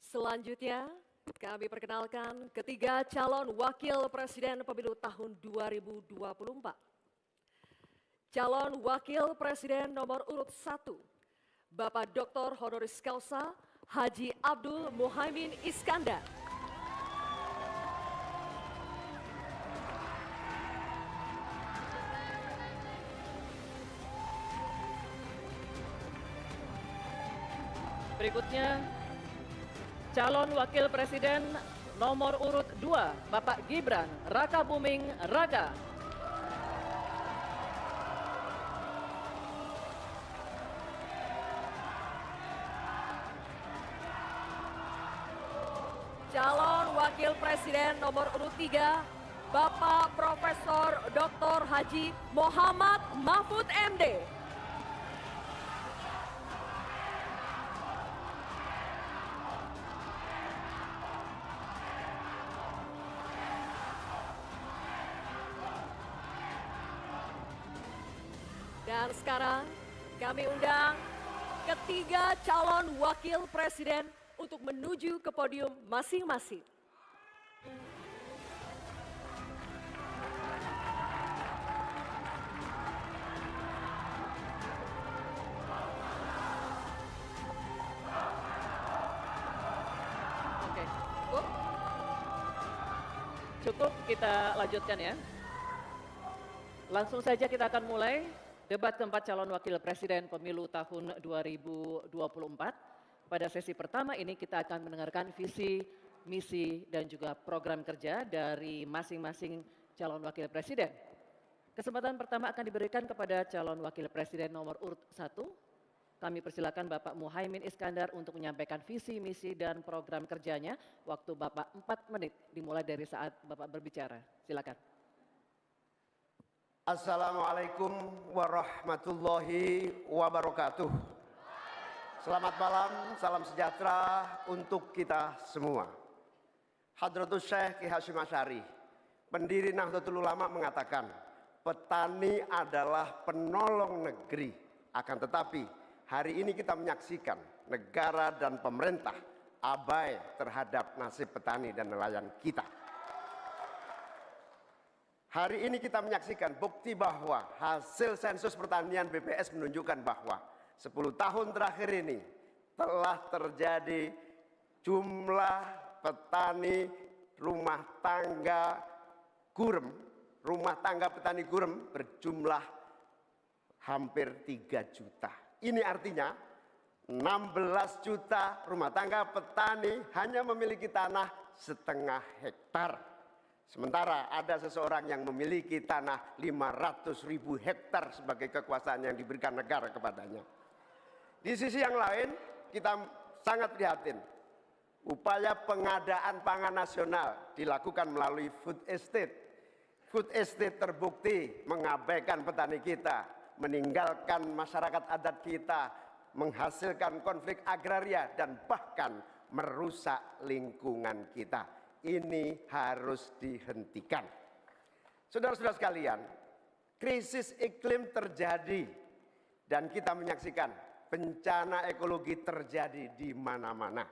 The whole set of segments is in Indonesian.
Selanjutnya, kami perkenalkan ketiga calon wakil presiden pemilu tahun 2024. Calon wakil presiden nomor urut 1, Bapak Dr. Honoris Causa Haji Abdul Muhaimin Iskandar. Berikutnya, calon wakil presiden nomor urut 2, Bapak Gibran Rakabuming Raka. Calon wakil presiden nomor urut 3, Bapak Profesor Dr. Haji Muhammad Mahfud MD. Dan sekarang kami undang ketiga calon wakil presiden untuk menuju ke podium masing-masing. Oke, cukup? Cukup, kita lanjutkan ya. Langsung saja kita akan mulai debat keempat calon wakil presiden pemilu tahun 2024. Pada sesi pertama ini kita akan mendengarkan visi, misi, dan juga program kerja dari masing-masing calon wakil presiden. Kesempatan pertama akan diberikan kepada calon wakil presiden nomor urut 1. Kami persilakan Bapak Muhaimin Iskandar untuk menyampaikan visi, misi, dan program kerjanya. Waktu Bapak 4 menit dimulai dari saat Bapak berbicara. Silakan. Assalamualaikum warahmatullahi wabarakatuh. Selamat malam, salam sejahtera untuk kita semua. Hadratus Syekh Ki Hasyim Asy'ari, pendiri Nahdlatul Ulama mengatakan, petani adalah penolong negeri. Akan tetapi, hari ini kita menyaksikan negara dan pemerintah abai terhadap nasib petani dan nelayan kita. Hari ini kita menyaksikan bukti bahwa hasil sensus pertanian BPS menunjukkan bahwa 10 tahun terakhir ini telah terjadi jumlah petani rumah tangga petani gurem berjumlah hampir 3 juta. Ini artinya 16 juta rumah tangga petani hanya memiliki tanah setengah hektar. Sementara ada seseorang yang memiliki tanah 500.000 hektar sebagai kekuasaan yang diberikan negara kepadanya. Di sisi yang lain, kita sangat prihatin. Upaya pengadaan pangan nasional dilakukan melalui food estate. Food estate terbukti mengabaikan petani kita, meninggalkan masyarakat adat kita, menghasilkan konflik agraria, dan bahkan merusak lingkungan kita. Ini harus dihentikan. Saudara-saudara sekalian, krisis iklim terjadi dan kita menyaksikan bencana ekologi terjadi di mana-mana.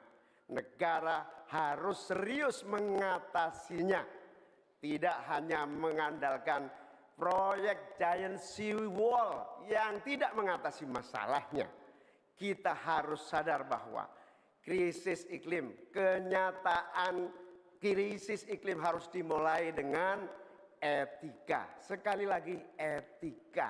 Negara harus serius mengatasinya. Tidak hanya mengandalkan proyek giant sea wall yang tidak mengatasi masalahnya. Kita harus sadar bahwa krisis iklim, krisis iklim harus dimulai dengan etika. Sekali lagi etika.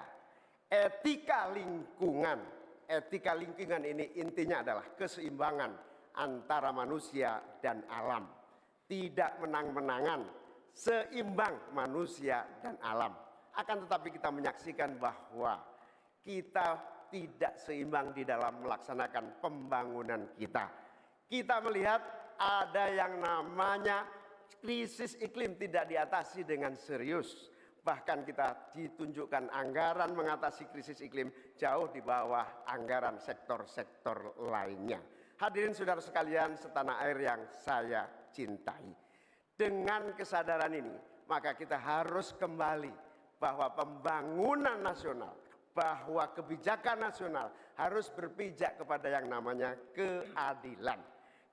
Etika lingkungan. Etika lingkungan ini intinya adalah keseimbangan antara manusia dan alam. Tidak menang-menangan, seimbang manusia dan alam. Akan tetapi kita menyaksikan bahwa kita tidak seimbang di dalam melaksanakan pembangunan kita. Kita melihat ada yang namanya krisis iklim tidak diatasi dengan serius. Bahkan kita ditunjukkan anggaran mengatasi krisis iklim jauh di bawah anggaran sektor-sektor lainnya. Hadirin saudara sekalian setanah air yang saya cintai. Dengan kesadaran ini, maka kita harus kembali bahwa pembangunan nasional, bahwa kebijakan nasional harus berpijak kepada yang namanya keadilan.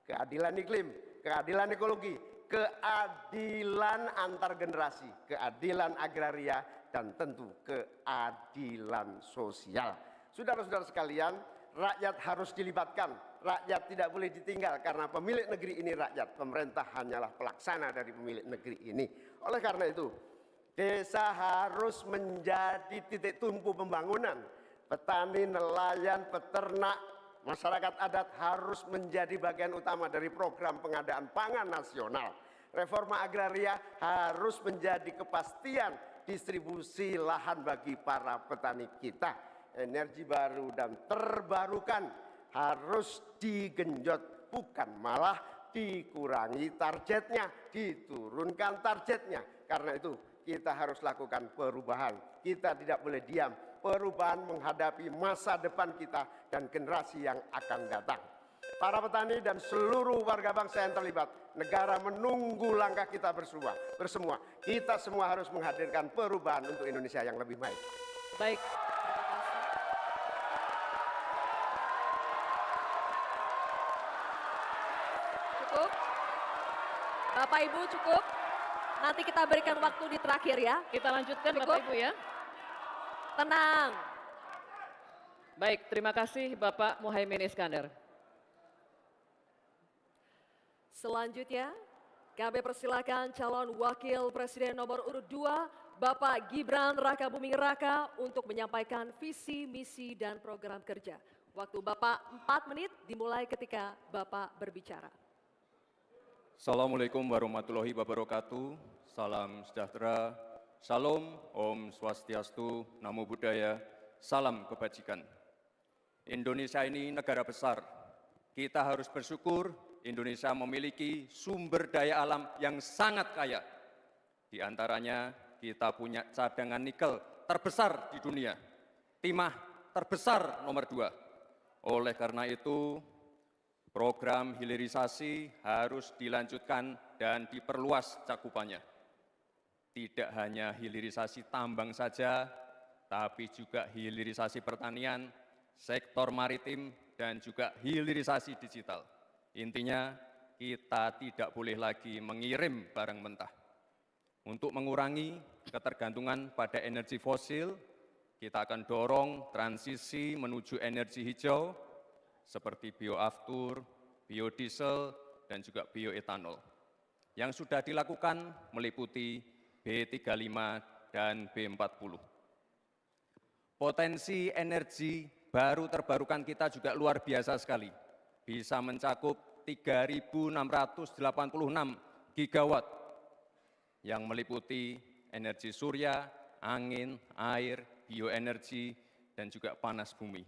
keadilan iklim, keadilan ekologi, keadilan antar generasi, keadilan agraria, dan tentu keadilan sosial. Saudara-saudara sekalian, rakyat harus dilibatkan, rakyat tidak boleh ditinggal karena pemilik negeri ini rakyat, pemerintah hanyalah pelaksana dari pemilik negeri ini. Oleh karena itu, desa harus menjadi titik tumpu pembangunan. Petani, nelayan, peternak, masyarakat adat harus menjadi bagian utama dari program pengadaan pangan nasional. Reforma agraria harus menjadi kepastian distribusi lahan bagi para petani kita. Energi baru dan terbarukan harus digenjot, bukan malah dikurangi targetnya, diturunkan targetnya. Karena itu kita harus lakukan perubahan. Kita tidak boleh diam. Perubahan menghadapi masa depan kita dan generasi yang akan datang. Para petani dan seluruh warga bangsa yang terlibat, negara menunggu langkah kita bersemua. Kita semua harus menghadirkan perubahan untuk Indonesia yang lebih baik. Baik. Cukup? Bapak Ibu cukup? Nanti kita berikan waktu di terakhir ya. Kita lanjutkan Cukup? Bapak Ibu ya. Tenang. Baik, terima kasih Bapak Muhaimin Iskandar. Selanjutnya kami persilakan calon wakil presiden nomor urut 2 Bapak Gibran Rakabuming Raka untuk menyampaikan visi, misi, dan program kerja. Waktu Bapak 4 menit dimulai ketika Bapak berbicara. Assalamualaikum warahmatullahi wabarakatuh. Salam sejahtera, Shalom, Om Swastiastu, Namo Buddhaya, salam kebajikan. Indonesia ini negara besar. Kita harus bersyukur Indonesia memiliki sumber daya alam yang sangat kaya. Di antaranya kita punya cadangan nikel terbesar di dunia, timah terbesar nomor 2. Oleh karena itu, program hilirisasi harus dilanjutkan dan diperluas cakupannya. Tidak hanya hilirisasi tambang saja, tapi juga hilirisasi pertanian, sektor maritim, dan juga hilirisasi digital. Intinya, kita tidak boleh lagi mengirim barang mentah. Untuk mengurangi ketergantungan pada energi fosil, kita akan dorong transisi menuju energi hijau, seperti bioaftur, biodiesel, dan juga bioetanol. Yang sudah dilakukan meliputi B35 dan B40. Potensi energi baru terbarukan kita juga luar biasa sekali. Bisa mencakup 3.686 gigawatt yang meliputi energi surya, angin, air, bioenergi, dan juga panas bumi.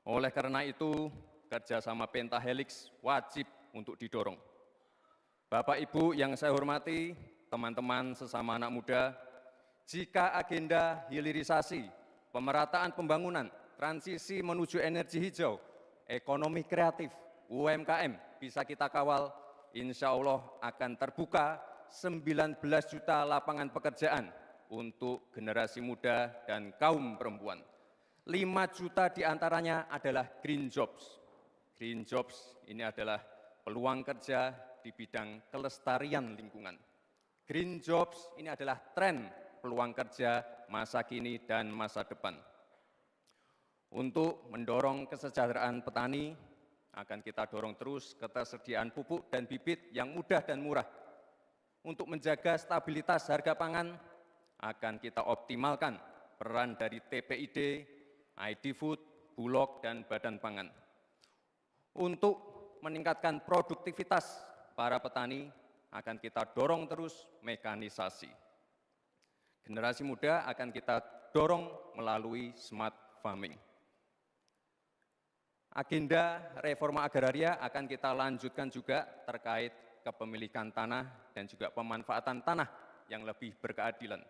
Oleh karena itu, kerjasama Pentahelix wajib untuk didorong. Bapak Ibu yang saya hormati, teman-teman sesama anak muda, jika agenda hilirisasi, pemerataan pembangunan, transisi menuju energi hijau, ekonomi kreatif, UMKM bisa kita kawal, insya Allah akan terbuka 19 juta lapangan pekerjaan untuk generasi muda dan kaum perempuan. 5 juta diantaranya adalah green jobs. Green jobs ini adalah peluang kerja di bidang kelestarian lingkungan. Green jobs ini adalah tren peluang kerja masa kini dan masa depan. Untuk mendorong kesejahteraan petani, akan kita dorong terus ketersediaan pupuk dan bibit yang mudah dan murah. Untuk menjaga stabilitas harga pangan, akan kita optimalkan peran dari TPID, ID Food, Bulog, dan Badan Pangan. Untuk meningkatkan produktivitas para petani, akan kita dorong terus mekanisasi. Generasi muda akan kita dorong melalui smart farming. Agenda reforma agraria akan kita lanjutkan juga terkait kepemilikan tanah dan juga pemanfaatan tanah yang lebih berkeadilan.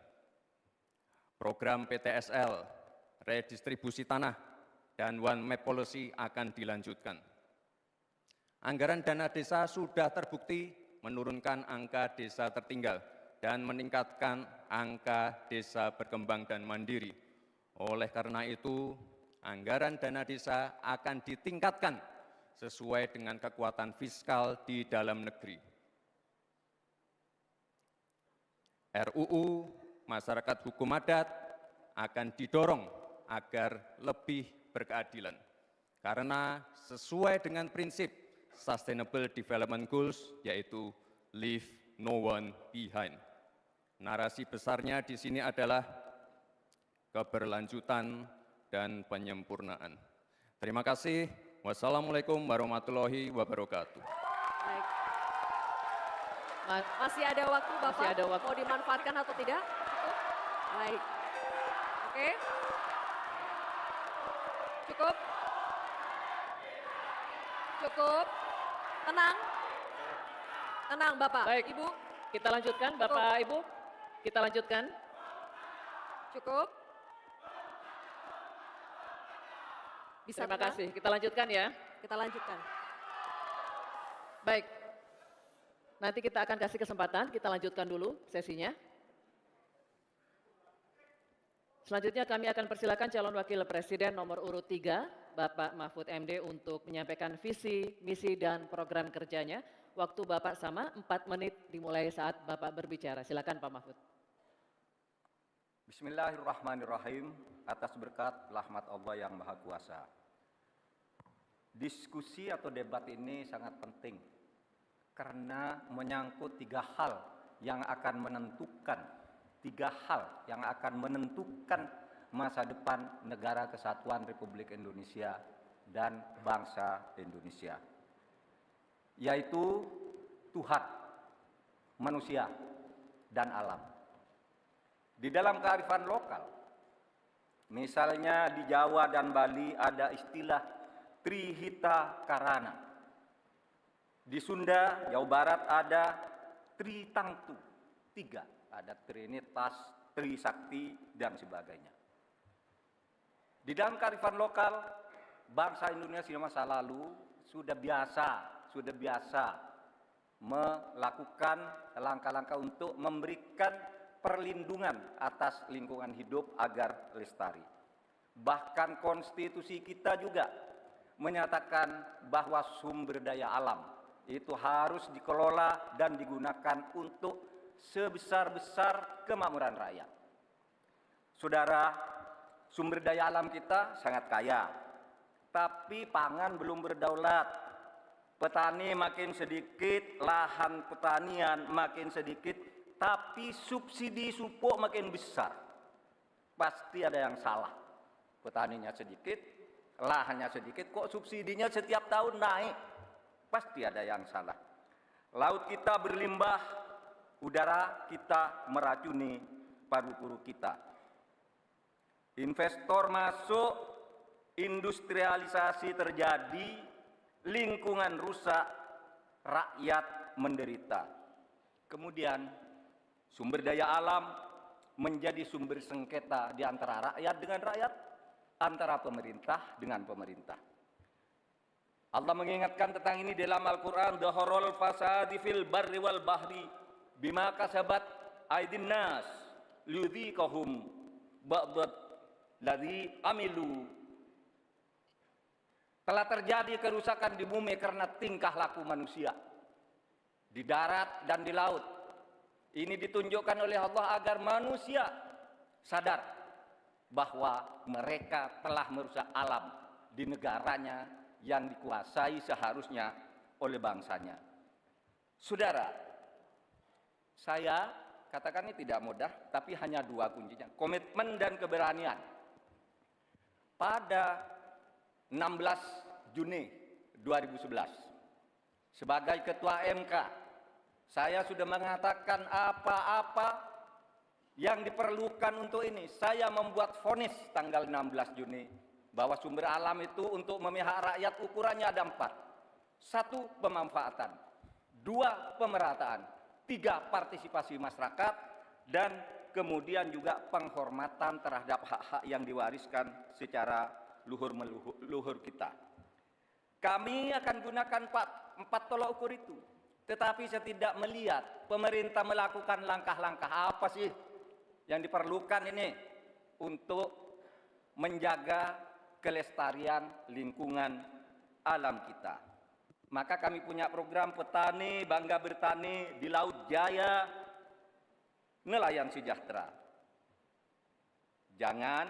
Program PTSL, redistribusi tanah, dan One Map Policy akan dilanjutkan. Anggaran dana desa sudah terbukti menurunkan angka desa tertinggal dan meningkatkan angka desa berkembang dan mandiri. Oleh karena itu, anggaran dana desa akan ditingkatkan sesuai dengan kekuatan fiskal di dalam negeri. RUU Masyarakat Hukum Adat akan didorong agar lebih berkeadilan, karena sesuai dengan prinsip Sustainable Development Goals, yaitu Leave No One Behind. Narasi besarnya di sini adalah keberlanjutan dan penyempurnaan. Terima kasih. Wassalamualaikum warahmatullahi wabarakatuh. Baik. Masih ada waktu Bapak, Masih ada waktu. mau dimanfaatkan atau tidak? Cukup? Baik. Oke. Cukup? Cukup? Tenang? Tenang Bapak, Baik. Ibu, Kita lanjutkan, Bapak, Ibu. Kita lanjutkan. cukup? Bisa Terima tenang? kasih. Kita lanjutkan ya. Kita lanjutkan. Baik. Nanti kita akan kasih kesempatan, kita lanjutkan dulu sesinya. Selanjutnya kami akan persilakan calon wakil presiden nomor urut 3, Bapak Mahfud MD untuk menyampaikan visi, misi, dan program kerjanya. Waktu Bapak sama, 4 menit dimulai saat Bapak berbicara. Silakan Pak Mahfud. Bismillahirrahmanirrahim, atas berkat rahmat Allah yang Maha Kuasa. Diskusi atau debat ini sangat penting karena menyangkut tiga hal yang akan menentukan masa depan negara kesatuan Republik Indonesia dan bangsa Indonesia, yaitu Tuhan, manusia, dan alam. Di dalam kearifan lokal, misalnya di Jawa dan Bali ada istilah Trihita Karana. Di Sunda, Jawa Barat ada Tritangtu, 3. Ada Trinitas, Trisakti, dan sebagainya. Di dalam kearifan lokal, bangsa Indonesia di masa lalu sudah biasa melakukan langkah-langkah untuk memberikan perlindungan atas lingkungan hidup agar lestari. Bahkan konstitusi kita juga menyatakan bahwa sumber daya alam itu harus dikelola dan digunakan untuk sebesar-besar kemakmuran rakyat. Saudara, sumber daya alam kita sangat kaya, tapi pangan belum berdaulat. Petani makin sedikit, lahan pertanian makin sedikit, tapi subsidi pupuk makin besar. Pasti ada yang salah. Petaninya sedikit, lahannya sedikit, kok subsidinya setiap tahun naik? Pasti ada yang salah. Laut kita berlimbah, udara kita meracuni paru-paru kita. Investor masuk, industrialisasi terjadi, lingkungan rusak, rakyat menderita. Kemudian sumber daya alam menjadi sumber sengketa di antara rakyat dengan rakyat, antara pemerintah dengan pemerintah. Allah mengingatkan tentang ini dalam Al-Quran, Dhaharul fasadi fil barri wal bahri bima kasabat aydin nas liyudhiqahum ba'dad ladzi amilu. Telah terjadi kerusakan di bumi karena tingkah laku manusia di darat dan di laut. Ini ditunjukkan oleh Allah agar manusia sadar bahwa mereka telah merusak alam di negaranya yang dikuasai seharusnya oleh bangsanya. Saudara, saya katakan ini tidak mudah, tapi hanya 2 kuncinya, komitmen dan keberanian. Pada 16 Juni 2011, sebagai Ketua MK, saya sudah mengatakan apa-apa yang diperlukan untuk ini. Saya membuat vonis tanggal 16 Juni bahwa sumber alam itu untuk memihak rakyat ukurannya ada 4. 1, pemanfaatan. 2, pemerataan. 3, partisipasi masyarakat. Dan kemudian juga penghormatan terhadap hak-hak yang diwariskan secara luhur kita. Kami akan gunakan 4 tolak ukur itu. Tetapi saya tidak melihat pemerintah melakukan langkah-langkah apa sih yang diperlukan ini untuk menjaga kelestarian lingkungan alam kita. Maka kami punya program petani bangga bertani di Laut Jaya, nelayan sejahtera. Jangan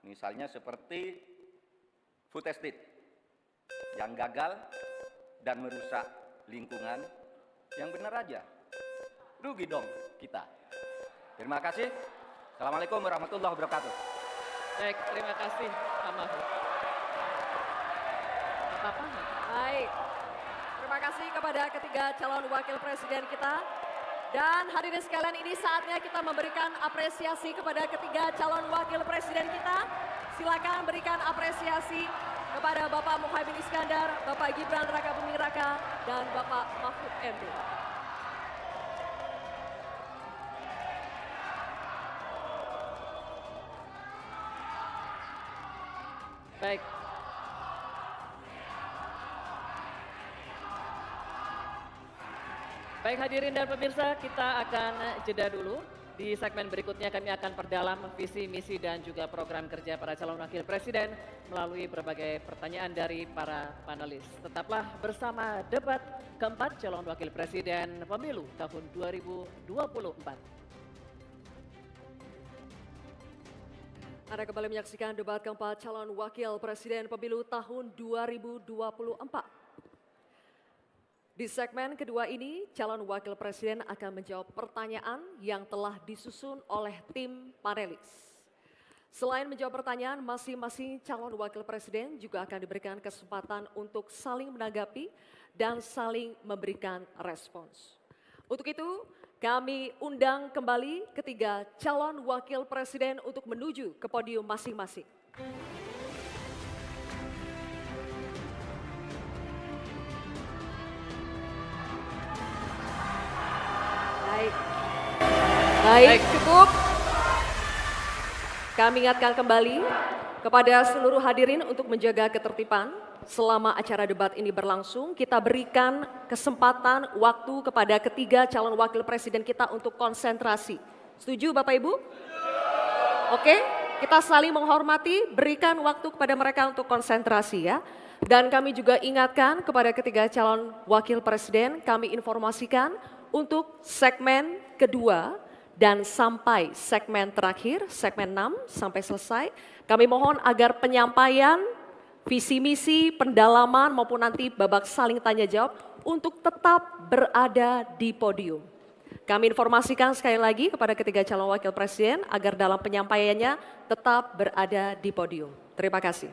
misalnya seperti food estate yang gagal dan merusak lingkungan, yang benar aja. Rugi dong kita. Terima kasih. Assalamualaikum warahmatullahi wabarakatuh. Baik, terima kasih Pak Mahfud. Apa? Baik, terima kasih kepada ketiga calon wakil presiden kita. Dan hadirin sekalian, ini saatnya kita memberikan apresiasi kepada ketiga calon wakil presiden kita. Silakan berikan apresiasi kepada Bapak Muhaimin Iskandar, Bapak Gibran Rakabuming Raka, dan Bapak Mahfud MD. Baik. Baik hadirin dan pemirsa, kita akan jeda dulu. Di segmen berikutnya kami akan perdalam visi, misi dan juga program kerja para calon wakil presiden melalui berbagai pertanyaan dari para panelis. Tetaplah bersama debat keempat calon wakil presiden pemilu tahun 2024. Anda kembali menyaksikan debat keempat calon wakil presiden pemilu tahun 2024. Di segmen kedua ini, calon wakil presiden akan menjawab pertanyaan yang telah disusun oleh tim panelis. Selain menjawab pertanyaan, masing-masing calon wakil presiden juga akan diberikan kesempatan untuk saling menanggapi dan saling memberikan respons. Untuk itu, kami undang kembali ketiga calon wakil presiden untuk menuju ke podium masing-masing. Baik, cukup. Kami ingatkan kembali kepada seluruh hadirin untuk menjaga ketertiban selama acara debat ini berlangsung. Kita berikan kesempatan waktu kepada ketiga calon wakil presiden kita untuk konsentrasi. Setuju Bapak Ibu? Oke, kita saling menghormati, berikan waktu kepada mereka untuk konsentrasi ya. Dan kami juga ingatkan kepada ketiga calon wakil presiden, kami informasikan untuk segmen kedua dan sampai segmen terakhir, segmen 6 sampai selesai, kami mohon agar penyampaian visi misi, pendalaman maupun nanti babak saling tanya jawab untuk tetap berada di podium. Kami informasikan sekali lagi kepada ketiga calon wakil presiden agar dalam penyampaiannya tetap berada di podium. Terima kasih.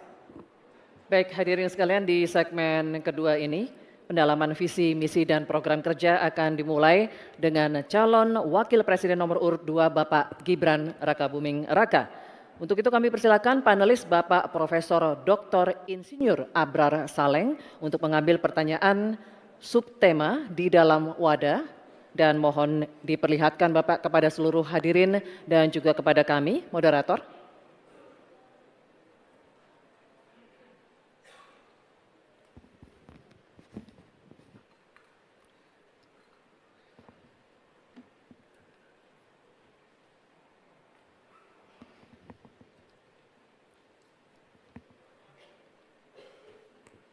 Baik hadirin sekalian, di segmen kedua ini pendalaman visi, misi, dan program kerja akan dimulai dengan calon wakil presiden nomor urut 2 Bapak Gibran Rakabuming Raka. Untuk itu kami persilakan panelis Bapak Profesor Dr. Insinyur Abrar Saleng untuk mengambil pertanyaan subtema di dalam wadah dan mohon diperlihatkan Bapak kepada seluruh hadirin dan juga kepada kami, moderator.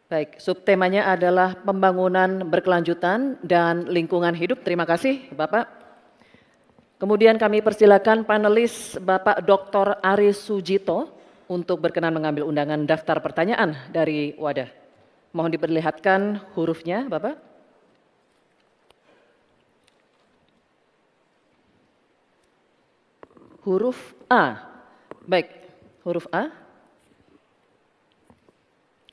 Baik, subtemanya adalah pembangunan berkelanjutan dan lingkungan hidup. Terima kasih Bapak. Kemudian kami persilakan panelis Bapak Dr. Aris Sujito untuk berkenan mengambil undangan daftar pertanyaan dari wadah. Mohon diperlihatkan hurufnya Bapak. Huruf A. Baik, huruf A.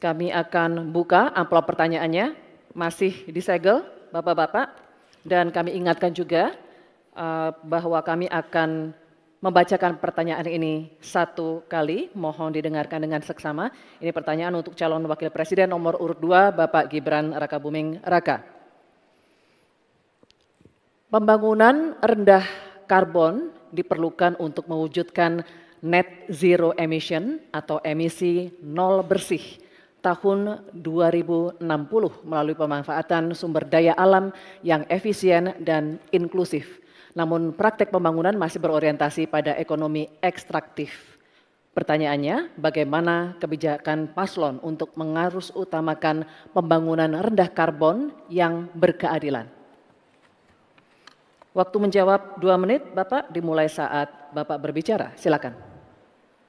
Kami akan buka amplop pertanyaannya, masih disegel Bapak-Bapak, dan kami ingatkan juga bahwa kami akan membacakan pertanyaan ini satu kali, mohon didengarkan dengan seksama. Ini pertanyaan untuk calon wakil presiden nomor urut 2 Bapak Gibran Rakabuming Raka. Pembangunan rendah karbon diperlukan untuk mewujudkan net zero emission atau emisi nol bersih tahun 2060 melalui pemanfaatan sumber daya alam yang efisien dan inklusif. Namun praktek pembangunan masih berorientasi pada ekonomi ekstraktif. Pertanyaannya, bagaimana kebijakan paslon untuk mengarus utamakan pembangunan rendah karbon yang berkeadilan? Waktu menjawab 2 menit, Bapak, dimulai saat Bapak berbicara. Silakan.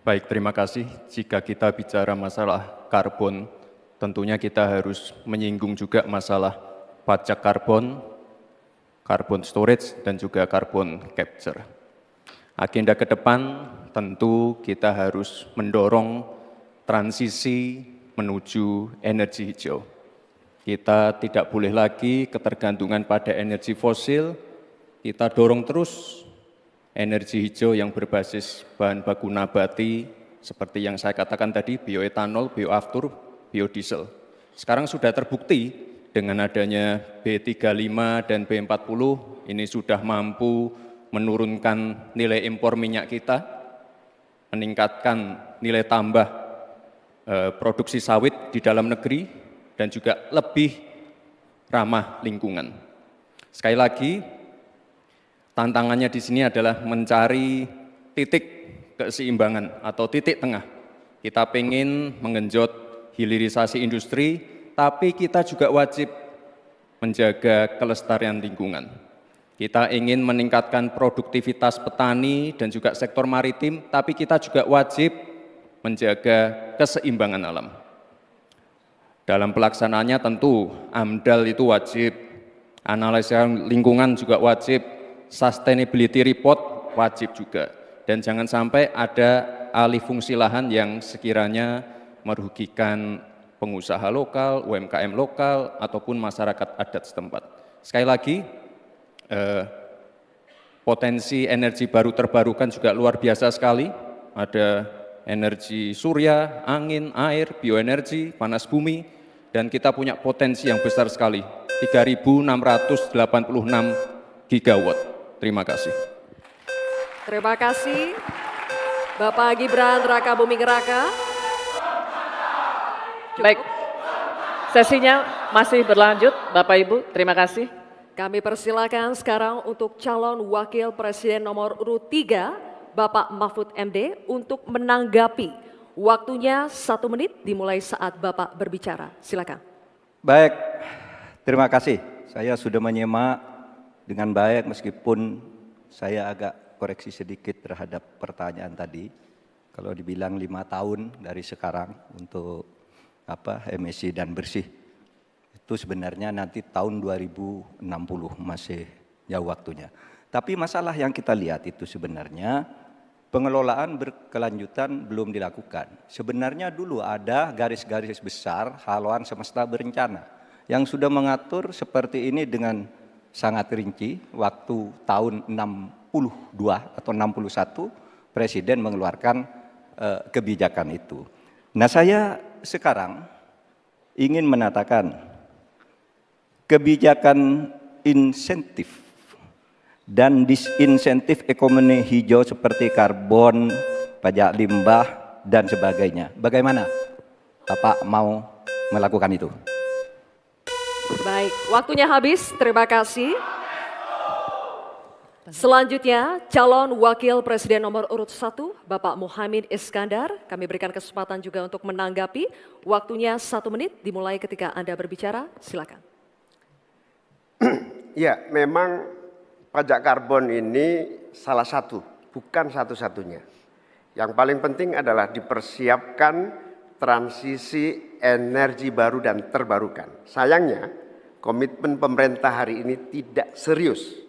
Baik, terima kasih. Jika kita bicara masalah karbon, tentunya kita harus menyinggung juga masalah pajak karbon, carbon storage, dan juga carbon capture. Agenda ke depan tentu kita harus mendorong transisi menuju energi hijau. Kita tidak boleh lagi ketergantungan pada energi fosil, kita dorong terus energi hijau yang berbasis bahan baku nabati, seperti yang saya katakan tadi, bioetanol, bioaftur, biodiesel. Sekarang sudah terbukti dengan adanya B35 dan B40, ini sudah mampu menurunkan nilai impor minyak kita, meningkatkan nilai tambah produksi sawit di dalam negeri, dan juga lebih ramah lingkungan. Sekali lagi, tantangannya di sini adalah mencari titik keseimbangan atau titik tengah. Kita ingin menggenjot hilirisasi industri, tapi kita juga wajib menjaga kelestarian lingkungan. Kita ingin meningkatkan produktivitas petani dan juga sektor maritim, tapi kita juga wajib menjaga keseimbangan alam. Dalam pelaksanaannya tentu AMDAL itu wajib, analisa lingkungan juga wajib, sustainability report wajib juga. Dan jangan sampai ada alih fungsi lahan yang sekiranya merugikan pengusaha lokal, UMKM lokal, ataupun masyarakat adat setempat. Sekali lagi, potensi energi baru terbarukan juga luar biasa sekali. Ada energi surya, angin, air, bioenergi, panas bumi, dan kita punya potensi yang besar sekali, 3.686 gigawatt. Terima kasih. Terima kasih, Bapak Gibran Rakabuming Raka. Baik, sesinya masih berlanjut, Bapak Ibu, terima kasih. Kami persilakan sekarang untuk calon wakil presiden nomor urut 3, Bapak Mahfud MD, untuk menanggapi. Waktunya 1 menit dimulai saat Bapak berbicara. Silakan. Baik, terima kasih. Saya sudah menyimak dengan baik meskipun saya agak koreksi sedikit terhadap pertanyaan tadi. Kalau dibilang 5 tahun dari sekarang untuk emisi dan bersih, itu sebenarnya nanti tahun 2060 masih jauh waktunya. Tapi masalah yang kita lihat itu sebenarnya pengelolaan berkelanjutan belum dilakukan. Sebenarnya dulu ada garis-garis besar haluan semesta berencana yang sudah mengatur seperti ini dengan sangat rinci. Waktu tahun 62 atau 61 Presiden mengeluarkan kebijakan itu. Nah, saya sekarang ingin menatakan kebijakan insentif dan disinsentif ekonomi hijau seperti karbon, pajak limbah, dan sebagainya. Bagaimana Bapak mau melakukan itu? Baik, waktunya habis. Terima kasih. Selanjutnya, calon wakil presiden nomor urut 1, Bapak Muhaimin Iskandar. Kami berikan kesempatan juga untuk menanggapi. Waktunya 1 menit dimulai ketika Anda berbicara. Silakan. Ya, memang pajak karbon ini salah satu, bukan satu-satunya. Yang paling penting adalah dipersiapkan transisi energi baru dan terbarukan. Sayangnya, komitmen pemerintah hari ini tidak serius.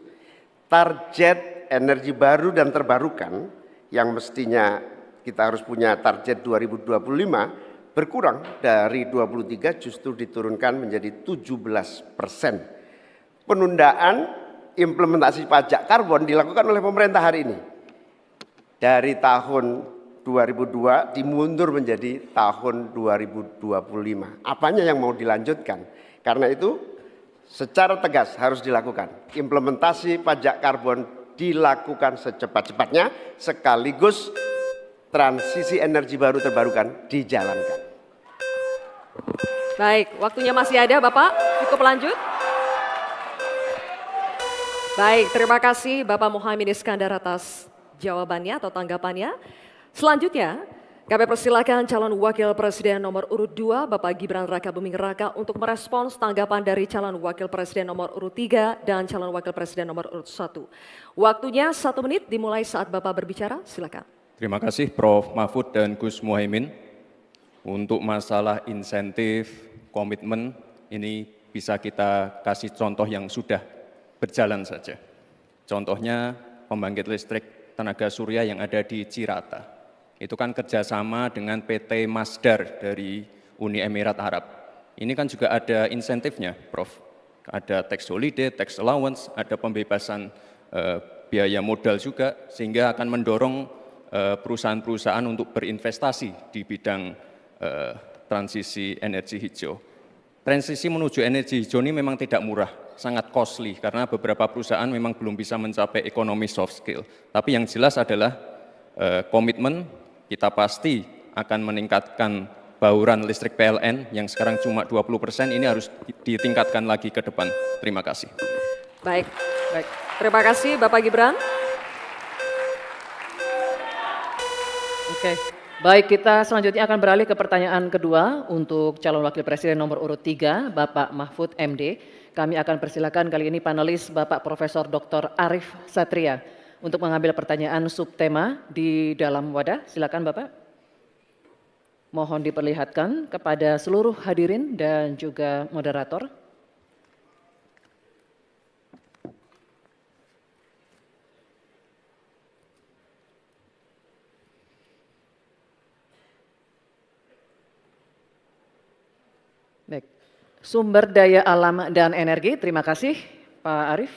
Target energi baru dan terbarukan yang mestinya kita harus punya target 2025 berkurang dari 23 justru diturunkan menjadi 17%. Penundaan implementasi pajak karbon dilakukan oleh pemerintah hari ini. Dari tahun 2002 dimundur menjadi tahun 2025. Apanya yang mau dilanjutkan? Karena itu secara tegas harus dilakukan. Implementasi pajak karbon dilakukan secepat-cepatnya sekaligus transisi energi baru terbarukan dijalankan. Baik, waktunya masih ada Bapak, cukup lanjut. Baik, terima kasih Bapak Muhaimin Iskandar atas jawabannya atau tanggapannya. Selanjutnya, Kami persilakan calon wakil presiden nomor urut 2, Bapak Gibran Rakabuming Raka untuk merespons tanggapan dari calon wakil presiden nomor urut 3 dan calon wakil presiden nomor urut 1. Waktunya 1 menit dimulai saat Bapak berbicara, silakan. Terima kasih Prof. Mahfud dan Gus Muhaimin. Untuk masalah insentif, komitmen, ini bisa kita kasih contoh yang sudah berjalan saja. Contohnya pembangkit listrik tenaga surya yang ada di Cirata. Itu kan kerjasama dengan PT Masdar dari Uni Emirat Arab. Ini kan juga ada insentifnya, Prof. Ada tax holiday, tax allowance, ada pembebasan biaya modal juga, sehingga akan mendorong perusahaan-perusahaan untuk berinvestasi di bidang transisi energi hijau. Transisi menuju energi hijau ini memang tidak murah, sangat costly, karena beberapa perusahaan memang belum bisa mencapai ekonomi soft skill. Tapi yang jelas adalah komitmen. Kita pasti akan meningkatkan bauran listrik PLN yang sekarang cuma 20%, ini harus ditingkatkan lagi ke depan. Terima kasih. Baik. Terima kasih Bapak Gibran. Oke, baik, kita selanjutnya akan beralih ke pertanyaan kedua untuk calon wakil presiden nomor urut 3, Bapak Mahfud MD. Kami akan persilakan kali ini panelis Bapak Profesor Dr. Arief Satria untuk mengambil pertanyaan subtema di dalam wadah. Silakan Bapak. Mohon diperlihatkan kepada seluruh hadirin dan juga moderator. Baik. Sumber daya alam dan energi, terima kasih Pak Arief.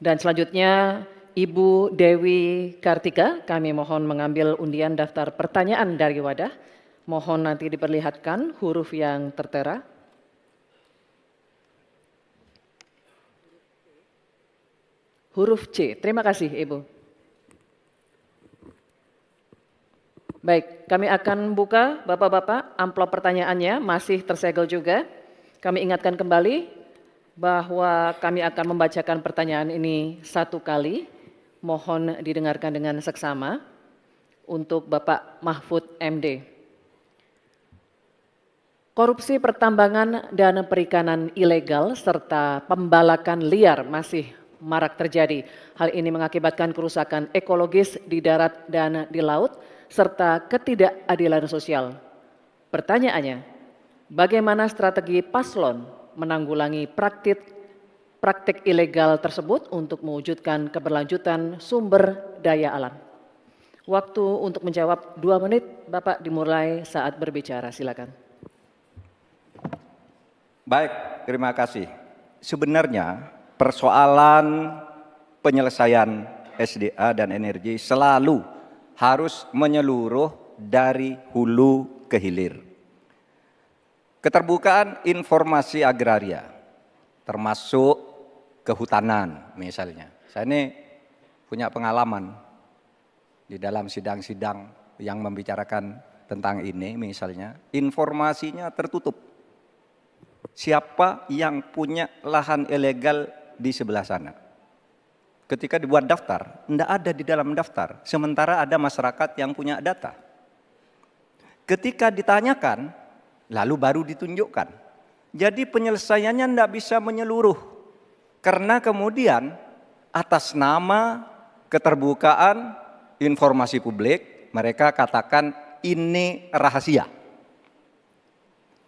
Dan selanjutnya Ibu Dewi Kartika, kami mohon mengambil undian daftar pertanyaan dari wadah. Mohon nanti diperlihatkan huruf yang tertera. Huruf C, terima kasih Ibu. Baik, kami akan buka Bapak-Bapak amplop pertanyaannya, masih tersegel juga. Kami ingatkan kembali bahwa kami akan membacakan pertanyaan ini 1 kali. Mohon didengarkan dengan seksama untuk Bapak Mahfud MD. Korupsi pertambangan dan perikanan ilegal serta pembalakan liar masih marak terjadi. Hal ini mengakibatkan kerusakan ekologis di darat dan di laut serta ketidakadilan sosial. Pertanyaannya, bagaimana strategi paslon menanggulangi praktik ilegal tersebut untuk mewujudkan keberlanjutan sumber daya alam? Waktu untuk menjawab 2 menit, Bapak dimulai saat berbicara, silakan. Baik, terima kasih. Sebenarnya persoalan penyelesaian SDA dan energi selalu harus menyeluruh dari hulu ke hilir. Keterbukaan informasi agraria, termasuk kehutanan misalnya. Saya ini punya pengalaman di dalam sidang-sidang yang membicarakan tentang ini misalnya, informasinya tertutup. Siapa yang punya lahan ilegal di sebelah sana? Ketika dibuat daftar, tidak ada di dalam daftar. Sementara ada masyarakat yang punya data. Ketika ditanyakan, lalu baru ditunjukkan. Jadi penyelesaiannya tidak bisa menyeluruh. Karena kemudian atas nama keterbukaan informasi publik, mereka katakan ini rahasia.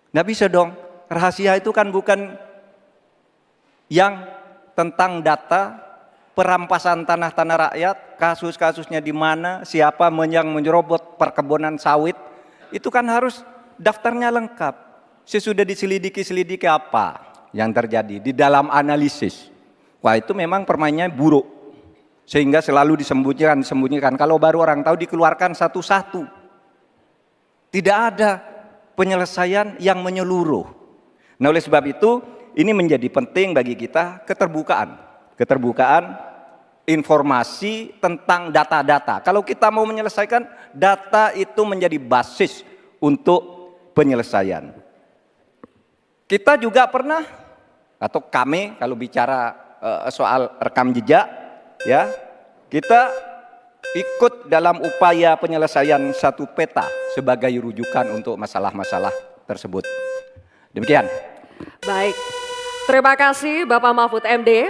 Tidak bisa dong. Rahasia itu kan bukan yang tentang data, perampasan tanah-tanah rakyat, kasus-kasusnya di mana, siapa yang menyerobot perkebunan sawit, itu kan harus daftarnya lengkap. Sesudah diselidiki apa yang terjadi di dalam analisis. Wah, itu memang permainannya buruk. Sehingga selalu disembunyikan. Kalau baru orang tahu dikeluarkan satu-satu. Tidak ada penyelesaian yang menyeluruh. Nah, oleh sebab itu ini menjadi penting bagi kita keterbukaan informasi tentang data-data. Kalau kita mau menyelesaikan, data itu menjadi basis untuk penyelesaian. Kita juga pernah, atau kami kalau bicara soal rekam jejak, ya, kita ikut dalam upaya penyelesaian satu peta sebagai rujukan untuk masalah-masalah tersebut. Demikian. Baik, terima kasih Bapak Mahfud MD.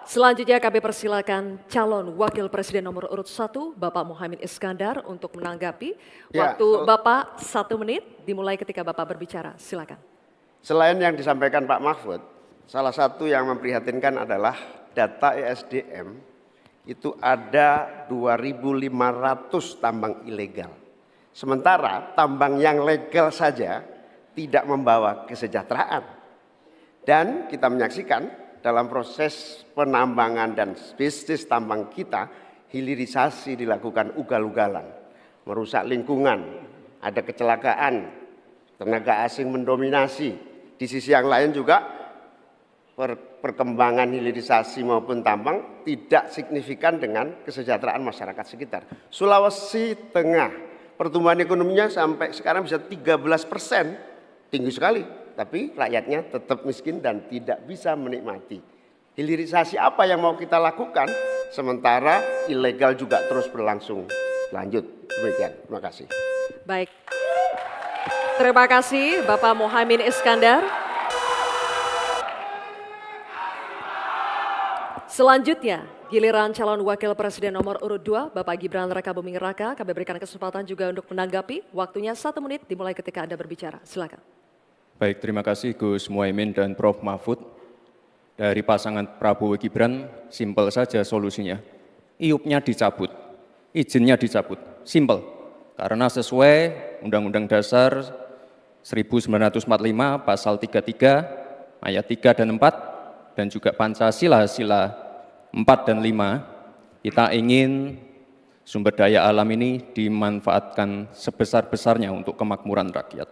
Selanjutnya kami persilakan calon wakil presiden nomor urut 1 Bapak Muhaimin Iskandar untuk menanggapi. Waktu Bapak 1 menit dimulai ketika Bapak berbicara, silakan. Selain yang disampaikan Pak Mahfud, salah satu yang memprihatinkan adalah data ESDM itu ada 2.500 tambang ilegal. Sementara tambang yang legal saja tidak membawa kesejahteraan. Dan kita menyaksikan dalam proses penambangan dan bisnis tambang kita, hilirisasi dilakukan ugal-ugalan, merusak lingkungan, ada kecelakaan, tenaga asing mendominasi. Di sisi yang lain juga perkembangan hilirisasi maupun tambang tidak signifikan dengan kesejahteraan masyarakat sekitar. Sulawesi Tengah, pertumbuhan ekonominya sampai sekarang bisa 13%, tinggi sekali. Tapi rakyatnya tetap miskin dan tidak bisa menikmati. Hilirisasi apa yang mau kita lakukan, sementara ilegal juga terus berlangsung. Lanjut, demikian. Terima kasih. Baik, terima kasih Bapak Muhaimin Iskandar. Selanjutnya, giliran calon wakil presiden nomor urut 2, Bapak Gibran Rakabuming Raka. Kami berikan kesempatan juga untuk menanggapi. Waktunya 1 menit dimulai ketika Anda berbicara. Silakan. Baik, terima kasih Gus Muhaimin dan Prof. Mahfud. Dari pasangan Prabowo Gibran, simpel saja solusinya. IUP-nya dicabut, izinnya dicabut, simpel. Karena sesuai Undang-Undang Dasar 1945 pasal 33 ayat 3 dan 4 dan juga Pancasila sila 4 dan 5, kita ingin sumber daya alam ini dimanfaatkan sebesar-besarnya untuk kemakmuran rakyat.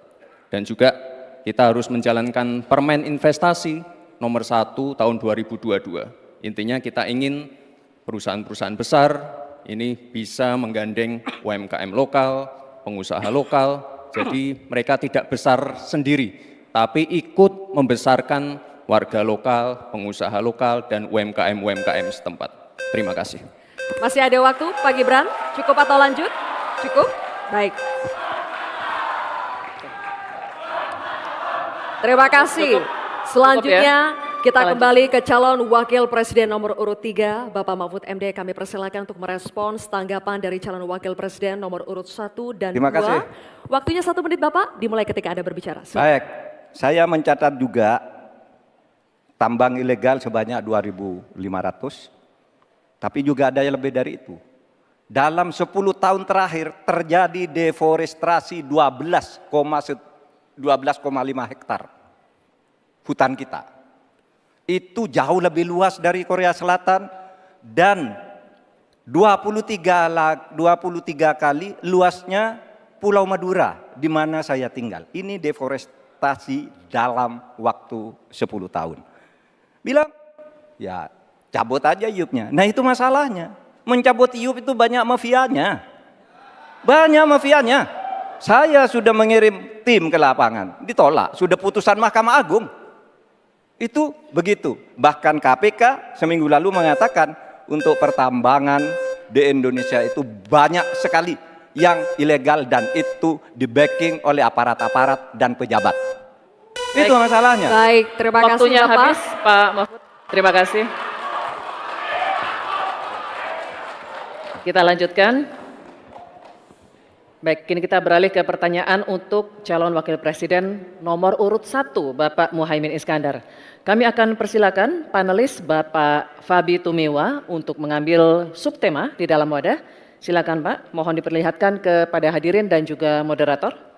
Dan juga kita harus menjalankan Permen Investasi nomor 1 tahun 2022. Intinya kita ingin perusahaan-perusahaan besar ini bisa menggandeng UMKM lokal, pengusaha lokal, jadi mereka tidak besar sendiri, tapi ikut membesarkan warga lokal, pengusaha lokal, dan UMKM setempat. Terima kasih. Masih ada waktu Pak Gibran, cukup atau lanjut? Cukup? Baik. Terima kasih. Selanjutnya kita kembali ke calon wakil presiden nomor urut 3, Bapak Mahfud MD. Kami persilakan untuk merespons tanggapan dari calon wakil presiden nomor urut 1 dan 2. Terima kasih. Waktunya 1 menit Bapak, dimulai ketika Anda berbicara. Silakan. Baik, saya mencatat juga tambang ilegal sebanyak 2.500, tapi juga ada yang lebih dari itu. Dalam 10 tahun terakhir terjadi deforestasi 12,5 hektar hutan kita. Itu jauh lebih luas dari Korea Selatan dan 23 kali luasnya Pulau Madura di mana saya tinggal. Ini deforestasi dalam waktu 10 tahun. Bilang, ya cabut aja IUP-nya. Nah itu masalahnya. Mencabut IUP itu banyak mafianya. Banyak mafianya. Saya sudah mengirim tim ke lapangan, ditolak. Sudah putusan Mahkamah Agung. Itu begitu. Bahkan KPK seminggu lalu mengatakan untuk pertambangan di Indonesia itu banyak sekali yang ilegal dan itu di-backing oleh aparat-aparat dan pejabat. Baik. Itu masalahnya. Baik, terima kasih Waktunya Bapak. habis Pak Mahfud. Terima kasih. Kita lanjutkan. Baik, kini kita beralih ke pertanyaan untuk calon wakil presiden nomor urut 1, Bapak Muhaimin Iskandar. Kami akan persilakan panelis Bapak Fabi Tumewa untuk mengambil subtema di dalam wadah. Silakan Pak, mohon diperlihatkan kepada hadirin dan juga moderator.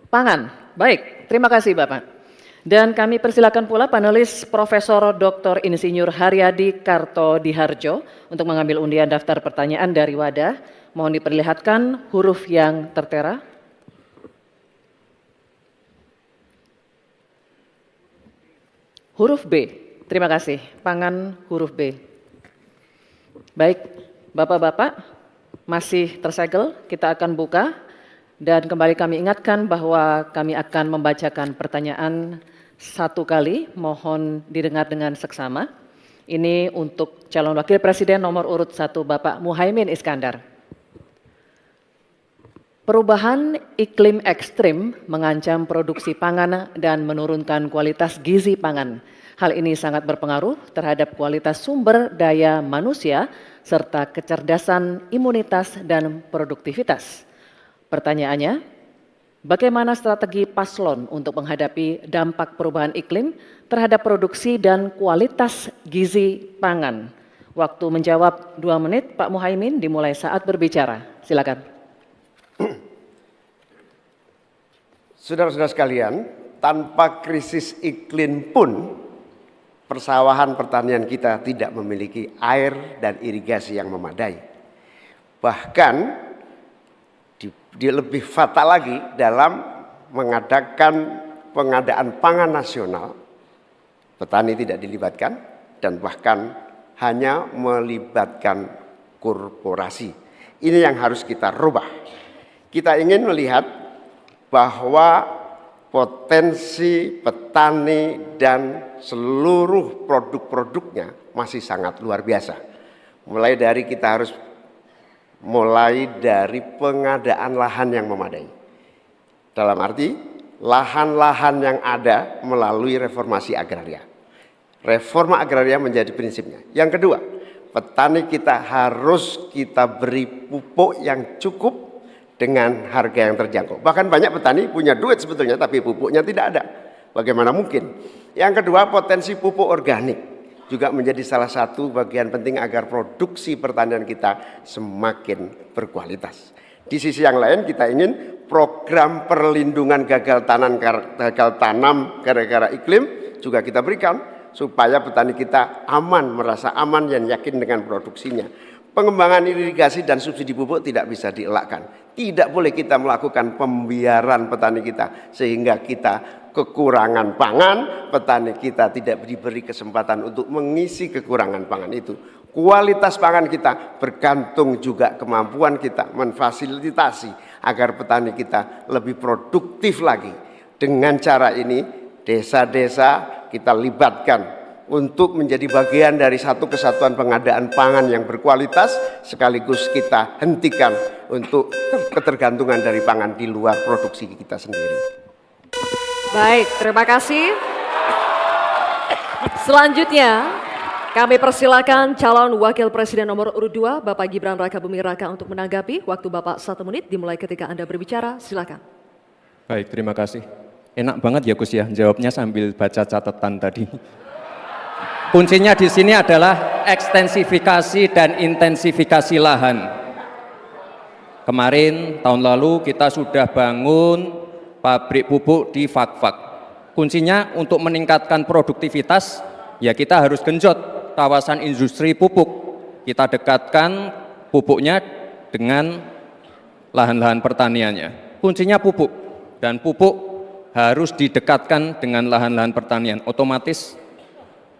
Pangan. Baik, terima kasih Bapak. Dan kami persilakan pula panelis Profesor Dr. Insinyur Haryadi Kartodiharjo untuk mengambil undian daftar pertanyaan dari wadah. Mohon diperlihatkan huruf yang tertera. Huruf B. Terima kasih. Pangan huruf B. Baik, Bapak-Bapak, masih tersegel, kita akan buka. Dan kembali kami ingatkan bahwa kami akan membacakan pertanyaan satu kali, mohon didengar dengan seksama. Ini untuk calon wakil presiden nomor urut 1 Bapak Muhaimin Iskandar. Perubahan iklim ekstrim mengancam produksi pangan dan menurunkan kualitas gizi pangan. Hal ini sangat berpengaruh terhadap kualitas sumber daya manusia serta kecerdasan, imunitas, dan produktivitas. Pertanyaannya, bagaimana strategi paslon untuk menghadapi dampak perubahan iklim terhadap produksi dan kualitas gizi pangan? Waktu menjawab 2 menit, Pak Muhaimin, dimulai saat berbicara. Silakan. Saudara-saudara sekalian, tanpa krisis iklim pun persawahan pertanian kita tidak memiliki air dan irigasi yang memadai. Bahkan dia lebih fatal lagi dalam mengadakan pengadaan pangan nasional, petani tidak dilibatkan dan bahkan hanya melibatkan korporasi. Ini yang harus kita rubah. Kita ingin melihat bahwa potensi petani dan seluruh produk-produknya masih sangat luar biasa. Mulai dari pengadaan lahan yang memadai. Dalam arti lahan-lahan yang ada melalui reformasi agraria. Reforma agraria menjadi prinsipnya. Yang kedua, petani kita harus kita beri pupuk yang cukup dengan harga yang terjangkau. Bahkan banyak petani punya duit sebetulnya tapi pupuknya tidak ada. Bagaimana mungkin? Yang kedua, potensi pupuk organik juga menjadi salah satu bagian penting agar produksi pertanian kita semakin berkualitas. Di sisi yang lain kita ingin program perlindungan gagal tanam gara-gara iklim juga kita berikan supaya petani kita aman, merasa aman dan yakin dengan produksinya. Pengembangan irigasi dan subsidi pupuk tidak bisa dielakkan. Tidak boleh kita melakukan pembiaran petani kita sehingga kita kekurangan pangan, petani kita tidak diberi kesempatan untuk mengisi kekurangan pangan itu. Kualitas pangan kita bergantung juga kemampuan kita memfasilitasi agar petani kita lebih produktif lagi. Dengan cara ini desa-desa kita libatkan untuk menjadi bagian dari satu kesatuan pengadaan pangan yang berkualitas, sekaligus kita hentikan untuk ketergantungan dari pangan di luar produksi kita sendiri. Baik, terima kasih. Selanjutnya, kami persilakan calon wakil presiden nomor urut 2, Bapak Gibran Rakabuming Raka untuk menanggapi. Waktu Bapak 1 menit dimulai ketika Anda berbicara, silakan. Baik, terima kasih. Enak banget ya Gus ya, jawabnya sambil baca catatan tadi. Kuncinya di sini adalah ekstensifikasi dan intensifikasi lahan. Kemarin tahun lalu kita sudah bangun pabrik pupuk di Fak-Fak. Kuncinya untuk meningkatkan produktivitas ya kita harus genjot kawasan industri pupuk. Kita dekatkan pupuknya dengan lahan-lahan pertaniannya. Kuncinya pupuk dan pupuk harus didekatkan dengan lahan-lahan pertanian. Otomatis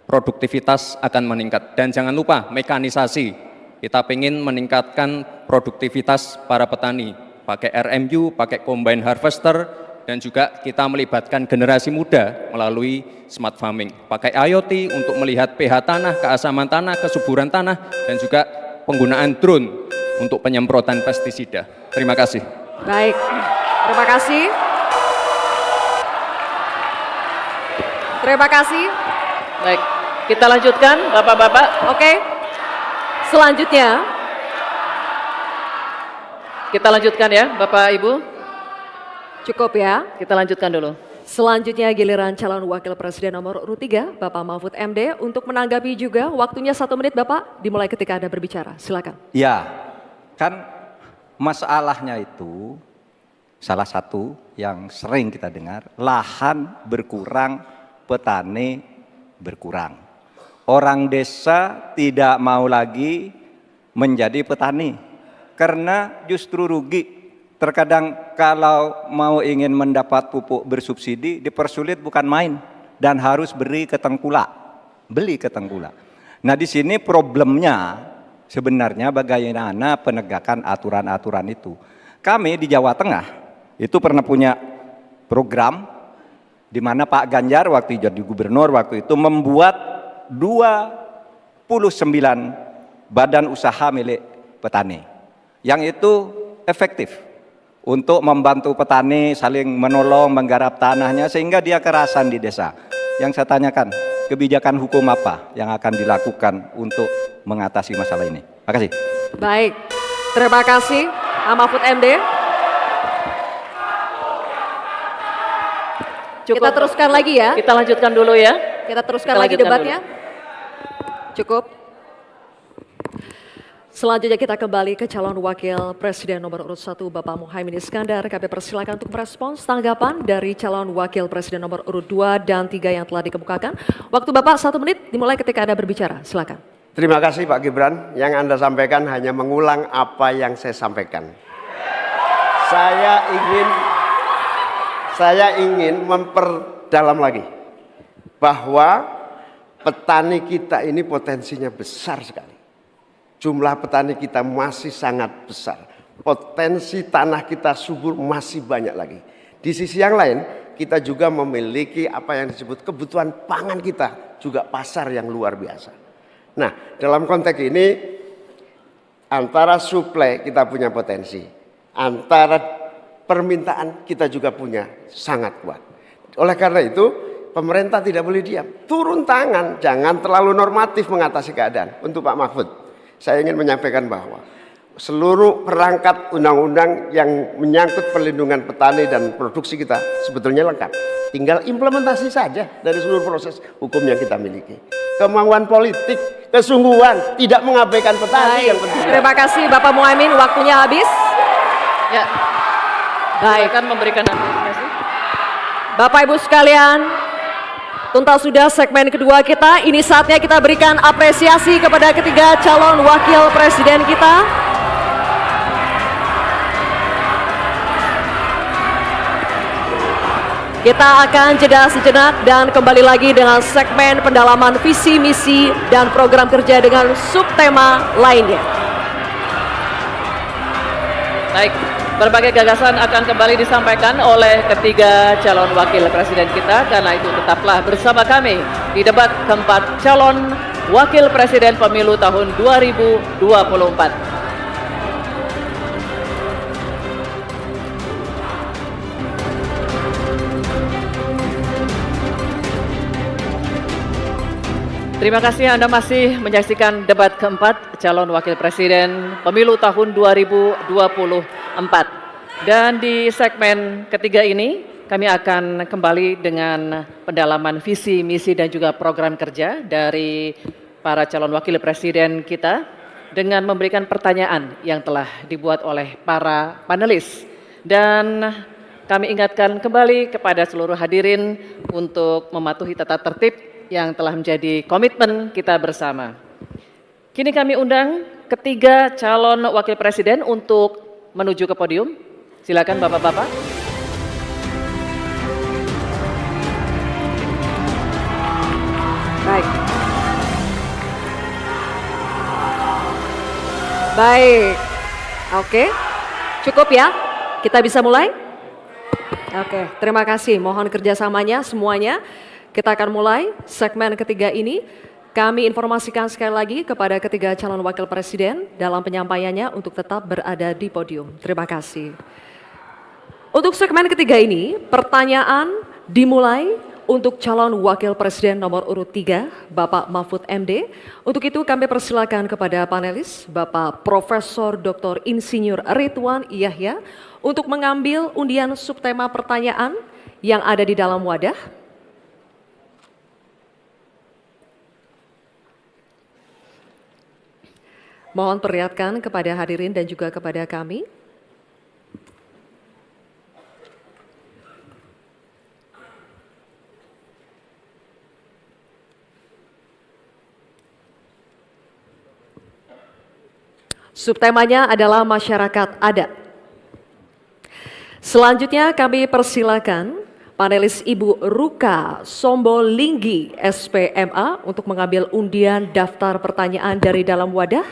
produktivitas akan meningkat. Dan jangan lupa mekanisasi, kita ingin meningkatkan produktivitas para petani, pakai RMU, pakai combine harvester, dan juga kita melibatkan generasi muda melalui smart farming, pakai IoT untuk melihat pH tanah, keasaman tanah, kesuburan tanah, dan juga penggunaan drone untuk penyemprotan pestisida. Terima kasih. Baik, terima kasih. Terima kasih. Baik, kita lanjutkan Bapak-Bapak. Oke, selanjutnya. Kita lanjutkan ya Bapak Ibu. Cukup ya. Kita lanjutkan dulu. Selanjutnya giliran calon wakil presiden nomor urut 3, Bapak Mahfud MD untuk menanggapi juga. Waktunya 1 menit Bapak, dimulai ketika Anda berbicara. Silakan. Ya, kan masalahnya itu salah satu yang sering kita dengar, lahan berkurang, petani berkurang. Orang desa tidak mau lagi menjadi petani karena justru rugi. Terkadang kalau mau ingin mendapat pupuk bersubsidi dipersulit bukan main dan harus beri ke tengkulak. beli ke Tengkulak. Nah di sini problemnya sebenarnya bagaimana penegakan aturan-aturan itu. Kami di Jawa Tengah itu pernah punya program di mana Pak Ganjar waktu jadi gubernur waktu itu membuat 29 badan usaha milik petani yang itu efektif untuk membantu petani saling menolong menggarap tanahnya sehingga dia kerasan di desa. Yang saya tanyakan, kebijakan hukum apa yang akan dilakukan untuk mengatasi masalah ini? Terima kasih. Baik, terima kasih Pak Mahfud MD. Cukup. Kita teruskan lagi ya. Kita lanjutkan dulu ya. Kita teruskan Kita lagi lanjutkan debatnya. Cukup. Selanjutnya kita kembali ke calon wakil presiden nomor urut 1 Bapak Muhaimin Iskandar. Kami persilakan untuk merespons tanggapan dari calon wakil presiden nomor urut 2 dan 3 yang telah dikemukakan. Waktu Bapak 1 menit dimulai ketika Anda berbicara. Silakan. Terima kasih Pak Gibran. Yang Anda sampaikan hanya mengulang apa yang saya sampaikan. Saya ingin memperdalam lagi bahwa petani kita ini potensinya besar sekali. Jumlah petani kita masih sangat besar. Potensi tanah kita subur masih banyak lagi. Di sisi yang lain, kita juga memiliki apa yang disebut kebutuhan pangan kita, juga pasar yang luar biasa. Nah, dalam konteks ini, antara suplai kita punya potensi, antara permintaan kita juga punya sangat kuat. Oleh karena itu, pemerintah tidak boleh diam. Turun tangan, jangan terlalu normatif mengatasi keadaan. Untuk Pak Mahfud, saya ingin menyampaikan bahwa seluruh perangkat undang-undang yang menyangkut perlindungan petani dan produksi kita sebetulnya lengkap. Tinggal implementasi saja dari seluruh proses hukum yang kita miliki. Kemauan politik, kesungguhan, tidak mengabaikan petani yang penting. Terima kasih Bapak Muhaimin, waktunya habis. Ya. Baik. Akan memberikan apresiasi. Bapak Ibu sekalian, tuntas sudah segmen kedua kita. Ini saatnya kita berikan apresiasi kepada ketiga calon wakil presiden kita. Kita akan jeda sejenak dan kembali lagi dengan segmen pendalaman visi, misi, dan program kerja dengan subtema lainnya. Baik, berbagai gagasan akan kembali disampaikan oleh ketiga calon wakil presiden kita. Karena itu tetaplah bersama kami di debat keempat calon wakil presiden pemilu tahun 2024. Terima kasih Anda masih menyaksikan debat keempat calon wakil presiden pemilu tahun 2024. Dan di segmen ketiga ini kami akan kembali dengan pendalaman visi, misi dan juga program kerja dari para calon wakil presiden kita dengan memberikan pertanyaan yang telah dibuat oleh para panelis. Dan kami ingatkan kembali kepada seluruh hadirin untuk mematuhi tata tertib yang telah menjadi komitmen kita bersama. Kini kami undang ketiga calon wakil presiden untuk menuju ke podium. Silakan Bapak-bapak. Baik. Baik. Oke. Cukup ya? Kita bisa mulai? Oke, terima kasih. Mohon kerjasamanya semuanya. Kita akan mulai segmen ketiga ini. Kami informasikan sekali lagi kepada ketiga calon wakil presiden dalam penyampaiannya untuk tetap berada di podium. Terima kasih. Untuk segmen ketiga ini, pertanyaan dimulai untuk calon wakil presiden nomor urut 3, Bapak Mahfud MD. Untuk itu kami persilakan kepada panelis, Bapak Profesor Dr. Insinyur Ridwan Yahya, untuk mengambil undian subtema pertanyaan yang ada di dalam wadah. Mohon perlihatkan kepada hadirin dan juga kepada kami. Subtemanya adalah masyarakat adat. Selanjutnya kami persilakan panelis Ibu Ruka Sombolinggi, SPMA, untuk mengambil undian daftar pertanyaan dari dalam wadah.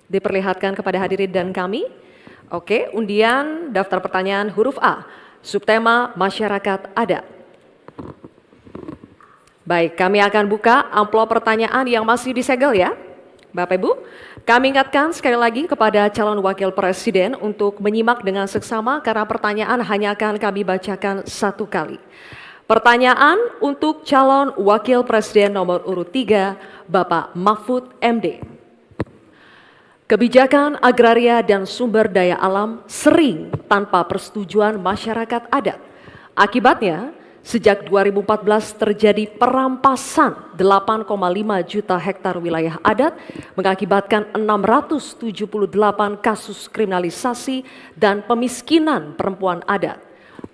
Diperlihatkan kepada hadirin dan kami. Oke, undian daftar pertanyaan huruf A, subtema masyarakat adat. Baik, kami akan buka amplop pertanyaan yang masih disegel ya. Bapak Ibu, kami ingatkan sekali lagi kepada calon wakil presiden untuk menyimak dengan seksama karena pertanyaan hanya akan kami bacakan satu kali. Pertanyaan untuk calon wakil presiden nomor urut 3, Bapak Mahfud MD. Kebijakan agraria dan sumber daya alam sering tanpa persetujuan masyarakat adat. Akibatnya, sejak 2014 terjadi perampasan 8,5 juta hektar wilayah adat, mengakibatkan 678 kasus kriminalisasi dan pemiskinan perempuan adat.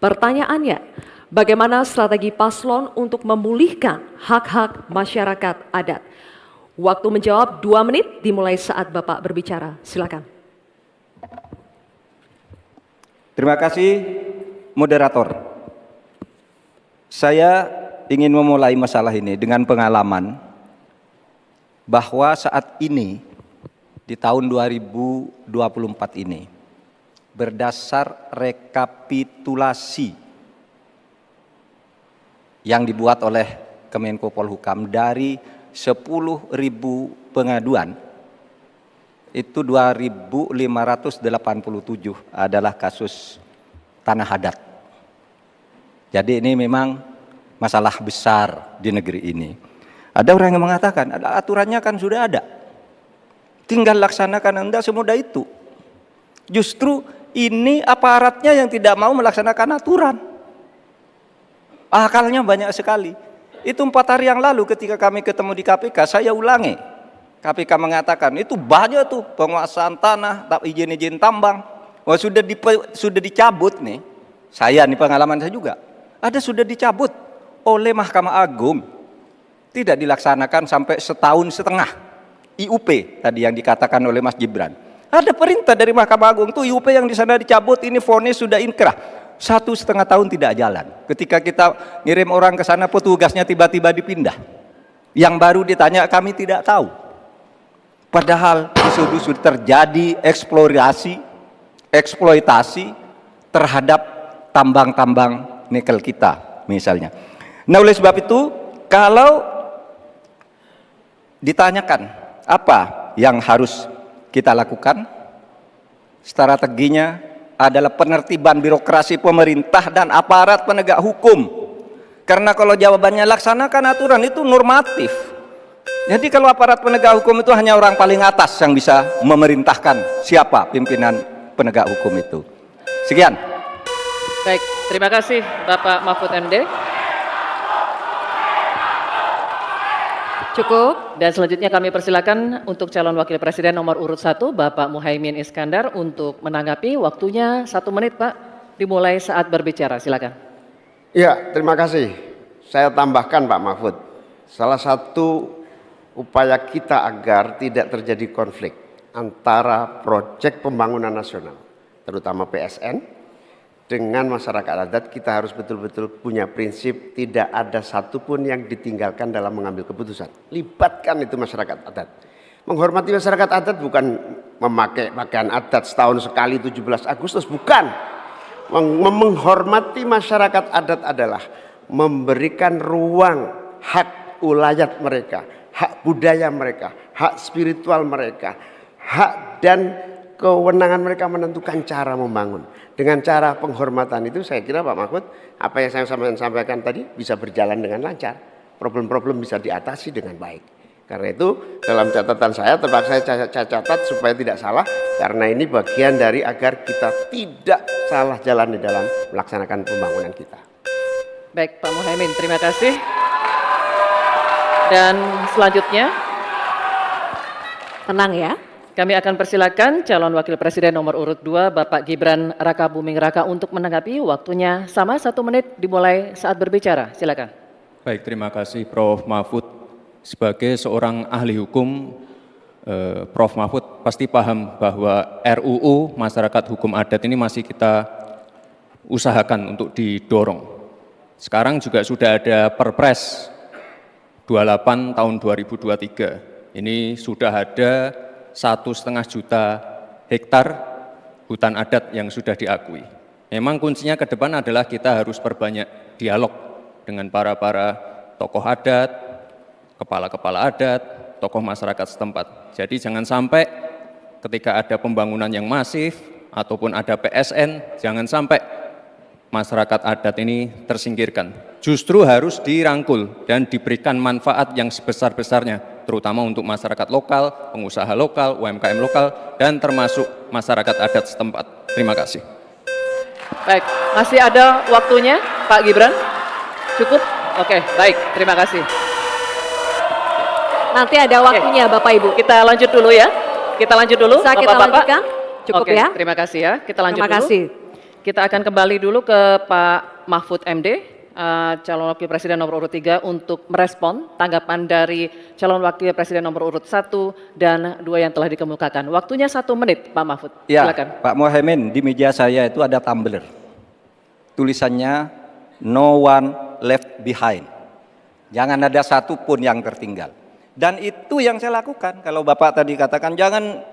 Pertanyaannya, bagaimana strategi paslon untuk memulihkan hak-hak masyarakat adat? Waktu menjawab 2 menit dimulai saat Bapak berbicara. Silakan. Terima kasih, moderator. Saya ingin memulai masalah ini dengan pengalaman bahwa saat ini, di tahun 2024 ini, berdasar rekapitulasi yang dibuat oleh Kemenko Polhukam dari 10.000 pengaduan, itu 2.587 adalah kasus tanah adat. Jadi ini memang masalah besar di negeri ini. Ada orang yang mengatakan, ada aturannya kan sudah ada. Tinggal laksanakan, enggak semudah itu. Justru ini aparatnya yang tidak mau melaksanakan aturan. Akalnya banyak sekali. Itu 4 hari yang lalu ketika kami ketemu di KPK, saya ulangi. KPK mengatakan itu banyak tuh penguasaan tanah, izin-izin tambang. Wah, sudah dicabut nih. Saya nih pengalaman saya juga. Ada sudah dicabut oleh Mahkamah Agung. Tidak dilaksanakan sampai 1,5 tahun. IUP tadi yang dikatakan oleh Mas Gibran. Ada perintah dari Mahkamah Agung tuh IUP yang di sana dicabut, ini vonis sudah inkrah. 1,5 tahun tidak jalan. Ketika kita ngirim orang ke sana, petugasnya tiba-tiba dipindah. Yang baru ditanya, kami tidak tahu. Padahal sudah terjadi eksploitasi terhadap tambang-tambang nikel kita, misalnya. Nah, oleh sebab itu, kalau ditanyakan apa yang harus kita lakukan, strateginya adalah penertiban birokrasi pemerintah dan aparat penegak hukum. Karena kalau jawabannya laksanakan aturan, itu normatif. Jadi kalau aparat penegak hukum itu hanya orang paling atas yang bisa memerintahkan siapa pimpinan penegak hukum itu. Sekian. Baik, terima kasih Bapak Mahfud MD. Cukup. Dan selanjutnya kami persilakan untuk calon wakil presiden nomor urut 1, Bapak Muhaimin Iskandar, untuk menanggapi. Waktunya 1 menit, Pak. Dimulai saat berbicara, silakan. Ya, terima kasih. Saya tambahkan Pak Mahfud, salah satu upaya kita agar tidak terjadi konflik antara proyek pembangunan nasional, terutama PSN, dengan masyarakat adat, kita harus betul-betul punya prinsip tidak ada satupun yang ditinggalkan dalam mengambil keputusan. Libatkan itu masyarakat adat. Menghormati masyarakat adat bukan memakai pakaian adat setahun sekali 17 Agustus, bukan. Menghormati masyarakat adat adalah memberikan ruang hak ulayat mereka, hak budaya mereka, hak spiritual mereka, hak dan kewenangan mereka menentukan cara membangun. Dengan cara penghormatan itu saya kira Pak Mahfud, apa yang saya sampaikan tadi bisa berjalan dengan lancar. Problem-problem bisa diatasi dengan baik. Karena itu dalam catatan saya terpaksa saya catat supaya tidak salah. Karena ini bagian dari agar kita tidak salah jalan di dalam melaksanakan pembangunan kita. Baik Pak Muhaimin, terima kasih. Dan selanjutnya, tenang ya. kami akan persilakan calon wakil presiden nomor urut 2, Bapak Gibran Rakabuming Raka, untuk menanggapi. Waktunya sama 1 menit dimulai saat berbicara. Silakan. Baik, terima kasih Prof. Mahfud. Sebagai seorang ahli hukum, Prof. Mahfud pasti paham bahwa RUU Masyarakat Hukum Adat ini masih kita usahakan untuk didorong. Sekarang juga sudah ada Perpres 28 tahun 2023. Ini sudah ada 1,5 juta hektar hutan adat yang sudah diakui. Memang kuncinya ke depan adalah kita harus perbanyak dialog dengan para tokoh adat, kepala-kepala adat, tokoh masyarakat setempat. Jadi jangan sampai ketika ada pembangunan yang masif ataupun ada PSN, jangan sampai masyarakat adat ini tersingkirkan. Justru harus dirangkul dan diberikan manfaat yang sebesar-besarnya, terutama untuk masyarakat lokal, pengusaha lokal, UMKM lokal, dan termasuk masyarakat adat setempat. Terima kasih. Baik, masih ada waktunya Pak Gibran? Cukup? Oke, baik, terima kasih. Nanti ada waktunya Bapak Ibu. Kita lanjut dulu ya. Kita lanjut dulu, Bisa kita Bapak-Bapak. lanjutkan? Cukup Oke, ya. terima kasih ya. Kita lanjut Terima dulu. kasih. Kita akan kembali dulu ke Pak Mahfud MD, calon wakil presiden nomor urut 3 untuk merespon tanggapan dari calon wakil presiden nomor urut 1 dan 2 yang telah dikemukakan. Waktunya 1 menit Pak Mahfud, Ya, silakan. Pak Mohaimin, di meja saya itu ada tumbler. Tulisannya no one left behind. Jangan ada satu pun yang tertinggal. Dan itu yang saya lakukan. Kalau Bapak tadi katakan jangan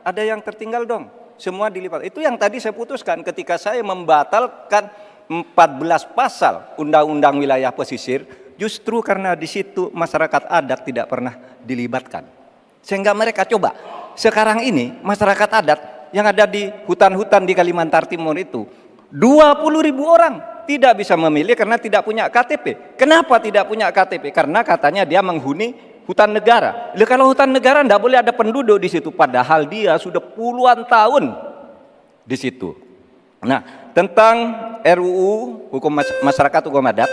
ada yang tertinggal dong. Semua dilipat. Itu yang tadi saya putuskan ketika saya membatalkan 14 pasal Undang-Undang Wilayah Pesisir, justru karena di situ masyarakat adat tidak pernah dilibatkan. Sehingga mereka coba. Sekarang ini masyarakat adat yang ada di hutan-hutan di Kalimantan Timur itu 20.000 orang tidak bisa memilih karena tidak punya KTP. Kenapa tidak punya KTP? Karena katanya dia menghuni hutan negara. Kalau hutan negara tidak boleh ada penduduk di situ, padahal dia sudah puluhan tahun di situ. Nah, tentang RUU Hukum Masyarakat Hukum Adat,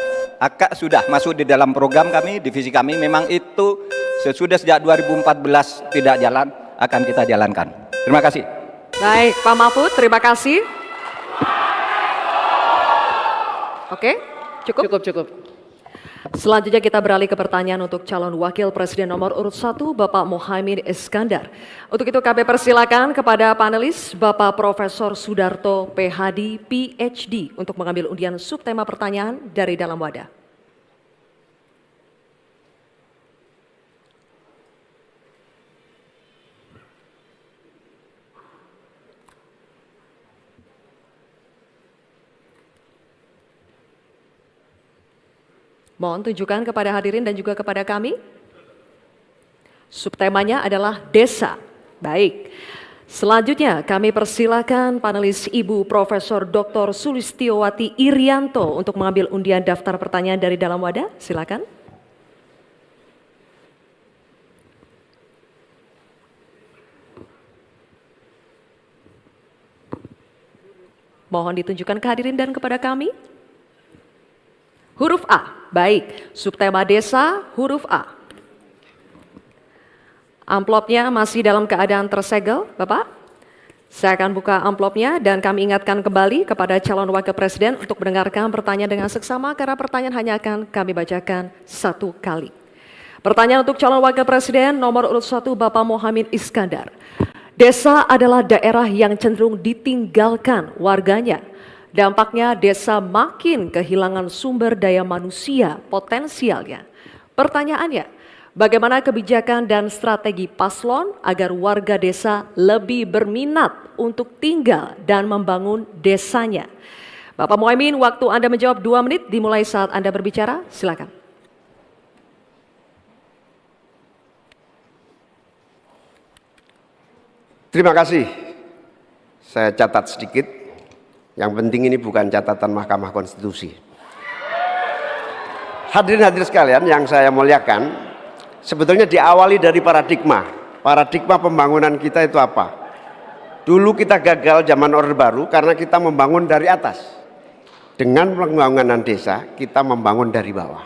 sudah masuk di dalam program kami, divisi kami. Memang itu sesudah sejak 2014 tidak jalan, akan kita jalankan. Terima kasih. Baik, Pak Mahfud, terima kasih. Oke, cukup? Cukup. Selanjutnya kita beralih ke pertanyaan untuk calon wakil presiden nomor urut 1, Bapak Mohaimin Iskandar. Untuk itu kami persilakan kepada panelis Bapak Profesor Sudarto PhD, PhD untuk mengambil undian subtema pertanyaan dari dalam wadah. Mohon tunjukkan kepada hadirin dan juga kepada kami. Subtemanya adalah desa. Baik. Selanjutnya kami persilakan panelis Ibu Profesor Dr. Sulistiowati Irianto untuk mengambil undian daftar pertanyaan dari dalam wadah. Silakan. Mohon ditunjukkan ke hadirin dan kepada kami. Huruf A, baik. Subtema desa, huruf A. Amplopnya masih dalam keadaan tersegel, Bapak. Saya akan buka amplopnya dan kami ingatkan kembali kepada calon wakil presiden untuk mendengarkan pertanyaan dengan seksama karena pertanyaan hanya akan kami bacakan 1 kali. Pertanyaan untuk calon wakil presiden nomor urut 1 Bapak Mohaimin Iskandar. Desa adalah daerah yang cenderung ditinggalkan warganya. Dampaknya desa makin kehilangan sumber daya manusia potensialnya. Pertanyaannya, bagaimana kebijakan dan strategi paslon agar warga desa lebih berminat untuk tinggal dan membangun desanya? Bapak Mohaimin, waktu Anda menjawab 2 menit dimulai saat Anda berbicara, silakan. Terima kasih. Saya catat sedikit. Yang penting ini bukan catatan Mahkamah Konstitusi. Hadirin-hadirin sekalian yang saya muliakan, sebetulnya diawali dari paradigma. Paradigma pembangunan kita itu apa? Dulu kita gagal zaman Orde Baru karena kita membangun dari atas. Dengan pembangunan desa, kita membangun dari bawah.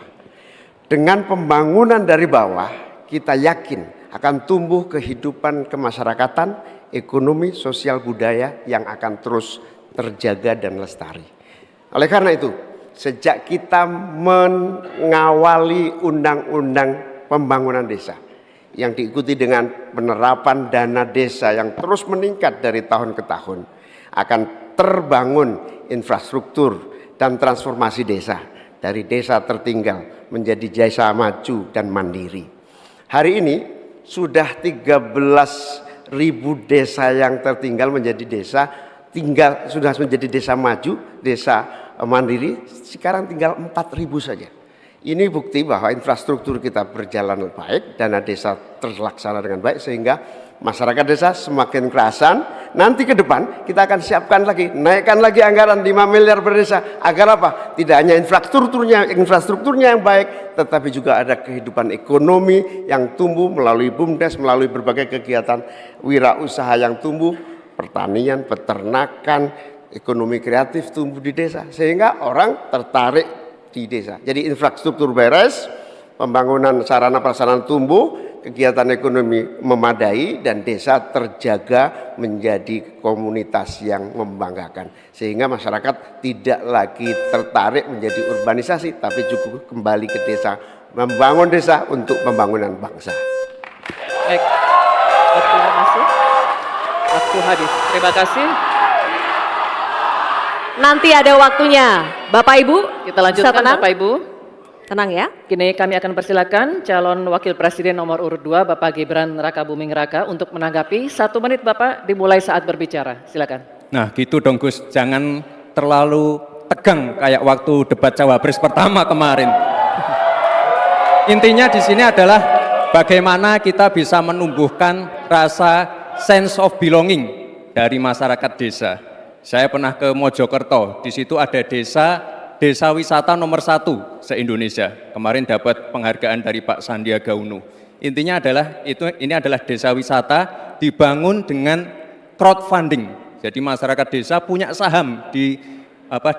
Dengan pembangunan dari bawah, kita yakin akan tumbuh kehidupan kemasyarakatan, ekonomi, sosial, budaya yang akan terus terjaga dan lestari. Oleh karena itu, sejak kita mengawali undang-undang pembangunan desa, yang diikuti dengan penerapan dana desa yang terus meningkat dari tahun ke tahun, akan terbangun infrastruktur dan transformasi desa dari desa tertinggal menjadi desa maju dan mandiri. Hari ini sudah 13.000 desa yang tertinggal menjadi desa tinggal, sudah menjadi desa maju, desa mandiri, sekarang tinggal 4.000 saja. Ini bukti bahwa infrastruktur kita berjalan baik, dana desa terlaksana dengan baik, sehingga masyarakat desa semakin kerasan. Nanti ke depan kita akan siapkan lagi, naikkan lagi anggaran 5 miliar per desa. Agar apa? Tidak hanya infrastrukturnya yang baik, tetapi juga ada kehidupan ekonomi yang tumbuh melalui BUMDes, melalui berbagai kegiatan wirausaha yang tumbuh, pertanian, peternakan, ekonomi kreatif tumbuh di desa, sehingga orang tertarik di desa. Jadi infrastruktur beres, pembangunan sarana prasarana tumbuh, kegiatan ekonomi memadai, dan desa terjaga menjadi komunitas yang membanggakan. Sehingga masyarakat tidak lagi tertarik menjadi urbanisasi, tapi cukup kembali ke desa, membangun desa untuk pembangunan bangsa. Baik, waktu masuk, waktu habis. Terima kasih. Nanti ada waktunya. Bapak Ibu, Kita lanjutkan Bapak Ibu. Tenang ya. Kini kami akan persilakan calon wakil presiden nomor urut 2 Bapak Gibran Rakabuming Raka untuk menanggapi. 1 menit Bapak dimulai saat berbicara. Silakan. Nah gitu dong Gus, jangan terlalu tegang kayak waktu debat Cawapres pertama kemarin. Intinya di sini adalah bagaimana kita bisa menumbuhkan rasa sense of belonging dari masyarakat desa. Saya pernah ke Mojokerto, di situ ada desa wisata nomor 1 se-Indonesia. Kemarin dapat penghargaan dari Pak Sandiaga Uno. Intinya adalah ini adalah desa wisata dibangun dengan crowdfunding. Jadi masyarakat desa punya saham di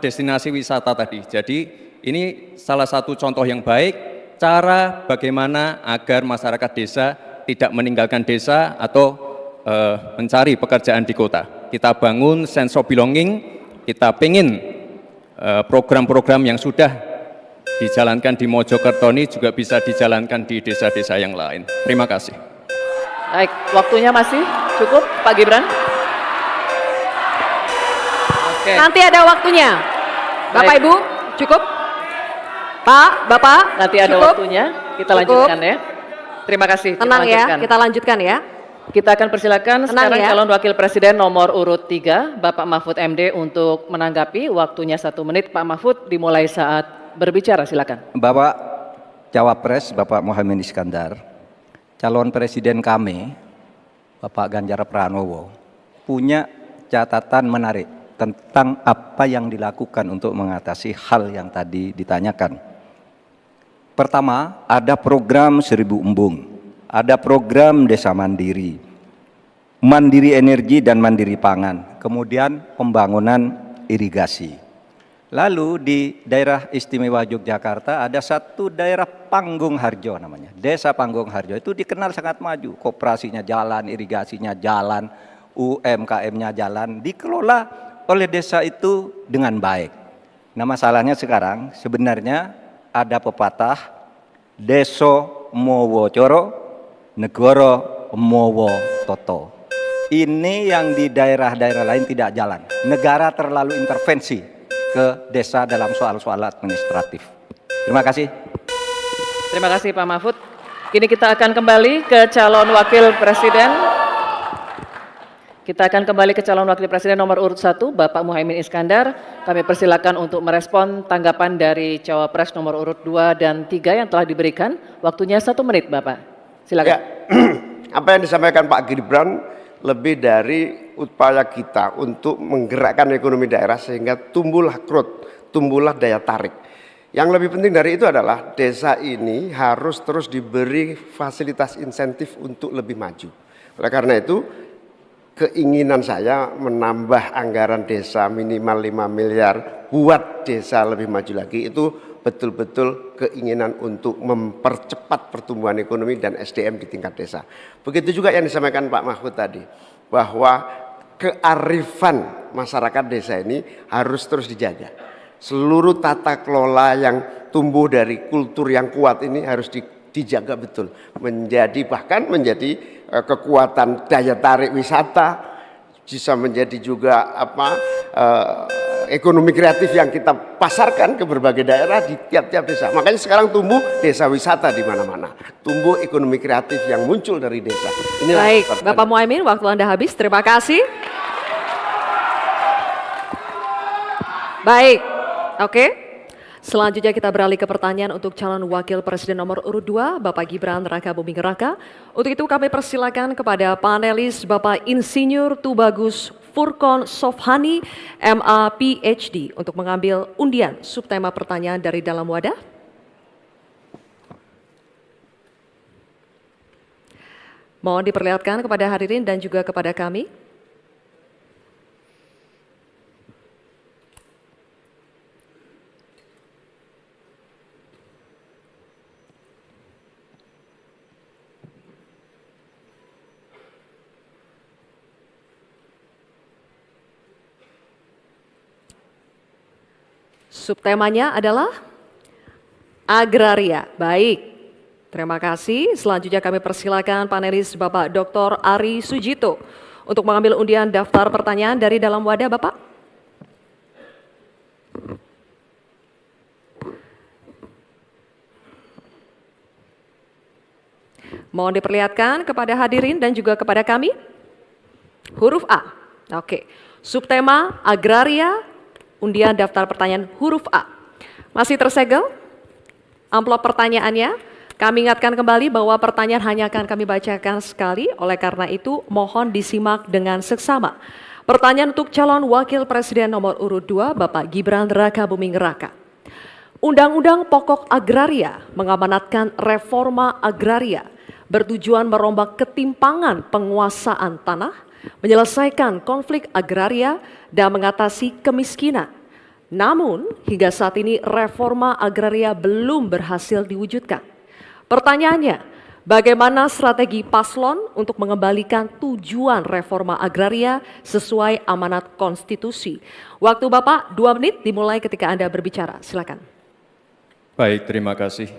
destinasi wisata tadi. Jadi ini salah satu contoh yang baik cara bagaimana agar masyarakat desa tidak meninggalkan desa atau mencari pekerjaan di kota. Kita bangun sense of belonging, kita pengen program-program yang sudah dijalankan di Mojokerto ini juga bisa dijalankan di desa-desa yang lain. Terima kasih. Baik, waktunya masih cukup Pak Gibran? Oke. Nanti ada waktunya. Bapak Baik. Ibu, cukup? Pak, Bapak, Nanti ada cukup? waktunya, kita Cukup. lanjutkan ya. Terima kasih. Tenang ya, kita lanjutkan ya. Kita akan persilakan Tenang sekarang ya. calon wakil presiden nomor urut 3 Bapak Mahfud MD untuk menanggapi. Waktunya 1 menit. Pak Mahfud dimulai saat berbicara. Silakan. Bapak Cawapres, Bapak Muhaimin Iskandar, calon presiden kami, Bapak Ganjar Pranowo, punya catatan menarik tentang apa yang dilakukan untuk mengatasi hal yang tadi ditanyakan. Pertama, ada program 1000 embung, ada program desa mandiri, mandiri energi dan mandiri pangan, kemudian pembangunan irigasi. Lalu di daerah istimewa Yogyakarta ada satu daerah Panggung Harjo namanya, desa Panggung Harjo, itu dikenal sangat maju, koperasinya jalan, irigasinya jalan, UMKM-nya jalan, dikelola oleh desa itu dengan baik. Nah masalahnya sekarang sebenarnya ada pepatah, deso mowo coro, negoro mowo toto. Ini yang di daerah-daerah lain tidak jalan. Negara terlalu intervensi ke desa dalam soal-soal administratif. Terima kasih. Terima kasih Pak Mahfud. Kini kita akan kembali ke calon wakil presiden. Kita akan kembali ke calon wakil presiden nomor urut 1 Bapak Muhaimin Iskandar. Kami persilakan untuk merespon tanggapan dari cawapres nomor urut 2 dan 3 yang telah diberikan. Waktunya 1 menit Bapak. Silakan. Ya, apa yang disampaikan Pak Gibran lebih dari upaya kita untuk menggerakkan ekonomi daerah sehingga tumbuhlah growth, tumbuhlah daya tarik. Yang lebih penting dari itu adalah desa ini harus terus diberi fasilitas insentif untuk lebih maju. Oleh karena itu, keinginan saya menambah anggaran desa minimal 5 miliar buat desa lebih maju lagi, itu betul-betul keinginan untuk mempercepat pertumbuhan ekonomi dan SDM di tingkat desa. Begitu juga yang disampaikan Pak Mahfud tadi, bahwa kearifan masyarakat desa ini harus terus dijaga. Seluruh tata kelola yang tumbuh dari kultur yang kuat ini harus dijaga betul, bahkan menjadi kekuatan daya tarik wisata, bisa menjadi juga ekonomi kreatif yang kita pasarkan ke berbagai daerah di tiap-tiap desa. Makanya sekarang tumbuh desa wisata di mana-mana, tumbuh ekonomi kreatif yang muncul dari desa. Inilah Baik, Bapak Muhaimin, waktu Anda habis. Terima kasih. Baik, oke. Selanjutnya kita beralih ke pertanyaan untuk calon wakil presiden nomor urut 2, Bapak Gibran Rakabuming Raka. Untuk itu kami persilakan kepada panelis Bapak Insinyur Tubagus Furkon Sofhani, MA PhD, untuk mengambil undian subtema pertanyaan dari dalam wadah. Mohon diperlihatkan kepada hadirin dan juga kepada kami. Subtemanya adalah agraria. Baik, terima kasih. Selanjutnya kami persilakan panelis Bapak Dr. Ari Sujito untuk mengambil undian daftar pertanyaan dari dalam wadah, Bapak. Mohon diperlihatkan kepada hadirin dan juga kepada kami. Huruf A. Oke. Subtema agraria. Undian daftar pertanyaan huruf A. Masih tersegel amplop pertanyaannya. Kami ingatkan kembali bahwa pertanyaan hanya akan kami bacakan sekali. Oleh karena itu mohon disimak dengan seksama. Pertanyaan untuk calon wakil presiden nomor urut 2 Bapak Gibran Rakabuming Raka. Undang-Undang Pokok Agraria mengamanatkan reforma agraria bertujuan merombak ketimpangan penguasaan tanah, menyelesaikan konflik agraria, dan mengatasi kemiskinan. Namun, hingga saat ini reforma agraria belum berhasil diwujudkan. Pertanyaannya, bagaimana strategi paslon untuk mengembalikan tujuan reforma agraria sesuai amanat konstitusi? Waktu Bapak 2 menit dimulai ketika Anda berbicara. Silakan. Baik, terima kasih.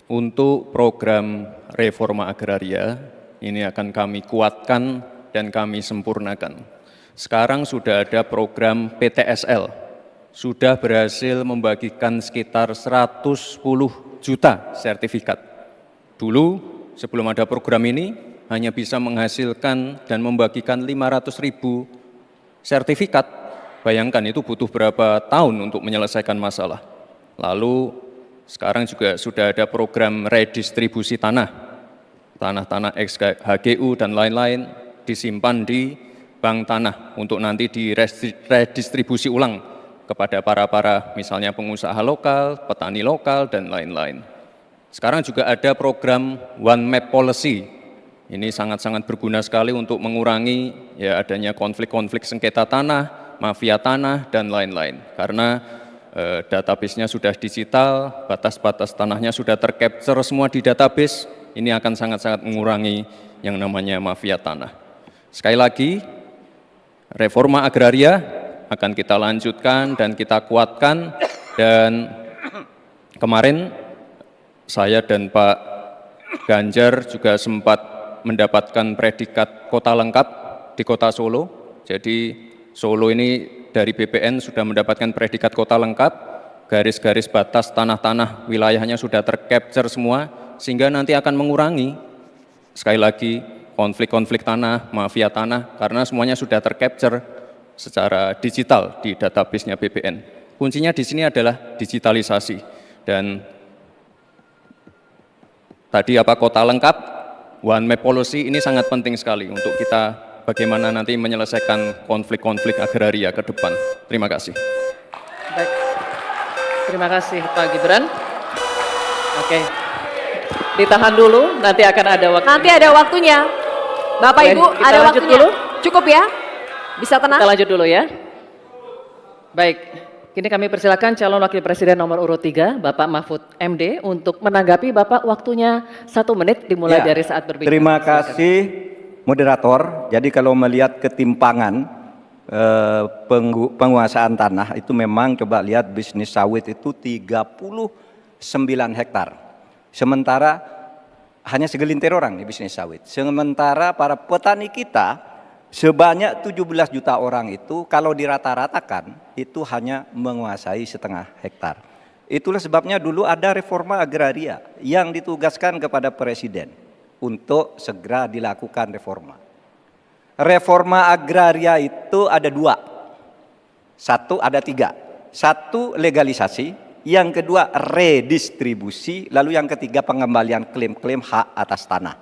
Untuk program reforma agraria, ini akan kami kuatkan dan kami sempurnakan. Sekarang sudah ada program PTSL, sudah berhasil membagikan sekitar 110 juta sertifikat. Dulu sebelum ada program ini hanya bisa menghasilkan dan membagikan 500.000 sertifikat. Bayangkan itu butuh berapa tahun untuk menyelesaikan masalah. Lalu sekarang juga sudah ada program redistribusi tanah-tanah ex-HGU dan lain-lain disimpan di bank tanah untuk nanti diredistribusi ulang kepada para misalnya pengusaha lokal, petani lokal, dan lain-lain. Sekarang juga ada program One Map Policy. Ini sangat-sangat berguna sekali untuk mengurangi ya adanya konflik-konflik sengketa tanah, mafia tanah, dan lain-lain. Karena database-nya sudah digital, batas-batas tanahnya sudah tercapture semua di database, ini akan sangat-sangat mengurangi yang namanya mafia tanah. Sekali lagi, reforma agraria akan kita lanjutkan dan kita kuatkan, dan kemarin saya dan Pak Ganjar juga sempat mendapatkan predikat kota lengkap di kota Solo. Jadi Solo ini dari BPN sudah mendapatkan predikat kota lengkap, garis-garis batas tanah-tanah wilayahnya sudah tercapture semua, sehingga nanti akan mengurangi, sekali lagi, konflik-konflik tanah, mafia tanah, karena semuanya sudah tercapture secara digital di database-nya BPN. Kuncinya di sini adalah digitalisasi. Dan tadi kota lengkap, One Map Policy ini sangat penting sekali untuk kita bagaimana nanti menyelesaikan konflik-konflik agraria ke depan. Terima kasih. Baik. Terima kasih Pak Gibran. Oke. Ditahan dulu, nanti akan ada waktu. Nanti ada waktunya. Bapak Ibu, ada waktunya. Dulu. Cukup ya? Bisa tenang? Kita lanjut dulu ya. Baik, kini kami persilakan calon wakil presiden nomor urut 3, Bapak Mahfud MD, untuk menanggapi Bapak. Waktunya 1 menit dimulai dari saat berbicara. Terima kasih moderator. Jadi kalau melihat ketimpangan penguasaan tanah itu memang coba lihat bisnis sawit itu 39 hektar. Sementara hanya segelintir orang di bisnis sawit. Sementara para petani kita sebanyak 17 juta orang itu kalau dirata-ratakan itu hanya menguasai setengah hektar. Itulah sebabnya dulu ada reforma agraria yang ditugaskan kepada Presiden untuk segera dilakukan reforma. Reforma agraria itu ada dua. Satu, ada tiga. Satu, legalisasi. Yang kedua, redistribusi. Lalu yang ketiga, pengembalian klaim-klaim hak atas tanah.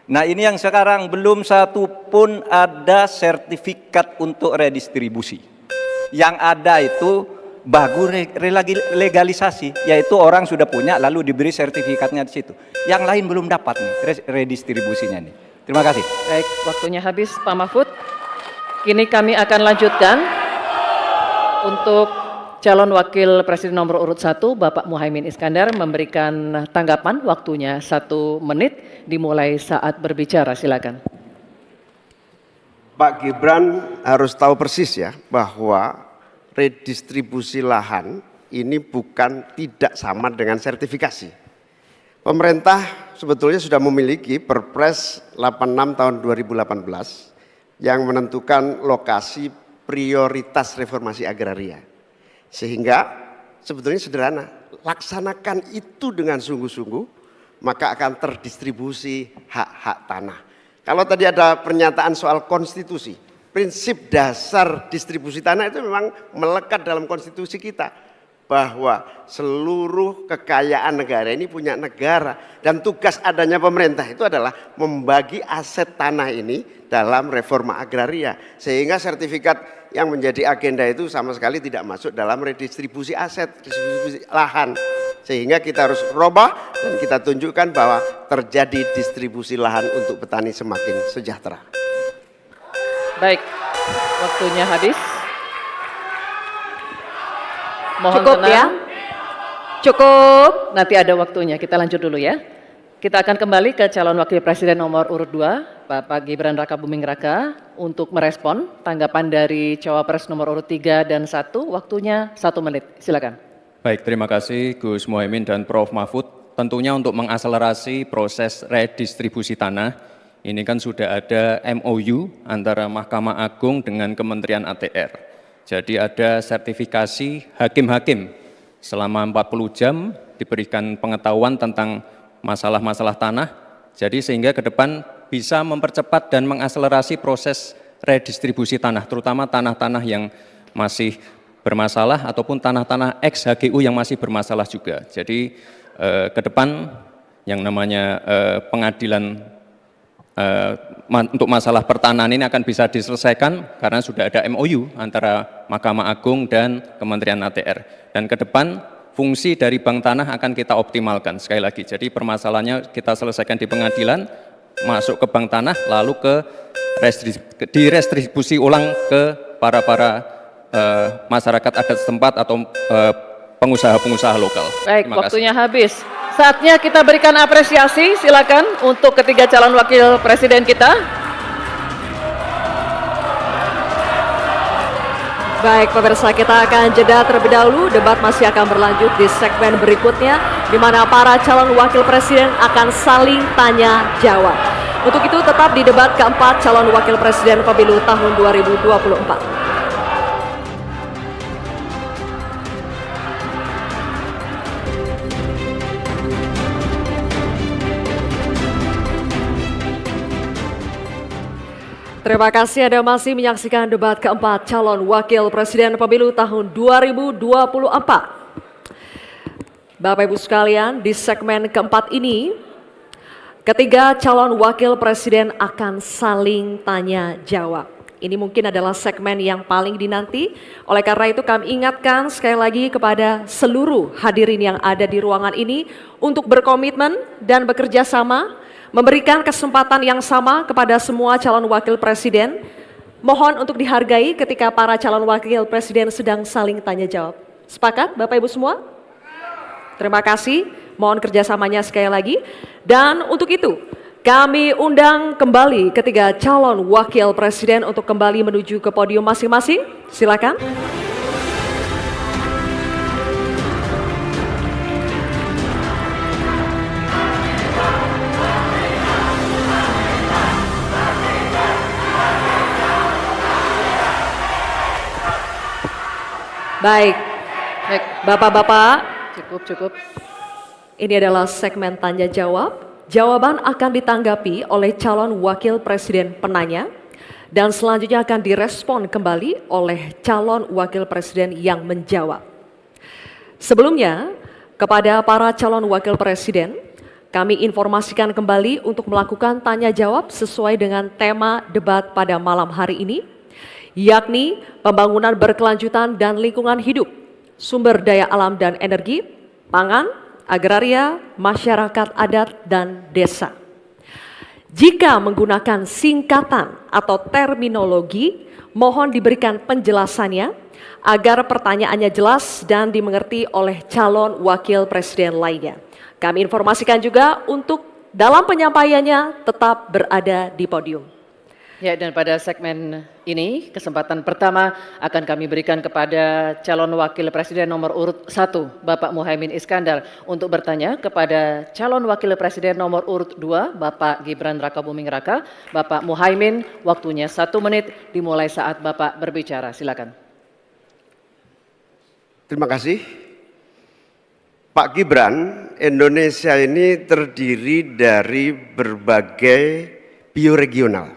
Nah, ini yang sekarang belum satu pun ada sertifikat untuk redistribusi. Yang ada itu bagus legalisasi, yaitu orang sudah punya lalu diberi sertifikatnya di situ. Yang lain belum dapat nih redistribusinya nih. Terima kasih. Baik, waktunya habis Pak Mahfud. Kini kami akan lanjutkan untuk calon wakil presiden nomor urut 1 Bapak Muhaimin Iskandar memberikan tanggapan, waktunya 1 menit dimulai saat berbicara, silakan. Pak Gibran harus tahu persis ya bahwa redistribusi lahan ini bukan tidak sama dengan sertifikasi. Pemerintah sebetulnya sudah memiliki Perpres 86 tahun 2018 yang menentukan lokasi prioritas reformasi agraria. Sehingga sebetulnya sederhana, laksanakan itu dengan sungguh-sungguh, maka akan terdistribusi hak-hak tanah. Kalau tadi ada pernyataan soal konstitusi, prinsip dasar distribusi tanah itu memang melekat dalam konstitusi kita. Bahwa seluruh kekayaan negara ini punya negara. Dan tugas adanya pemerintah itu adalah membagi aset tanah ini dalam reforma agraria. Sehingga sertifikat yang menjadi agenda itu sama sekali tidak masuk dalam redistribusi aset, distribusi lahan. Sehingga kita harus robah dan kita tunjukkan bahwa terjadi distribusi lahan untuk petani semakin sejahtera. Baik, waktunya habis. Mohon Cukup tenang. ya. Cukup. Nanti ada waktunya, kita lanjut dulu ya. Kita akan kembali ke calon wakil presiden nomor urut 2, Bapak Gibran Rakabuming Raka, untuk merespon tanggapan dari cawapres nomor urut 3 dan 1, waktunya 1 menit, silakan. Baik, terima kasih Gus Muhaimin dan Prof. Mahfud. Tentunya untuk mengakselerasi proses redistribusi tanah, ini kan sudah ada MOU antara Mahkamah Agung dengan Kementerian ATR. Jadi ada sertifikasi hakim-hakim selama 40 jam diberikan pengetahuan tentang masalah-masalah tanah. Jadi sehingga ke depan bisa mempercepat dan mengakselerasi proses redistribusi tanah, terutama tanah-tanah yang masih bermasalah ataupun tanah-tanah ex-HGU yang masih bermasalah juga. Jadi ke depan yang namanya pengadilan untuk masalah pertanahan ini akan bisa diselesaikan karena sudah ada MOU antara Mahkamah Agung dan Kementerian ATR. Dan ke depan fungsi dari bank tanah akan kita optimalkan sekali lagi. Jadi permasalahannya kita selesaikan di pengadilan, masuk ke bank tanah, lalu direstribusi ulang ke para masyarakat adat setempat atau pengusaha-pengusaha lokal. Baik, Terima waktunya kasih. habis. Saatnya kita berikan apresiasi, silakan untuk ketiga calon wakil presiden kita. Baik pemirsa, kita akan jeda terlebih dahulu. Debat masih akan berlanjut di segmen berikutnya, di mana para calon wakil presiden akan saling tanya jawab. Untuk itu tetap di debat keempat calon wakil presiden pemilu tahun 2024. Terima kasih Anda masih menyaksikan debat keempat calon wakil presiden pemilu tahun 2024. Bapak Ibu sekalian, di segmen keempat ini, ketiga calon wakil presiden akan saling tanya jawab. Ini mungkin adalah segmen yang paling dinanti, oleh karena itu kami ingatkan sekali lagi kepada seluruh hadirin yang ada di ruangan ini untuk berkomitmen dan bekerja sama, memberikan kesempatan yang sama kepada semua calon wakil presiden. Mohon untuk dihargai ketika para calon wakil presiden sedang saling tanya jawab. Sepakat Bapak Ibu semua? Terima kasih, mohon kerjasamanya sekali lagi. Dan untuk itu, kami undang kembali ketiga calon wakil presiden untuk kembali menuju ke podium masing-masing. Silakan. Baik, Baik, Bapak-bapak, cukup. ini adalah segmen tanya jawab. Jawaban akan ditanggapi oleh calon wakil presiden penanya dan selanjutnya akan direspon kembali oleh calon wakil presiden yang menjawab. Sebelumnya, kepada para calon wakil presiden, kami informasikan kembali untuk melakukan tanya jawab sesuai dengan tema debat pada malam hari ini, yakni pembangunan berkelanjutan dan lingkungan hidup, sumber daya alam dan energi, pangan, agraria, masyarakat adat, dan desa. Jika menggunakan singkatan atau terminologi, mohon diberikan penjelasannya agar pertanyaannya jelas dan dimengerti oleh calon wakil presiden lainnya. Kami informasikan juga untuk dalam penyampaiannya tetap berada di podium. Ya, dan pada segmen ini, kesempatan pertama akan kami berikan kepada calon wakil presiden nomor urut 1, Bapak Muhaimin Iskandar, untuk bertanya kepada calon wakil presiden nomor urut 2, Bapak Gibran Rakabuming Raka. Bapak Muhaimin, waktunya 1 menit dimulai saat Bapak berbicara. Silakan. Terima kasih. Pak Gibran, Indonesia ini terdiri dari berbagai bioregional,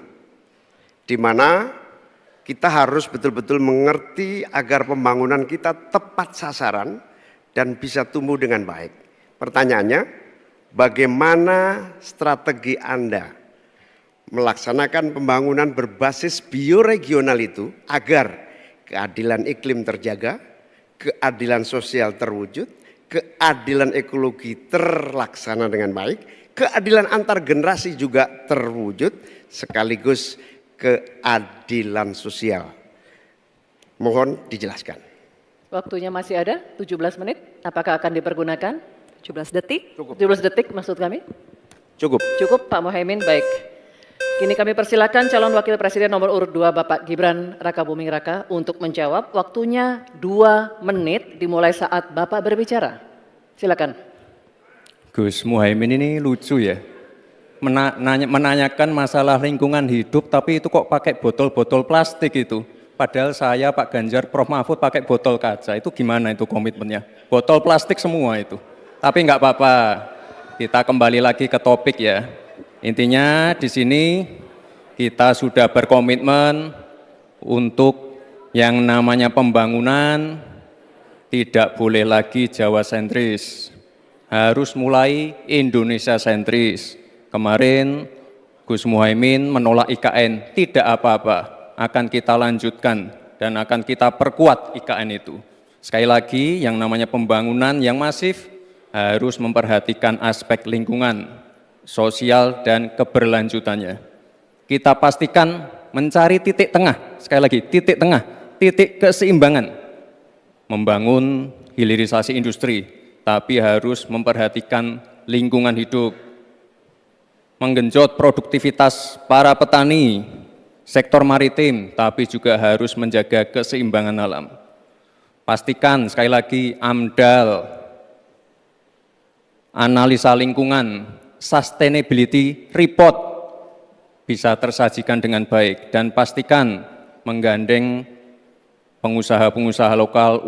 di mana kita harus betul-betul mengerti agar pembangunan kita tepat sasaran dan bisa tumbuh dengan baik. Pertanyaannya, bagaimana strategi Anda melaksanakan pembangunan berbasis bioregional itu agar keadilan iklim terjaga, keadilan sosial terwujud, keadilan ekologi terlaksana dengan baik, keadilan antar generasi juga terwujud, sekaligus keadilan sosial. Mohon dijelaskan. Waktunya masih ada 17 menit. Apakah akan dipergunakan? 17 detik. 17 detik maksud kami? Cukup. Cukup Pak Muhaimin, baik. Kini kami persilakan calon wakil presiden nomor urut 2 Bapak Gibran Rakabuming Raka untuk menjawab. Waktunya 2 menit dimulai saat Bapak berbicara. Silakan. Gus Muhaimin ini lucu ya. Menanyakan masalah lingkungan hidup tapi itu kok pakai botol-botol plastik itu. Padahal saya, Pak Ganjar, Prof. Mahfud pakai botol kaca. Itu gimana itu komitmennya? Botol plastik semua itu. Tapi enggak apa-apa. Kita kembali lagi ke topik ya. Intinya di sini kita sudah berkomitmen untuk yang namanya pembangunan tidak boleh lagi Jawa sentris. Harus mulai Indonesia sentris. Kemarin Gus Muhaimin menolak IKN, tidak apa-apa, akan kita lanjutkan dan akan kita perkuat IKN itu. Sekali lagi yang namanya pembangunan yang masif harus memperhatikan aspek lingkungan, sosial dan keberlanjutannya. Kita pastikan mencari titik tengah, sekali lagi titik tengah, titik keseimbangan. Membangun hilirisasi industri, tapi harus memperhatikan lingkungan hidup. Menggenjot produktivitas para petani, sektor maritim, tapi juga harus menjaga keseimbangan alam. Pastikan sekali lagi AMDAL, analisa lingkungan, sustainability report bisa tersajikan dengan baik dan pastikan menggandeng pengusaha-pengusaha lokal,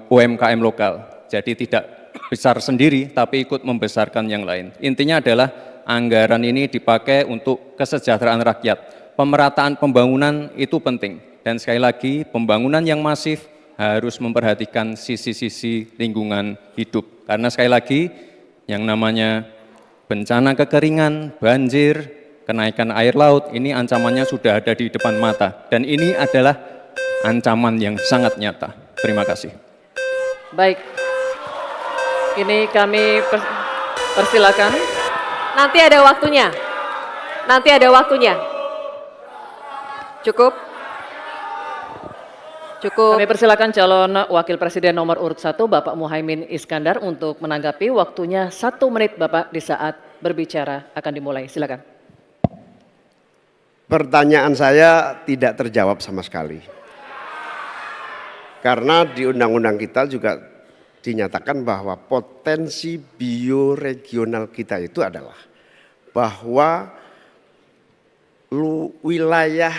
UMKM lokal. Jadi tidak besar sendiri tapi ikut membesarkan yang lain. Intinya adalah anggaran ini dipakai untuk kesejahteraan rakyat. Pemerataan pembangunan itu penting. Dan sekali lagi, pembangunan yang masif harus memperhatikan sisi-sisi lingkungan hidup. Karena sekali lagi, yang namanya bencana kekeringan, banjir, kenaikan air laut, ini ancamannya sudah ada di depan mata. Dan ini adalah ancaman yang sangat nyata. Terima kasih. Baik. Ini kami persilakan. Nanti ada waktunya. Nanti ada waktunya. Cukup. Cukup. Kami persilakan calon wakil presiden nomor urut 1 Bapak Muhaimin Iskandar untuk menanggapi. Waktunya 1 menit Bapak di saat berbicara akan dimulai. Silakan. Pertanyaan saya tidak terjawab sama sekali. Karena di undang-undang kita juga dinyatakan bahwa potensi bioregional kita itu adalah bahwa wilayah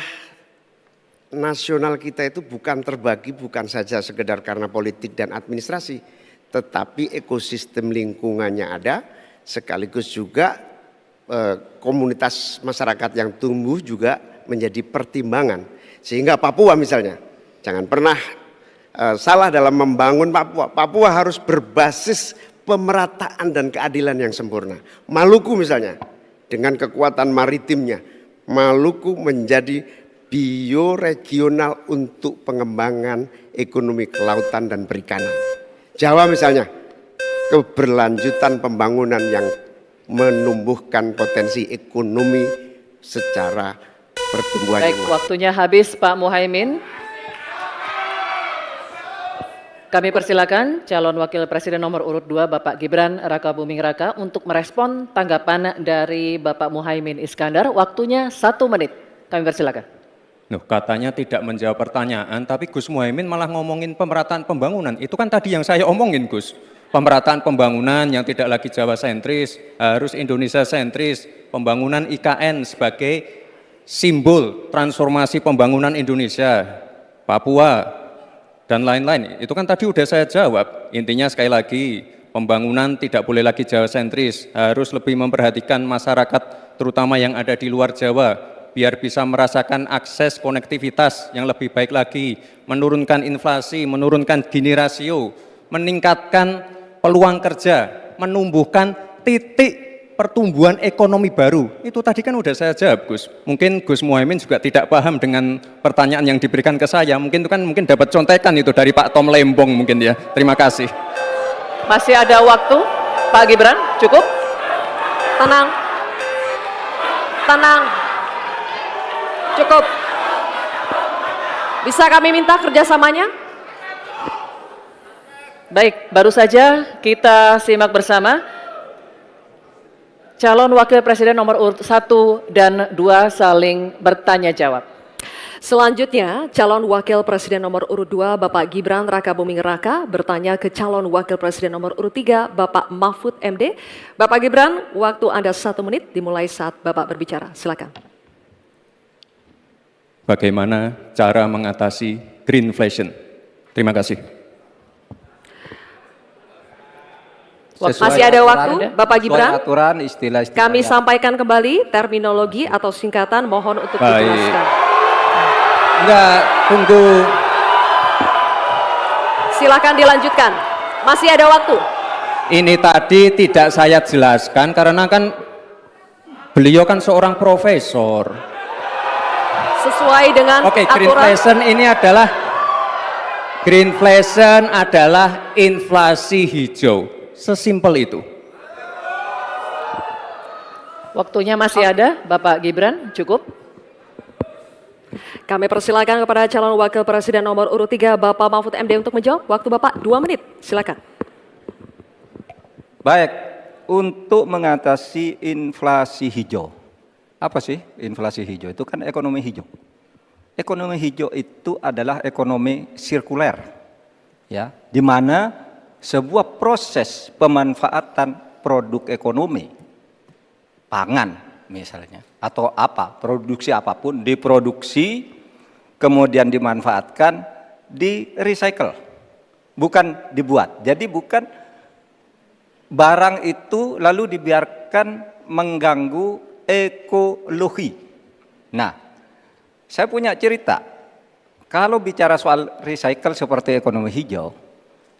nasional kita itu bukan terbagi bukan saja sekedar karena politik dan administrasi, tetapi ekosistem lingkungannya ada, sekaligus juga komunitas masyarakat yang tumbuh juga menjadi pertimbangan. Sehingga Papua misalnya, jangan pernah salah dalam membangun Papua. Papua harus berbasis pemerataan dan keadilan yang sempurna. Maluku misalnya, dengan kekuatan maritimnya, Maluku menjadi bioregional untuk pengembangan ekonomi kelautan dan perikanan. Jawa misalnya, keberlanjutan pembangunan yang menumbuhkan potensi ekonomi secara pertumbuhan. Baik, waktunya habis Pak Muhaimin. Kami persilakan calon wakil presiden nomor urut 2 Bapak Gibran Rakabuming Raka untuk merespon tanggapan dari Bapak Muhaimin Iskandar. Waktunya 1 menit. Kami persilakan. Loh, katanya tidak menjawab pertanyaan, tapi Gus Muhaimin malah ngomongin pemerataan pembangunan. Itu kan tadi yang saya omongin, Gus. Pemerataan pembangunan yang tidak lagi Jawa sentris, harus Indonesia sentris. Pembangunan IKN sebagai simbol transformasi pembangunan Indonesia, Papua, dan lain-lain. Itu kan tadi udah saya jawab. Intinya sekali lagi, pembangunan tidak boleh lagi Jawa sentris, harus lebih memperhatikan masyarakat terutama yang ada di luar Jawa, biar bisa merasakan akses konektivitas yang lebih baik lagi, menurunkan inflasi, menurunkan Gini rasio, meningkatkan peluang kerja, menumbuhkan titik pertumbuhan ekonomi baru. Itu tadi kan udah saya jawab, Gus. Mungkin Gus Muhaimin juga tidak paham dengan pertanyaan yang diberikan ke saya. Mungkin itu kan dapat contekan itu dari Pak Tom Lembong mungkin ya. Terima kasih. Masih ada waktu, Pak Gibran, cukup? Tenang. Tenang. Cukup. Bisa kami minta kerjasamanya? Baik, baru saja kita simak bersama calon wakil presiden nomor urut 1 dan 2 saling bertanya jawab. Selanjutnya, calon wakil presiden nomor urut 2 Bapak Gibran Rakabuming Raka bertanya ke calon wakil presiden nomor urut 3 Bapak Mahfud MD. Bapak Gibran, waktu Anda 1 menit dimulai saat Bapak berbicara. Silakan. Bagaimana cara mengatasi greenflation? Terima kasih. Masih ada waktu, Bapak Gibran. Aturan istilah-istilah. Kami sampaikan kembali terminologi atau singkatan, mohon untuk dijelaskan. Enggak, tunggu. Silakan dilanjutkan. Masih ada waktu. Ini tadi tidak saya jelaskan karena kan beliau kan seorang profesor. Sesuai dengan Oke, aturan. greenflation adalah inflasi hijau. Sesimpel itu. Waktunya masih ada, Bapak Gibran, cukup? Kami persilakan kepada calon wakil presiden nomor urut 3 Bapak Mahfud MD untuk menjawab. Waktu Bapak 2 menit, silakan. Baik, untuk mengatasi inflasi hijau. Apa sih inflasi hijau? Itu kan ekonomi hijau. Ekonomi hijau itu adalah ekonomi sirkuler, ya, di mana sebuah proses pemanfaatan produk ekonomi, pangan misalnya, atau apa, produksi apapun, diproduksi, kemudian dimanfaatkan, di recycle, bukan dibuat. Jadi bukan barang itu lalu dibiarkan mengganggu ekologi. Nah, saya punya cerita, kalau bicara soal recycle seperti ekonomi hijau,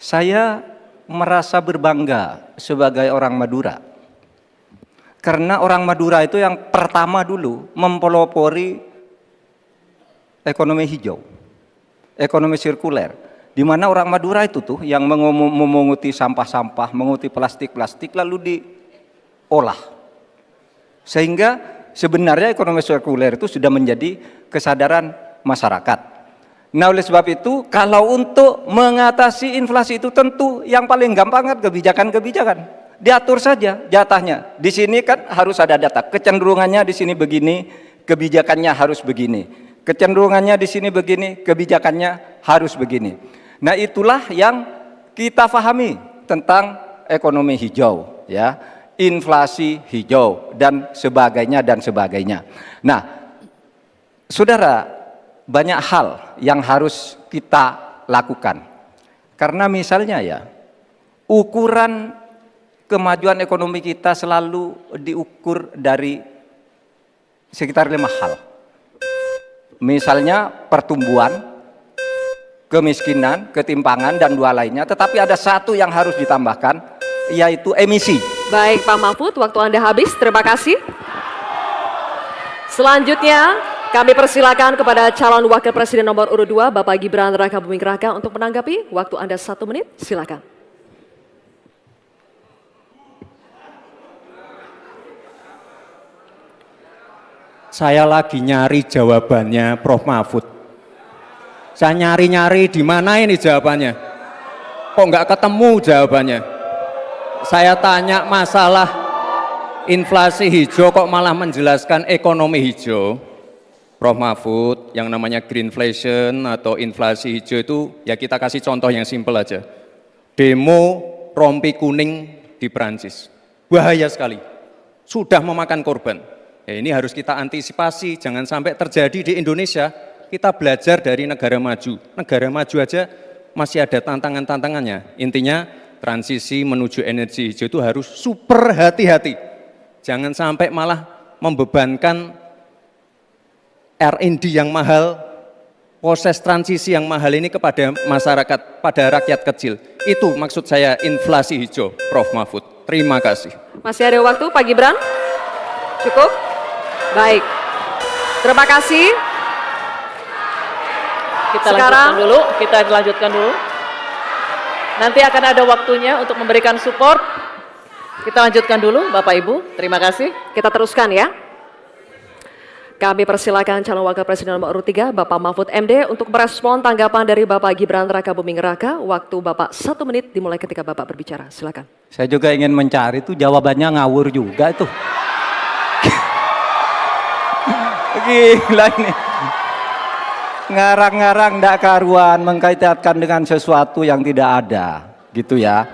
saya merasa berbangga sebagai orang Madura. Karena orang Madura itu yang pertama dulu mempelopori ekonomi hijau, ekonomi sirkuler. Di mana orang Madura itu tuh yang memunguti sampah-sampah, menguti plastik-plastik lalu diolah. Sehingga sebenarnya ekonomi sirkuler itu sudah menjadi kesadaran masyarakat. Nah, oleh sebab itu, kalau untuk mengatasi inflasi itu tentu yang paling gampang kan kebijakan-kebijakan. Diatur saja jatahnya. Di sini kan harus ada data. Kecenderungannya di sini begini, kebijakannya harus begini. Kecenderungannya di sini begini, kebijakannya harus begini. Nah, itulah yang kita pahami tentang ekonomi hijau, ya, inflasi hijau dan sebagainya dan sebagainya. Nah, saudara, banyak hal yang harus kita lakukan. Karena misalnya ya, ukuran kemajuan ekonomi kita selalu diukur dari sekitar 5 hal. Misalnya pertumbuhan, kemiskinan, ketimpangan, dan 2 lainnya. Tetapi ada 1 yang harus ditambahkan, yaitu emisi. Baik Pak Mahfud, waktu Anda habis. Terima kasih. Selanjutnya kami persilakan kepada calon wakil presiden nomor urut 2 Bapak Gibran Rakabuming Raka untuk menanggapi. Waktu Anda 1 menit, silakan. Saya lagi nyari jawabannya Prof. Mahfud. Saya nyari-nyari di mana ini jawabannya. Kok nggak ketemu jawabannya? Saya tanya masalah inflasi hijau kok malah menjelaskan ekonomi hijau. Prof. Mahfud, yang namanya greenflation atau inflasi hijau itu ya kita kasih contoh yang simpel aja. Demo rompi kuning di Perancis. Bahaya sekali. Sudah memakan korban. Ya, ini harus kita antisipasi, jangan sampai terjadi di Indonesia. Kita belajar dari negara maju. Negara maju aja masih ada tantangan-tantangannya. Intinya transisi menuju energi hijau itu harus super hati-hati. Jangan sampai malah membebankan R&D yang mahal, proses transisi yang mahal ini kepada masyarakat, pada rakyat kecil. Itu maksud saya inflasi hijau, Prof. Mahfud. Terima kasih. Masih ada waktu Pak Gibran? Cukup? Baik. Terima kasih. Kita lanjutkan dulu. Nanti akan ada waktunya untuk memberikan support. Kita lanjutkan dulu Bapak Ibu, terima kasih. Kita teruskan ya. Kami persilakan calon wakil presiden nomor urut 3 Bapak Mahfud MD untuk merespon tanggapan dari Bapak Gibran Rakabuming Raka. Waktu Bapak 1 menit dimulai ketika Bapak berbicara, silakan. Saya juga ingin mencari itu jawabannya ngawur juga itu. Gila ini. Ngarang-ngarang ndak karuan mengkaitkan dengan sesuatu yang tidak ada, gitu ya.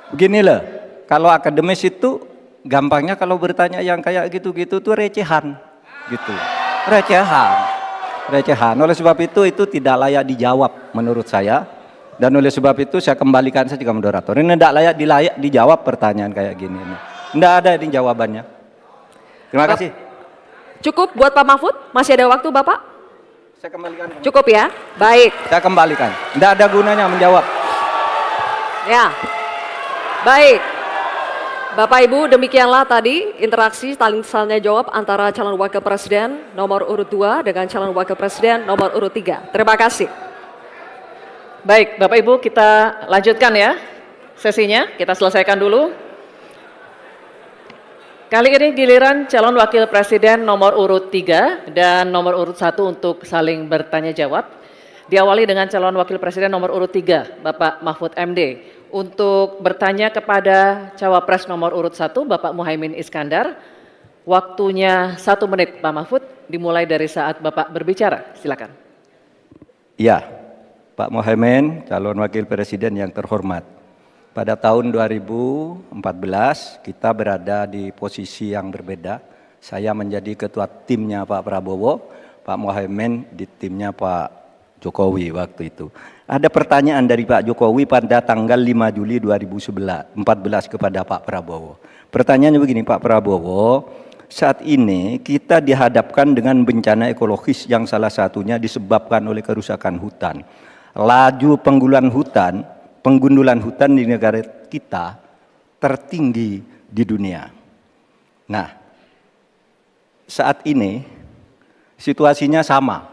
Begini loh, kalau akademis itu gampangnya kalau bertanya yang kayak gitu-gitu tuh recehan, gitu. Recehan. Oleh sebab itu tidak layak dijawab menurut saya. Dan oleh sebab itu saya kembalikan saja ke moderator. Ini tidak layak dijawab pertanyaan kayak gini. Tidak ada ini jawabannya. Terima kasih. Cukup buat Pak Mahfud? Masih ada waktu Bapak? Saya kembalikan. Cukup ya? Baik. Saya kembalikan. Tidak ada gunanya menjawab. Ya. Baik. Bapak Ibu, demikianlah tadi interaksi saling tanya jawab antara calon wakil presiden nomor urut 2 dengan calon wakil presiden nomor urut 3. Terima kasih. Baik, Bapak Ibu, kita lanjutkan ya sesinya. Kita selesaikan dulu. Kali ini giliran calon wakil presiden nomor urut 3 dan nomor urut 1 untuk saling bertanya jawab. Diawali dengan calon wakil presiden nomor urut 3, Bapak Mahfud MD. Untuk bertanya kepada cawapres nomor urut 1, Bapak Muhaimin Iskandar. Waktunya 1 menit, Pak Mahfud, dimulai dari saat Bapak berbicara. Silakan. Ya, Pak Muhaimin, calon wakil presiden yang terhormat. Pada tahun 2014 kita berada di posisi yang berbeda. Saya menjadi ketua timnya Pak Prabowo, Pak Muhaimin di timnya Pak Jokowi waktu itu. Ada pertanyaan dari Pak Jokowi pada tanggal 5 Juli 2014 kepada Pak Prabowo. Pertanyaannya begini, Pak Prabowo, saat ini kita dihadapkan dengan bencana ekologis yang salah satunya disebabkan oleh kerusakan hutan. Laju penggundulan hutan di negara kita tertinggi di dunia. Nah, saat ini situasinya sama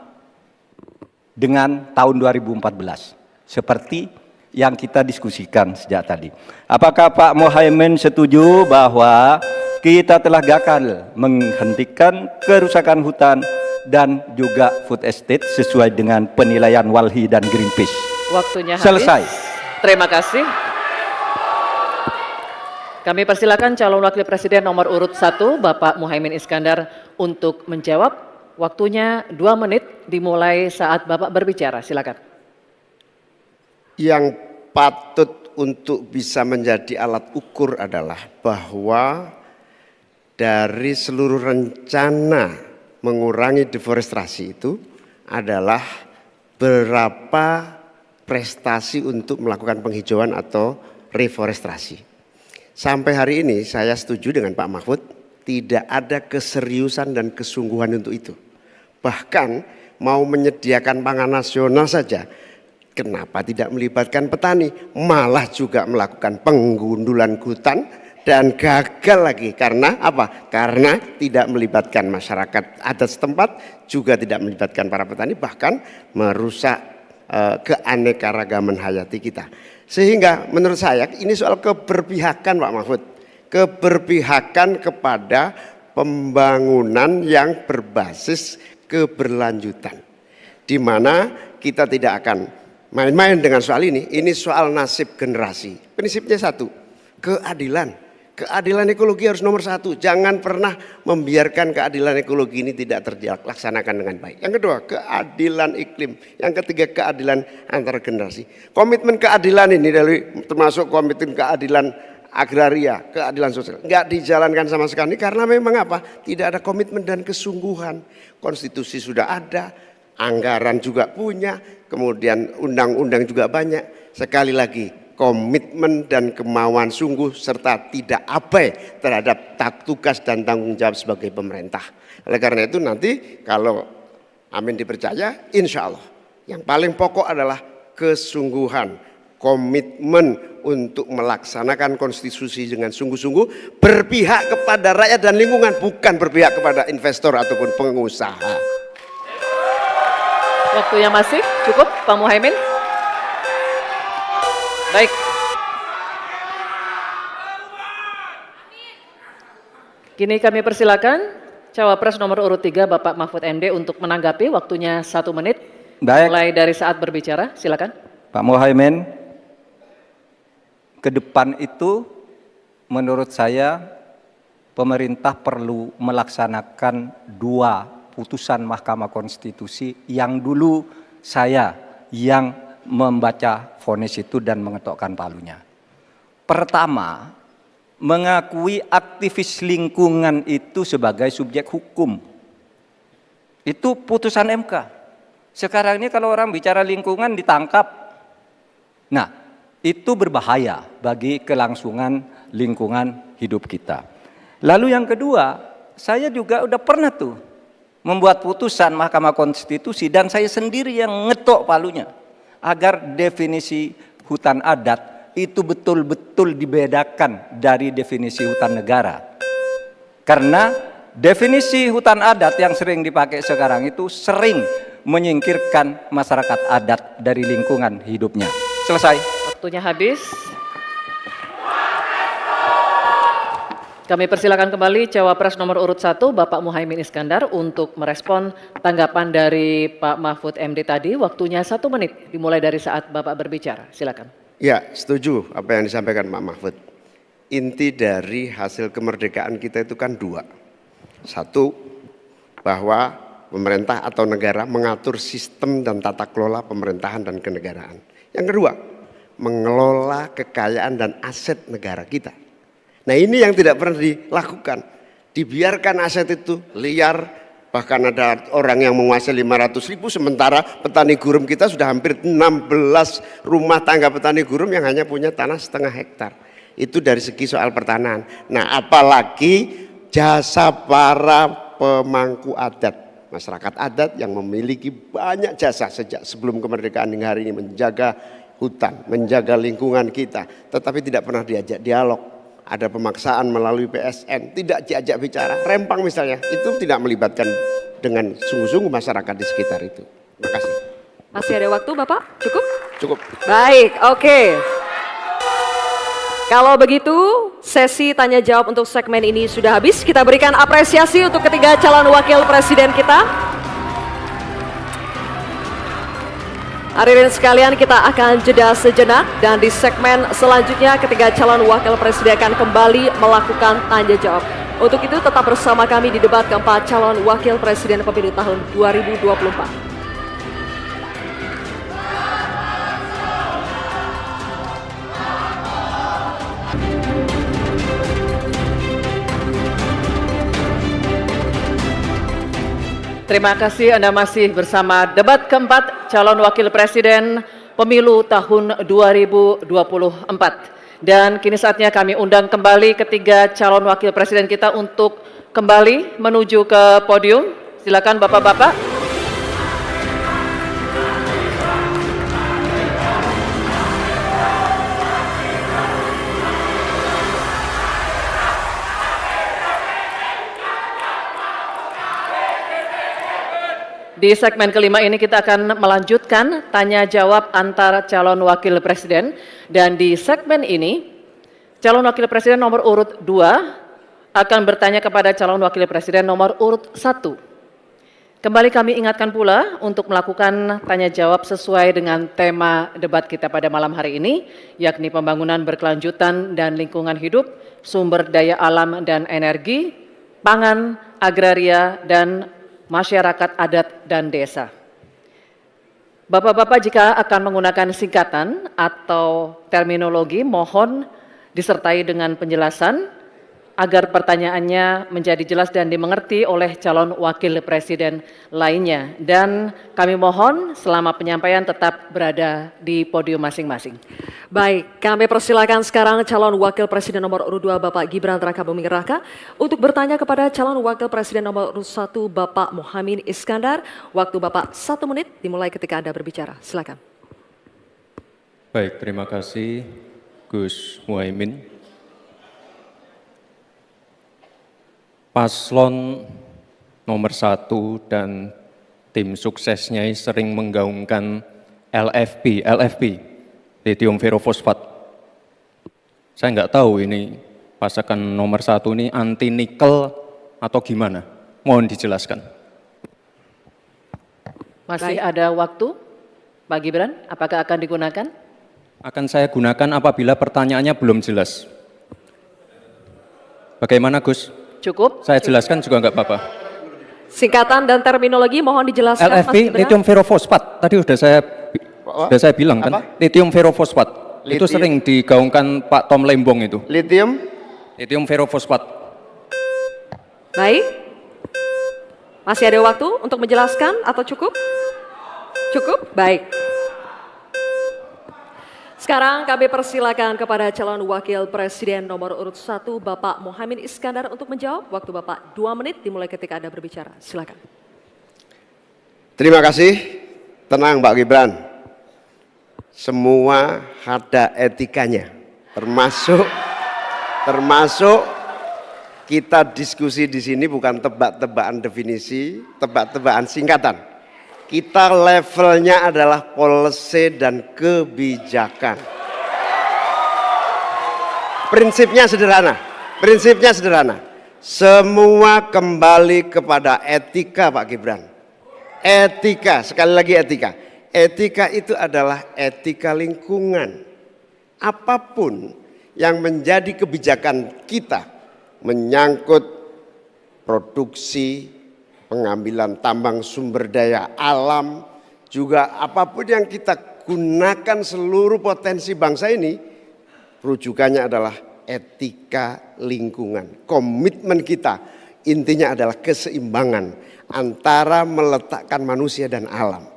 dengan tahun 2014, seperti yang kita diskusikan sejak tadi. Apakah Pak Muhaimin setuju bahwa kita telah gagal menghentikan kerusakan hutan dan juga food estate sesuai dengan penilaian Walhi dan Greenpeace? Waktunya habis. Selesai. Terima kasih. Kami persilakan calon wakil presiden nomor urut 1, Bapak Muhaimin Iskandar untuk menjawab. Waktunya 2 menit dimulai saat Bapak berbicara. Silakan. Yang patut untuk bisa menjadi alat ukur adalah bahwa dari seluruh rencana mengurangi deforestasi itu adalah berapa prestasi untuk melakukan penghijauan atau reforestasi. Sampai hari ini saya setuju dengan Pak Mahfud, tidak ada keseriusan dan kesungguhan untuk itu. Bahkan mau menyediakan pangan nasional saja, kenapa tidak melibatkan petani? Malah juga melakukan penggundulan hutan dan gagal lagi. Karena apa? Karena tidak melibatkan masyarakat adat setempat, juga tidak melibatkan para petani, bahkan merusak keanekaragaman hayati kita. Sehingga menurut saya ini soal keberpihakan Pak Mahfud. Keberpihakan kepada pembangunan yang berbasis keberlanjutan. Di mana kita tidak akan main-main dengan soal ini soal nasib generasi. Prinsipnya satu, keadilan. Keadilan ekologi harus nomor satu. Jangan pernah membiarkan keadilan ekologi ini tidak terlaksanakan dengan baik. Yang kedua, keadilan iklim. Yang ketiga, keadilan antar generasi. Komitmen keadilan ini termasuk komitmen keadilan agraria, keadilan sosial. Enggak dijalankan sama sekali karena memang apa? Tidak ada komitmen dan kesungguhan. Konstitusi sudah ada, anggaran juga punya, kemudian undang-undang juga banyak. Sekali lagi, komitmen dan kemauan sungguh serta tidak abai terhadap tugas dan tanggung jawab sebagai pemerintah. Oleh karena itu nanti kalau amin dipercaya, insya Allah yang paling pokok adalah kesungguhan, komitmen untuk melaksanakan konstitusi dengan sungguh-sungguh, berpihak kepada rakyat dan lingkungan, bukan berpihak kepada investor ataupun pengusaha. Waktunya masih cukup, Pak Muhaimin. Baik. Kini kami persilakan Cawapres nomor urut 3 Bapak Mahfud MD untuk menanggapi, waktunya 1 menit. Baik. Mulai dari saat berbicara, silakan. Pak Muhaimin, ke depan itu menurut saya pemerintah perlu melaksanakan 2 putusan Mahkamah Konstitusi yang dulu saya yang membaca vonis itu dan mengetokkan palunya. Pertama, mengakui aktivis lingkungan itu sebagai subjek hukum. Itu putusan MK. Sekarang ini kalau orang bicara lingkungan ditangkap. Nah, itu berbahaya bagi kelangsungan lingkungan hidup kita. Lalu yang kedua, saya juga udah pernah tuh membuat putusan Mahkamah Konstitusi dan saya sendiri yang ngetok palunya agar definisi hutan adat itu betul-betul dibedakan dari definisi hutan negara. Karena definisi hutan adat yang sering dipakai sekarang itu sering menyingkirkan masyarakat adat dari lingkungan hidupnya. Selesai. Waktunya habis. Kami persilakan kembali Cawapres nomor urut 1 Bapak Muhaimin Iskandar untuk merespon tanggapan dari Pak Mahfud MD tadi. Waktunya 1 menit dimulai dari saat Bapak berbicara. Silakan. Ya, setuju apa yang disampaikan Pak Mahfud. Inti dari hasil kemerdekaan kita itu kan 2. Satu, bahwa pemerintah atau negara mengatur sistem dan tata kelola pemerintahan dan kenegaraan. Yang kedua, mengelola kekayaan dan aset negara kita. Nah ini yang tidak pernah dilakukan. Dibiarkan aset itu liar, bahkan ada orang yang menguasai 500.000, sementara petani gurem kita sudah hampir 16 rumah tangga petani gurem yang hanya punya tanah 0,5 hektar. Itu dari segi soal pertanahan. Nah apalagi jasa para pemangku adat, masyarakat adat yang memiliki banyak jasa sejak sebelum kemerdekaan hingga hari ini menjaga hutan, menjaga lingkungan kita, tetapi tidak pernah diajak dialog. Ada pemaksaan melalui PSN, tidak diajak bicara. Rempang misalnya, itu tidak melibatkan dengan sungguh-sungguh masyarakat di sekitar itu. Terima kasih. Masih ada waktu Bapak? Cukup? Cukup. Baik, oke. Kalau begitu, sesi tanya jawab untuk segmen ini sudah habis. Kita berikan apresiasi untuk ketiga calon wakil presiden kita. Hadirin sekalian, kita akan jeda sejenak dan di segmen selanjutnya ketiga calon wakil presiden akan kembali melakukan tanya jawab. Untuk itu tetap bersama kami di debat keempat calon wakil presiden pemilu tahun 2024. Terima kasih, Anda masih bersama debat keempat calon wakil presiden pemilu tahun 2024. Dan kini saatnya kami undang kembali ketiga calon wakil presiden kita untuk kembali menuju ke podium. Silakan Bapak-bapak. Di segmen kelima ini kita akan melanjutkan tanya jawab antar calon wakil presiden, dan di segmen ini calon wakil presiden nomor urut 2 akan bertanya kepada calon wakil presiden nomor urut 1. Kembali kami ingatkan pula untuk melakukan tanya jawab sesuai dengan tema debat kita pada malam hari ini, yakni pembangunan berkelanjutan dan lingkungan hidup, sumber daya alam dan energi, pangan, agraria, dan masyarakat adat dan desa. Bapak-bapak jika akan menggunakan singkatan atau terminologi mohon disertai dengan penjelasan agar pertanyaannya menjadi jelas dan dimengerti oleh calon wakil presiden lainnya. Dan kami mohon selama penyampaian tetap berada di podium masing-masing. Baik, kami persilakan sekarang calon wakil presiden nomor urut 2 Bapak Gibran Rakabuming Raka untuk bertanya kepada calon wakil presiden nomor urut 1 Bapak Muhaimin Iskandar. Waktu Bapak 1 menit dimulai ketika Anda berbicara. Silakan. Baik, terima kasih Gus Muhaimin. Paslon nomor 1 dan tim suksesnya sering menggaungkan LFP, lithium ferrofosfat. Saya nggak tahu ini pasangan nomor 1 ini anti nikel atau gimana? Mohon dijelaskan. Masih ada waktu, Pak Gibran, apakah akan digunakan? Akan saya gunakan apabila pertanyaannya belum jelas. Bagaimana Gus? Cukup? Saya jelaskan juga nggak apa-apa. Singkatan dan terminologi mohon dijelaskan. LFP, lithium ferrofosfat. Tadi sudah saya bilang kan, apa? lithium ferrofosfat. Itu sering digaungkan Pak Tom Lembong itu. Lithium ferrofosfat. Baik. Masih ada waktu untuk menjelaskan atau cukup? Cukup? Baik. Sekarang kami persilakan kepada calon wakil presiden nomor urut 1 Bapak Muhaimin Iskandar untuk menjawab. Waktu Bapak 2 menit dimulai ketika Anda berbicara. Silakan. Terima kasih. Tenang Pak Gibran. Semua ada etikanya. Termasuk kita diskusi di sini bukan tebak-tebakan definisi, tebak-tebakan singkatan. Kita levelnya adalah policy dan kebijakan. Prinsipnya sederhana. Semua kembali kepada etika Pak Gibran. Etika, sekali lagi etika. Etika itu adalah etika lingkungan. Apapun yang menjadi kebijakan kita menyangkut produksi, pengambilan tambang sumber daya alam, juga apapun yang kita gunakan seluruh potensi bangsa ini, rujukannya adalah etika lingkungan. Komitmen kita intinya adalah keseimbangan antara meletakkan manusia dan alam.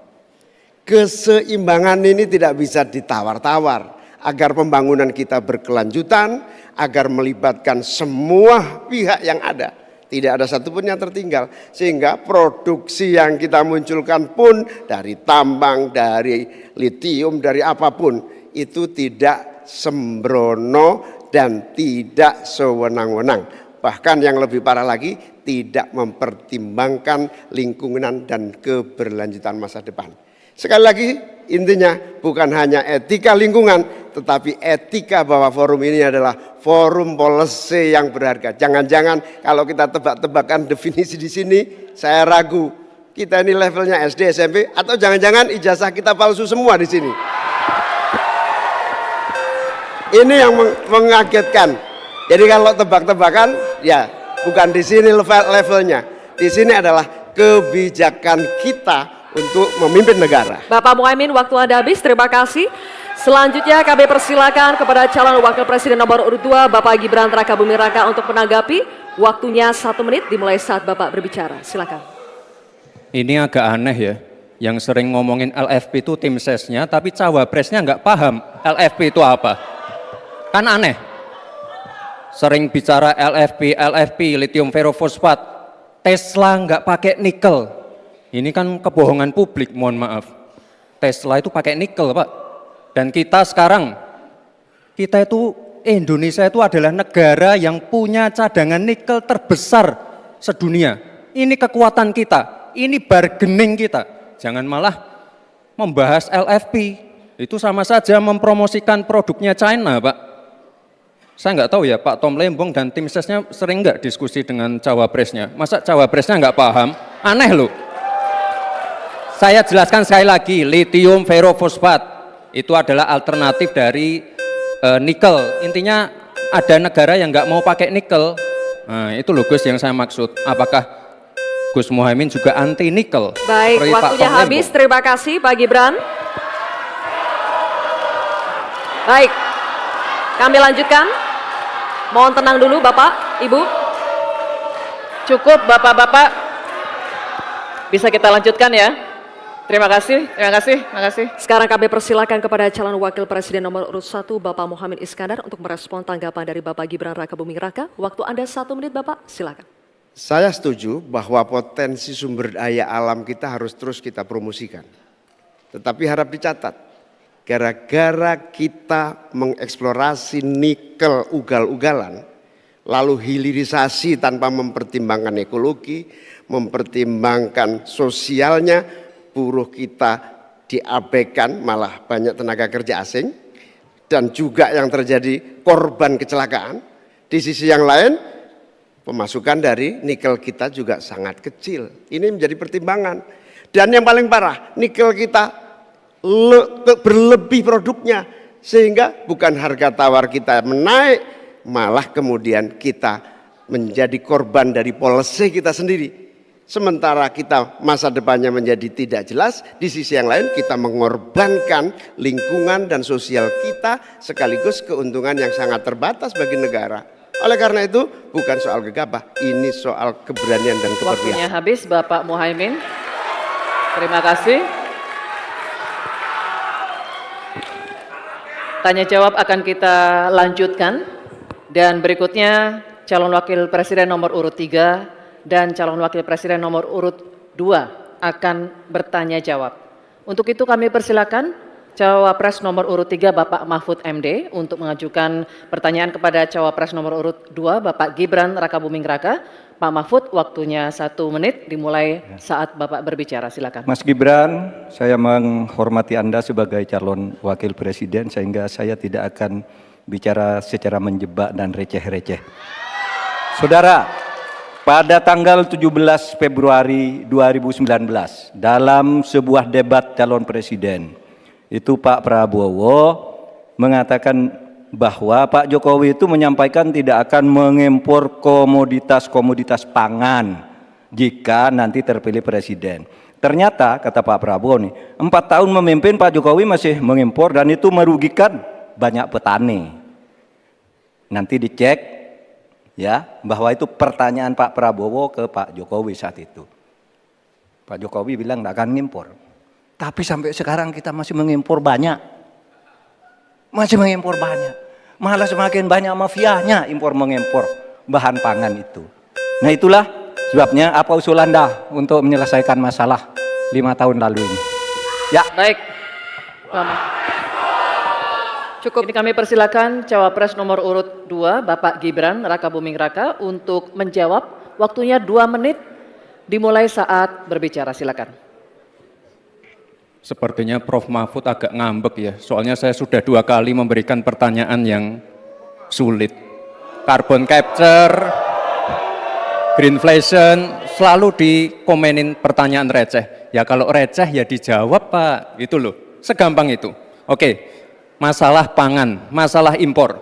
Keseimbangan ini tidak bisa ditawar-tawar agar pembangunan kita berkelanjutan, agar melibatkan semua pihak yang ada. Tidak ada satupun yang tertinggal, sehingga produksi yang kita munculkan pun dari tambang, dari litium, dari apapun itu tidak sembrono dan tidak sewenang-wenang. Bahkan yang lebih parah lagi, tidak mempertimbangkan lingkungan dan keberlanjutan masa depan. Sekali lagi intinya bukan hanya etika lingkungan, tetapi etika bahwa forum ini adalah forum policy yang berharga. Jangan-jangan kalau kita tebak-tebakan definisi di sini, saya ragu kita ini levelnya SD, SMP, atau jangan-jangan ijazah kita palsu semua di sini. Ini yang mengagetkan. Jadi kalau tebak-tebakan, ya bukan di sini levelnya. Di sini adalah kebijakan kita untuk memimpin negara. Bapak Muhaimin, waktu Anda habis. Terima kasih. Selanjutnya kami persilakan kepada calon wakil presiden nomor urut 2 Bapak Gibran Rakabuming Raka untuk menanggapi. Waktunya 1 menit dimulai saat Bapak berbicara. Silakan. Ini agak aneh ya, yang sering ngomongin LFP itu tim sesnya, tapi cawapresnya nggak paham LFP itu apa. Kan aneh. Sering bicara LFP, lithium ferrofosfat, Tesla nggak pakai nikel. Ini kan kebohongan publik, mohon maaf. Tesla itu pakai nikel, Pak. Dan kita sekarang, Indonesia itu adalah negara yang punya cadangan nikel terbesar sedunia. Ini kekuatan kita, ini bargaining kita. Jangan malah membahas LFP. Itu sama saja mempromosikan produknya China, Pak. Saya nggak tahu ya, Pak Tom Lembong dan tim sesnya sering nggak diskusi dengan cawapresnya. Masa cawapresnya nggak paham? Aneh loh. Saya jelaskan sekali lagi, lithium ferrofosfat itu adalah alternatif dari nikel. Intinya ada negara yang nggak mau pakai nikel. Nah, itu loh Gus yang saya maksud. Apakah Gus Muhaimin juga anti nikel? Baik, waktunya habis. Terima kasih Pak Gibran. Baik, kami lanjutkan. Mohon tenang dulu Bapak, Ibu. Cukup Bapak-Bapak, bisa kita lanjutkan ya. Terima kasih, terima kasih, terima kasih. Sekarang kami persilakan kepada calon wakil presiden nomor urut 1 Bapak Muhaimin Iskandar untuk merespon tanggapan dari Bapak Gibran Rakabuming Raka. Waktu Anda 1 menit Bapak, silakan. Saya setuju bahwa potensi sumber daya alam kita harus terus kita promosikan. Tetapi harap dicatat, gara-gara kita mengeksplorasi nikel ugal-ugalan, lalu hilirisasi tanpa mempertimbangkan ekologi, mempertimbangkan sosialnya, buruh kita diabaikan, malah banyak tenaga kerja asing, dan juga yang terjadi korban kecelakaan. Di sisi yang lain, pemasukan dari nikel kita juga sangat kecil. Ini menjadi pertimbangan. Dan yang paling parah, nikel kita berlebih produknya, sehingga bukan harga tawar kita menaik, malah kemudian kita menjadi korban dari policy kita sendiri. Sementara kita masa depannya menjadi tidak jelas, di sisi yang lain kita mengorbankan lingkungan dan sosial kita, sekaligus keuntungan yang sangat terbatas bagi negara. Oleh karena itu bukan soal gegabah, ini soal keberanian dan keberpihakan. Waktunya habis Bapak Muhaimin. Terima kasih. Tanya jawab akan kita lanjutkan, dan berikutnya calon wakil presiden nomor urut 3 dan calon wakil presiden nomor urut 2 akan bertanya jawab. Untuk itu kami persilakan cawapres nomor urut 3 Bapak Mahfud MD untuk mengajukan pertanyaan kepada cawapres nomor urut 2 Bapak Gibran Rakabuming Raka. Pak Mahfud, waktunya 1 menit dimulai saat Bapak berbicara, silakan. Mas Gibran, saya menghormati Anda sebagai calon wakil presiden sehingga saya tidak akan bicara secara menjebak dan receh-receh. Saudara, pada tanggal 17 Februari 2019 dalam sebuah debat calon presiden, itu Pak Prabowo mengatakan bahwa Pak Jokowi itu menyampaikan tidak akan mengimpor komoditas-komoditas pangan jika nanti terpilih presiden. Ternyata kata Pak Prabowo nih, 4 tahun memimpin Pak Jokowi masih mengimpor dan itu merugikan banyak petani. Nanti dicek ya, bahwa itu pertanyaan Pak Prabowo ke Pak Jokowi saat itu. Pak Jokowi bilang tidak akan ngimpor. Tapi sampai sekarang kita masih mengimpor banyak. Masih mengimpor banyak. Malah semakin banyak mafianya impor mengimpor bahan pangan itu. Nah itulah sebabnya apa usul Anda untuk menyelesaikan masalah 5 tahun lalu ini. Ya. Baik. Cukup. Ini kami persilakan cawapres nomor urut 2 Bapak Gibran Rakabuming Raka untuk menjawab. Waktunya 2 menit dimulai saat berbicara, silakan. Sepertinya Prof. Mahfud agak ngambek ya, soalnya saya sudah 2 kali memberikan pertanyaan yang sulit. Carbon capture, greenflation, selalu dikomenin pertanyaan receh. Ya kalau receh ya dijawab Pak, gitu loh, segampang itu. Oke. Masalah pangan, masalah impor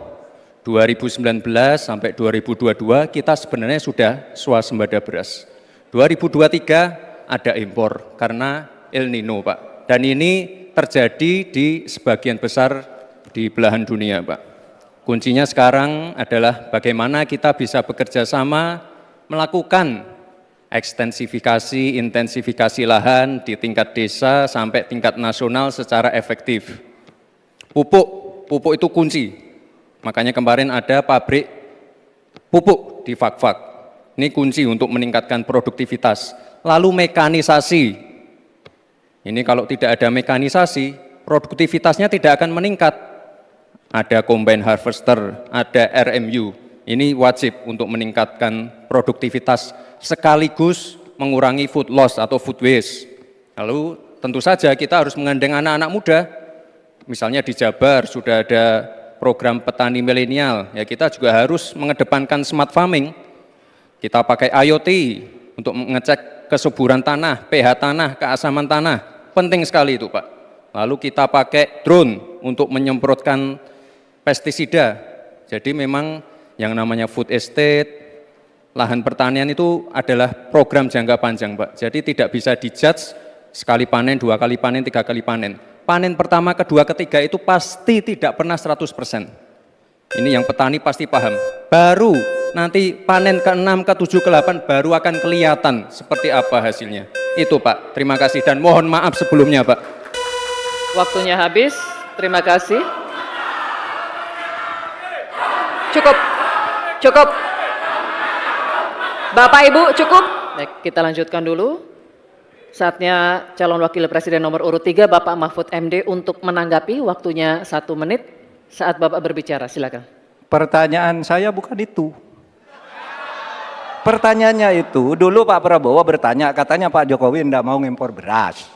2019 sampai 2022 kita sebenarnya sudah swasembada beras. 2023 ada impor karena El Nino Pak. Dan ini terjadi di sebagian besar di belahan dunia Pak. Kuncinya sekarang adalah bagaimana kita bisa bekerja sama melakukan ekstensifikasi, intensifikasi lahan di tingkat desa sampai tingkat nasional secara efektif. Pupuk itu kunci. Makanya kemarin ada pabrik pupuk di Fak-Fak. Ini kunci untuk meningkatkan produktivitas. Lalu mekanisasi. Ini kalau tidak ada mekanisasi, produktivitasnya tidak akan meningkat. Ada combine harvester, ada RMU. Ini wajib untuk meningkatkan produktivitas sekaligus mengurangi food loss atau food waste. Lalu tentu saja kita harus menggandeng anak-anak muda. Misalnya di Jabar sudah ada program petani milenial, ya kita juga harus mengedepankan smart farming. Kita pakai IoT untuk mengecek kesuburan tanah, pH tanah, keasaman tanah. Penting sekali itu Pak. Lalu kita pakai drone untuk menyemprotkan pestisida. Jadi memang yang namanya food estate, lahan pertanian itu adalah program jangka panjang Pak. Jadi tidak bisa dijudge sekali panen, 2 kali panen, 3 kali panen. Panen pertama, kedua, ketiga itu pasti tidak pernah 100%. Ini yang petani pasti paham. Baru nanti panen ke-6, ke-7, ke-8 baru akan kelihatan seperti apa hasilnya. Itu Pak, terima kasih dan mohon maaf sebelumnya Pak. Waktunya habis, terima kasih. Cukup. Bapak Ibu cukup? Baik, kita lanjutkan dulu. Saatnya calon wakil presiden nomor urut 3 Bapak Mahfud MD untuk menanggapi, waktunya 1 menit saat Bapak berbicara, silakan. Pertanyaan saya bukan itu. Pertanyaannya itu, dulu Pak Prabowo bertanya, katanya Pak Jokowi tidak mau ngimpor beras.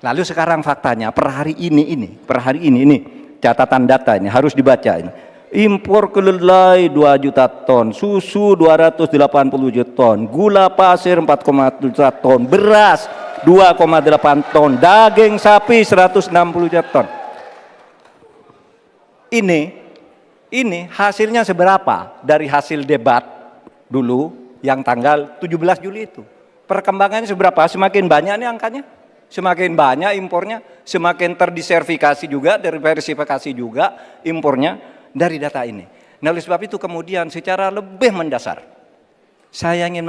Lalu sekarang faktanya per hari ini, catatan data ini harus dibaca ini. Impor kedelai 2 juta ton, susu 280 juta ton, gula pasir 4,7 juta ton, beras 2,8 ton, daging sapi 160 juta ton. Ini hasilnya seberapa dari hasil debat dulu yang tanggal 17 Juli itu. Perkembangannya seberapa? Semakin banyak nih angkanya. Semakin banyak impornya, semakin terdiversifikasi juga, diversifikasi juga impornya dari data ini. Nah, oleh sebab itu kemudian secara lebih mendasar saya ingin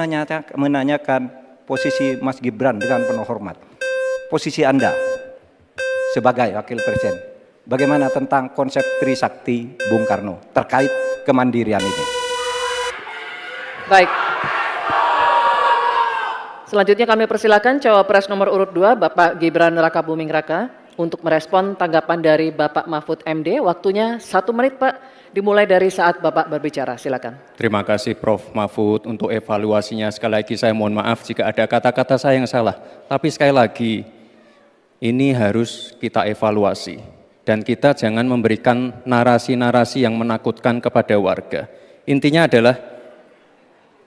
menanyakan posisi Mas Gibran dengan penuh hormat. Posisi Anda sebagai wakil presiden, bagaimana tentang konsep Trisakti Bung Karno terkait kemandirian ini? Baik. Selanjutnya kami persilakan cawapres nomor urut 2 Bapak Gibran Rakabuming Raka untuk merespon tanggapan dari Bapak Mahfud MD. Waktunya 1 menit Pak, dimulai dari saat Bapak berbicara, silakan. Terima kasih Prof. Mahfud untuk evaluasinya. Sekali lagi saya mohon maaf jika ada kata-kata saya yang salah. Tapi sekali lagi, ini harus kita evaluasi. Dan kita jangan memberikan narasi-narasi yang menakutkan kepada warga. Intinya adalah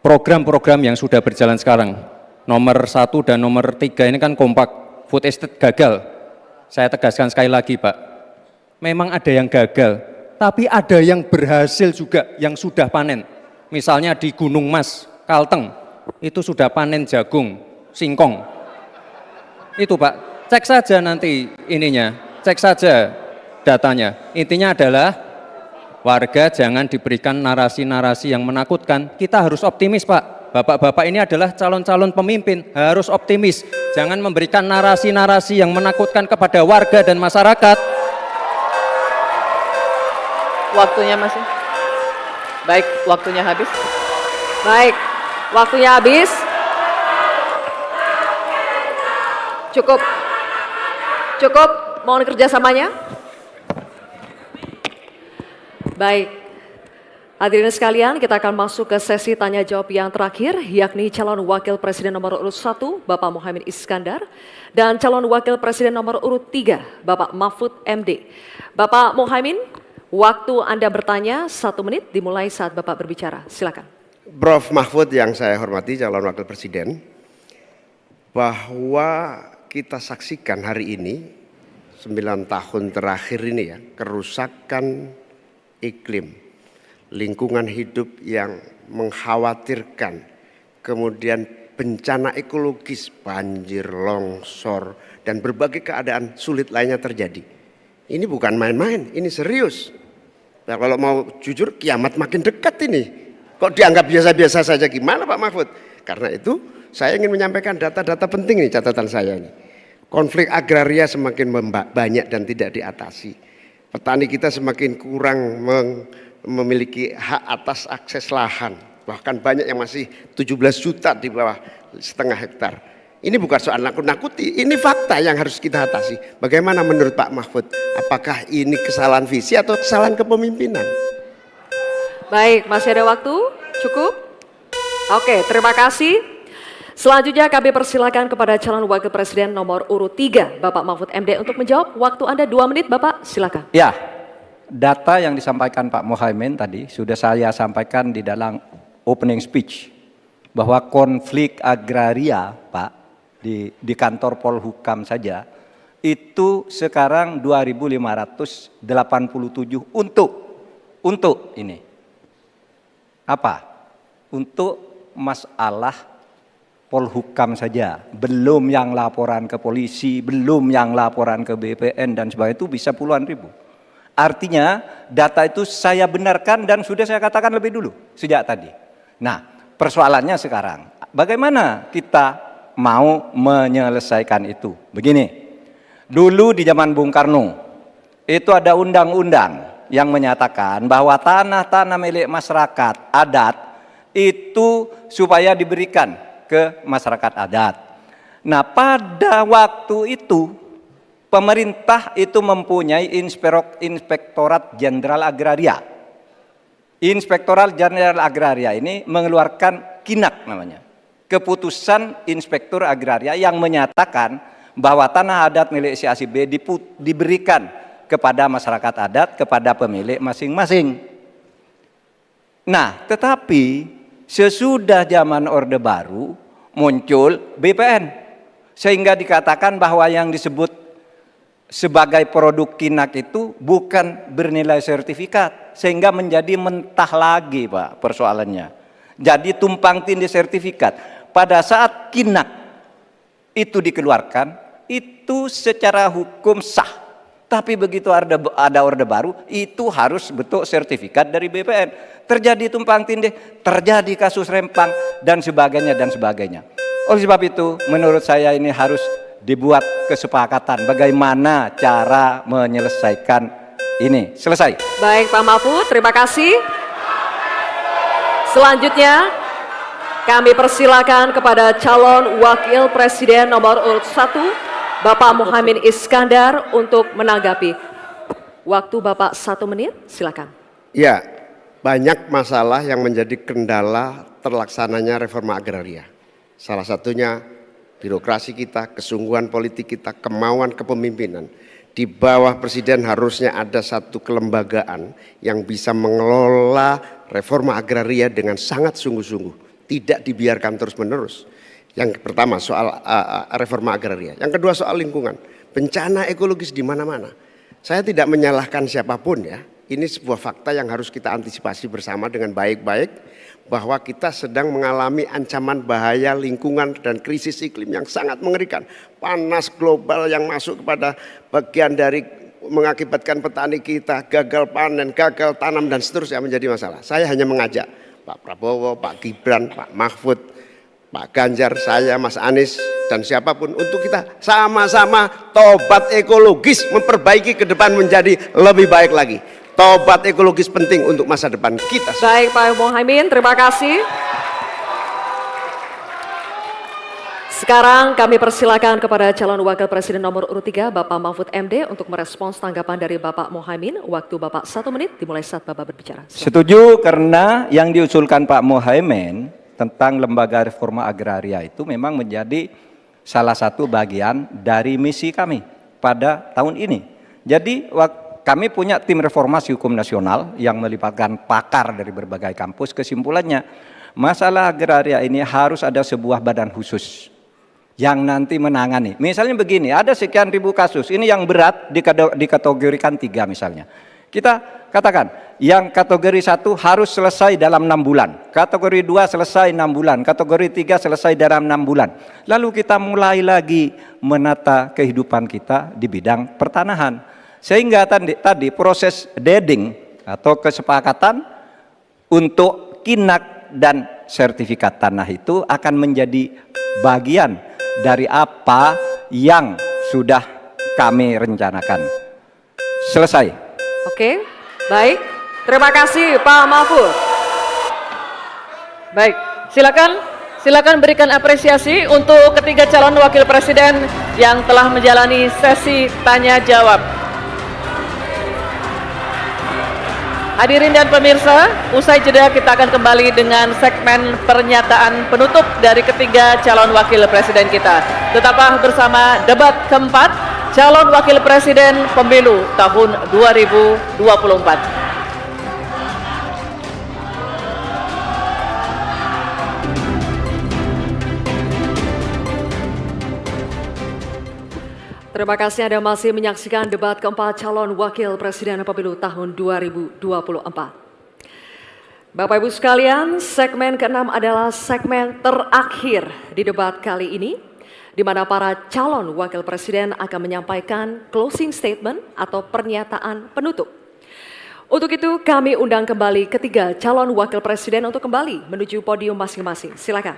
program-program yang sudah berjalan sekarang. Nomor 1 dan nomor 3 ini kan kompak, food estate gagal. Saya tegaskan sekali lagi Pak, memang ada yang gagal, tapi ada yang berhasil juga yang sudah panen. Misalnya di Gunung Mas, Kalteng, itu sudah panen jagung, singkong. Itu Pak, cek saja nanti ininya, cek saja datanya. Intinya adalah warga jangan diberikan narasi-narasi yang menakutkan, kita harus optimis Pak. Bapak-bapak ini adalah calon-calon pemimpin, harus optimis. Jangan memberikan narasi-narasi yang menakutkan kepada warga dan masyarakat. Waktunya masih? Baik, waktunya habis. Baik, waktunya habis. Cukup, mohon kerjasamanya. Baik. Hadirin sekalian, kita akan masuk ke sesi tanya jawab yang terakhir, yakni calon wakil presiden nomor urut 1, Bapak Muhaimin Iskandar, dan calon wakil presiden nomor urut 3, Bapak Mahfud MD. Bapak Muhaimin, waktu Anda bertanya 1 menit dimulai saat Bapak berbicara. Silakan. Prof. Mahfud yang saya hormati, calon wakil presiden, bahwa kita saksikan hari ini, 9 tahun terakhir ini ya, kerusakan iklim, lingkungan hidup yang mengkhawatirkan, kemudian bencana ekologis, banjir, longsor, dan berbagai keadaan sulit lainnya terjadi. Ini bukan main-main, ini serius. Nah, kalau mau jujur, kiamat makin dekat ini. Kok dianggap biasa-biasa saja, gimana Pak Mahfud? Karena itu saya ingin menyampaikan data-data penting nih, catatan saya ini. Konflik agraria semakin banyak dan tidak diatasi. Petani kita semakin kurang memiliki hak atas akses lahan. Bahkan banyak yang masih 17 juta di bawah setengah hektar. Ini bukan soal nakut-nakuti, ini fakta yang harus kita atasi. Bagaimana menurut Pak Mahfud? Apakah ini kesalahan visi atau kesalahan kepemimpinan? Baik, masih ada waktu? Cukup? Oke, terima kasih. Selanjutnya kami persilakan kepada calon wakil presiden nomor urut 3, Bapak Mahfud MD untuk menjawab. Waktu Anda 2 menit, Bapak, silakan. Ya, data yang disampaikan Pak Mohaimin tadi sudah saya sampaikan di dalam opening speech, bahwa konflik agraria, Pak, di kantor Polhukam saja itu sekarang 2.587 untuk ini apa? Untuk masalah Polhukam saja, belum yang laporan ke polisi, belum yang laporan ke BPN dan sebagainya, itu bisa puluhan ribu. Artinya data itu saya benarkan dan sudah saya katakan lebih dulu sejak tadi. Nah, persoalannya sekarang bagaimana kita mau menyelesaikan itu? Begini, dulu di zaman Bung Karno itu ada undang-undang yang menyatakan bahwa tanah-tanah milik masyarakat adat itu supaya diberikan ke masyarakat adat. Nah, pada waktu itu pemerintah itu mempunyai Inspektorat Jenderal Agraria. Inspektorat Jenderal Agraria ini mengeluarkan KINAK namanya, Keputusan Inspektur Agraria, yang menyatakan bahwa tanah adat milik si A si B diberikan kepada masyarakat adat, kepada pemilik masing-masing. Nah, tetapi sesudah zaman Orde Baru muncul BPN, sehingga dikatakan bahwa yang disebut sebagai produk KINAK itu bukan bernilai sertifikat, sehingga menjadi mentah lagi, Pak, persoalannya. Jadi tumpang tindih sertifikat. Pada saat KINAK itu dikeluarkan, itu secara hukum sah. Tapi begitu ada Orde Baru, itu harus bentuk sertifikat dari BPN. Terjadi tumpang tindih, terjadi kasus rempang, dan sebagainya, dan sebagainya. Oleh sebab itu, menurut saya ini harus dibuat kesepakatan bagaimana cara menyelesaikan ini. Selesai. Baik, Pak Mahfud, terima kasih. Selanjutnya, kami persilakan kepada calon wakil presiden nomor urut 1, Bapak Mohaimin Iskandar untuk menanggapi. Waktu Bapak 1 menit, silakan. Ya, banyak masalah yang menjadi kendala terlaksananya reforma agraria. Salah satunya birokrasi kita, kesungguhan politik kita, kemauan kepemimpinan. Di bawah presiden harusnya ada satu kelembagaan yang bisa mengelola reforma agraria dengan sangat sungguh-sungguh. Tidak dibiarkan terus-menerus. Yang pertama soal reforma agraria. Yang kedua soal lingkungan. Bencana ekologis di mana-mana. Saya tidak menyalahkan siapapun ya. Ini sebuah fakta yang harus kita antisipasi bersama dengan baik-baik. Bahwa kita sedang mengalami ancaman bahaya lingkungan dan krisis iklim yang sangat mengerikan. Panas global yang masuk kepada bagian dari mengakibatkan petani kita gagal panen, gagal tanam dan seterusnya menjadi masalah. Saya hanya mengajak Pak Prabowo, Pak Gibran, Pak Mahfud, Pak Ganjar, saya, Mas Anies, dan siapapun untuk kita sama-sama tobat ekologis, memperbaiki ke depan menjadi lebih baik lagi. Tobat ekologis penting untuk masa depan kita. Baik, Pak Mohaimin, terima kasih. Sekarang kami persilakan kepada calon wakil presiden nomor urut 3, Bapak Mahfud MD untuk merespons tanggapan dari Bapak Mohaimin. Waktu Bapak 1 menit dimulai saat Bapak berbicara. Setuju, karena yang diusulkan Pak Mohaimin tentang lembaga reforma agraria itu memang menjadi salah satu bagian dari misi kami pada tahun ini. Jadi kami punya tim reformasi hukum nasional yang melibatkan pakar dari berbagai kampus. Kesimpulannya, masalah agraria ini harus ada sebuah badan khusus yang nanti menangani. Misalnya begini, ada sekian ribu kasus, ini yang berat dikategorikan 3 misalnya. Kita katakan, yang kategori 1 harus selesai dalam 6 bulan, kategori 2 selesai 6 bulan, kategori 3 selesai dalam 6 bulan. Lalu kita mulai lagi menata kehidupan kita di bidang pertanahan. Sehingga tadi proses deeding atau kesepakatan untuk KINAK dan sertifikat tanah itu akan menjadi bagian dari apa yang sudah kami rencanakan. Selesai. Oke, baik. Terima kasih Pak Mahfud. Baik, silakan berikan apresiasi untuk ketiga calon wakil presiden yang telah menjalani sesi tanya jawab. Hadirin dan pemirsa, usai jeda kita akan kembali dengan segmen pernyataan penutup dari ketiga calon wakil presiden kita. Tetaplah bersama debat keempat calon wakil presiden pemilu tahun 2024. Terima kasih Anda masih menyaksikan debat keempat calon wakil presiden pemilu tahun 2024. Bapak Ibu sekalian, segmen ke-6 adalah segmen terakhir di debat kali ini, di mana para calon wakil presiden akan menyampaikan closing statement atau pernyataan penutup. Untuk itu kami undang kembali ketiga calon wakil presiden untuk kembali menuju podium masing-masing. Silakan.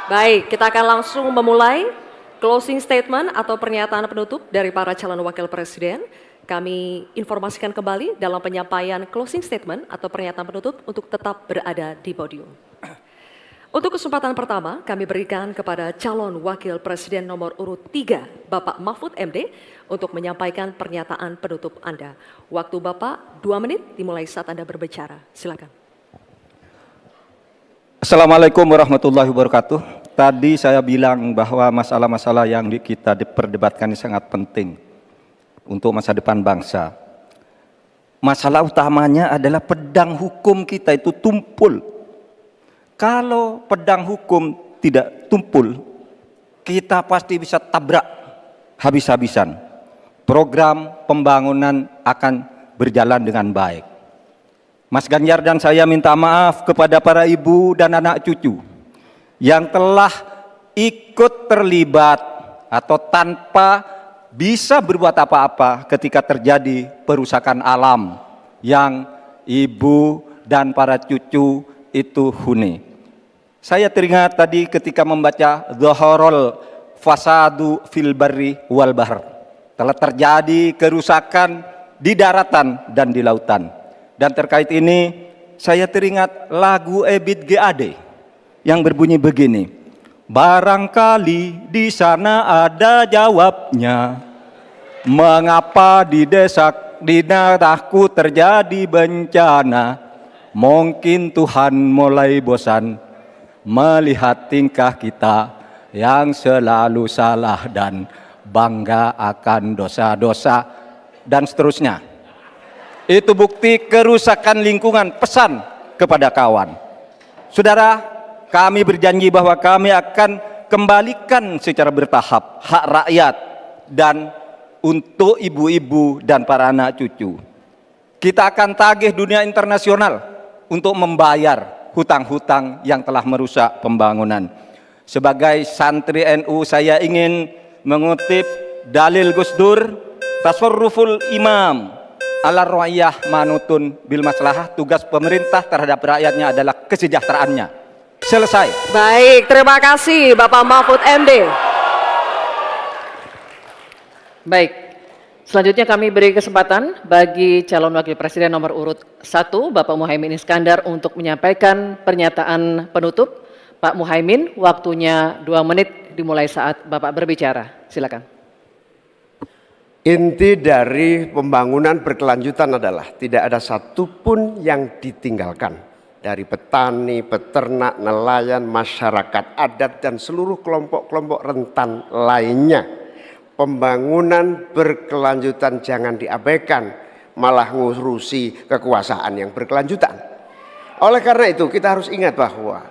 Baik, kita akan langsung memulai closing statement atau pernyataan penutup dari para calon wakil presiden. Kami informasikan kembali dalam penyampaian closing statement atau pernyataan penutup untuk tetap berada di podium. Untuk kesempatan pertama, kami berikan kepada calon wakil presiden nomor urut 3, Bapak Mahfud MD, untuk menyampaikan pernyataan penutup Anda. Waktu Bapak 2 menit dimulai saat Anda berbicara. Silakan. Assalamualaikum warahmatullahi wabarakatuh. Tadi saya bilang bahwa masalah-masalah yang kita diperdebatkan ini sangat penting untuk masa depan bangsa. Masalah utamanya adalah pedang hukum kita itu tumpul. Kalau pedang hukum tidak tumpul, kita pasti bisa tabrak habis-habisan. Program pembangunan akan berjalan dengan baik. Mas Ganjar dan saya minta maaf kepada para ibu dan anak cucu yang telah ikut terlibat atau tanpa bisa berbuat apa-apa ketika terjadi perusakan alam yang ibu dan para cucu itu huni. Saya teringat tadi ketika membaca Dhaharul Fasadu fil Barri wal Bahr. Telah terjadi kerusakan di daratan dan di lautan. Dan terkait ini saya teringat lagu Ebit GAD yang berbunyi begini. Barangkali di sana ada jawabnya. Mengapa di daerahku terjadi bencana? Mungkin Tuhan mulai bosan melihat tingkah kita yang selalu salah dan bangga akan dosa-dosa dan seterusnya. Itu bukti kerusakan lingkungan, pesan kepada kawan. Saudara, kami berjanji bahwa kami akan kembalikan secara bertahap hak rakyat dan untuk ibu-ibu dan para anak cucu. Kita akan tagih dunia internasional untuk membayar hutang-hutang yang telah merusak pembangunan. Sebagai santri NU, saya ingin mengutip dalil Gus Dur, tasarruful imam ala rakyah manutun bil maslahah. Tugas pemerintah terhadap rakyatnya adalah kesejahteraannya. Selesai. Baik, terima kasih Bapak Mahfud MD. Baik, selanjutnya kami beri kesempatan bagi calon wakil presiden nomor urut 1, Bapak Muhaimin Iskandar, untuk menyampaikan pernyataan penutup. Pak Muhaimin, waktunya 2 menit dimulai saat Bapak berbicara. Silakan. Inti dari pembangunan berkelanjutan adalah tidak ada satupun yang ditinggalkan. Dari petani, peternak, nelayan, masyarakat adat, dan seluruh kelompok-kelompok rentan lainnya. Pembangunan berkelanjutan jangan diabaikan, malah ngurusi kekuasaan yang berkelanjutan. Oleh karena itu kita harus ingat bahwa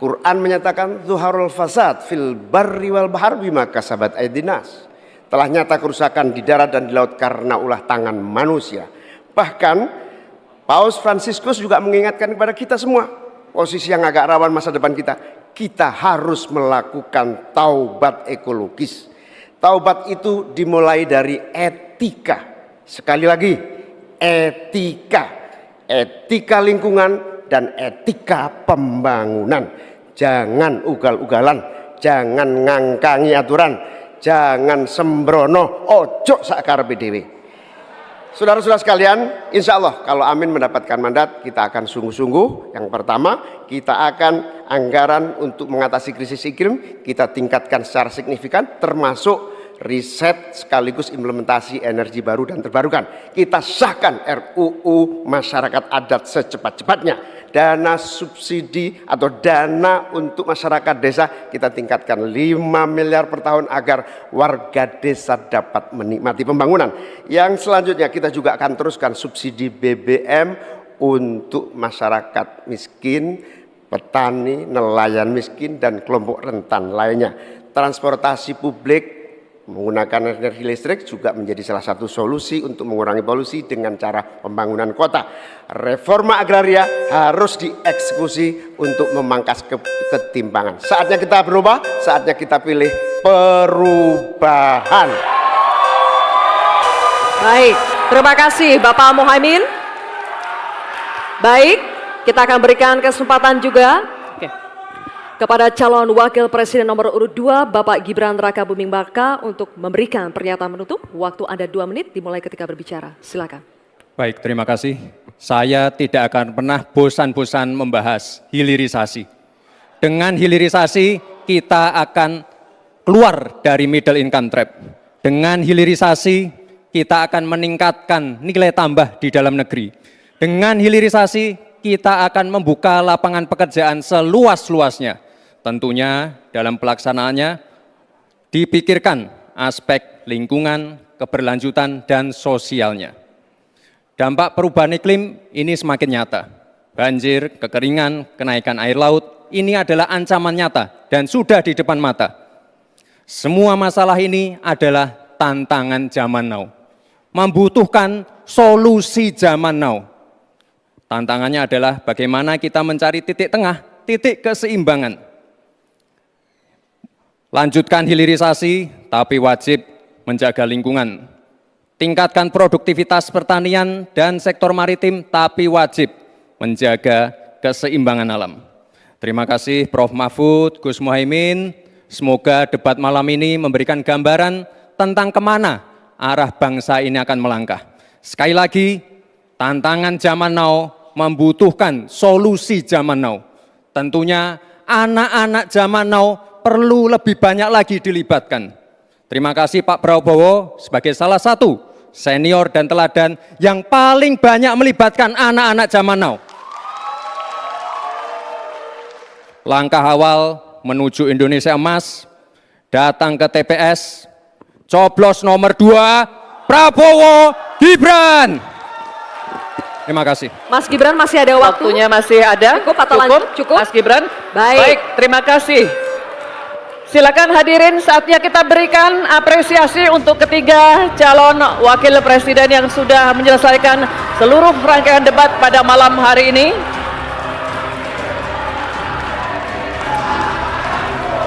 Quran menyatakan Dhaharul Fasad fil Barri wal Bahr bima kasabat aydinas. Telah nyata kerusakan di darat dan di laut karena ulah tangan manusia. Bahkan Paus Fransiskus juga mengingatkan kepada kita semua posisi yang agak rawan masa depan kita harus melakukan taubat ekologis. Taubat itu dimulai dari etika. Sekali lagi, etika. Etika lingkungan dan etika pembangunan. Jangan ugal-ugalan, jangan ngangkangi aturan, jangan sembrono, ojo sakarepe dhewe. Saudara-saudara sekalian, insya Allah kalau Amin mendapatkan mandat, kita akan sungguh-sungguh. Yang pertama, kita akan anggaran untuk mengatasi krisis iklim, kita tingkatkan secara signifikan, termasuk riset sekaligus implementasi energi baru dan terbarukan. Kita sahkan RUU Masyarakat Adat secepat-cepatnya. Dana subsidi atau dana untuk masyarakat desa kita tingkatkan 5 miliar per tahun agar warga desa dapat menikmati pembangunan. Yang selanjutnya kita juga akan teruskan subsidi BBM untuk masyarakat miskin, petani, nelayan miskin, dan kelompok rentan lainnya. Transportasi publik menggunakan energi listrik juga menjadi salah satu solusi untuk mengurangi polusi dengan cara pembangunan kota. Reforma agraria harus dieksekusi untuk memangkas ketimpangan. Saatnya kita berubah, saatnya kita pilih perubahan. Baik, terima kasih Bapak Muhaimin. Baik, kita akan berikan kesempatan juga kepada calon wakil presiden nomor urut 2 Bapak Gibran Rakabuming Raka untuk memberikan pernyataan menutup. Waktu Anda 2 menit dimulai ketika berbicara. Silakan. Baik, terima kasih. Saya tidak akan pernah bosan-bosan membahas hilirisasi. Dengan hilirisasi kita akan keluar dari middle income trap. Dengan hilirisasi kita akan meningkatkan nilai tambah di dalam negeri. Dengan hilirisasi kita akan membuka lapangan pekerjaan seluas-luasnya. Tentunya dalam pelaksanaannya dipikirkan aspek lingkungan, keberlanjutan, dan sosialnya. Dampak perubahan iklim ini semakin nyata. Banjir, kekeringan, kenaikan air laut, ini adalah ancaman nyata dan sudah di depan mata. Semua masalah ini adalah tantangan zaman now. Membutuhkan solusi zaman now. Tantangannya adalah bagaimana kita mencari titik tengah, titik keseimbangan. Lanjutkan hilirisasi, tapi wajib menjaga lingkungan. Tingkatkan produktivitas pertanian dan sektor maritim, tapi wajib menjaga keseimbangan alam. Terima kasih Prof. Mahfud, Gus Muhaimin. Semoga debat malam ini memberikan gambaran tentang kemana arah bangsa ini akan melangkah. Sekali lagi, tantangan zaman now membutuhkan solusi zaman now. Tentunya anak-anak zaman now perlu lebih banyak lagi dilibatkan. Terima kasih Pak Prabowo sebagai salah satu senior dan teladan yang paling banyak melibatkan anak-anak zaman now. Langkah awal menuju Indonesia Emas, datang ke TPS, coblos nomor 2, Prabowo Gibran. Terima kasih. Mas Gibran masih ada waktu? Waktunya masih ada. Cukup atau lanjut? Cukup? Mas Gibran. Baik, terima kasih. Silakan hadirin, saatnya kita berikan apresiasi untuk ketiga calon wakil presiden yang sudah menyelesaikan seluruh rangkaian debat pada malam hari ini.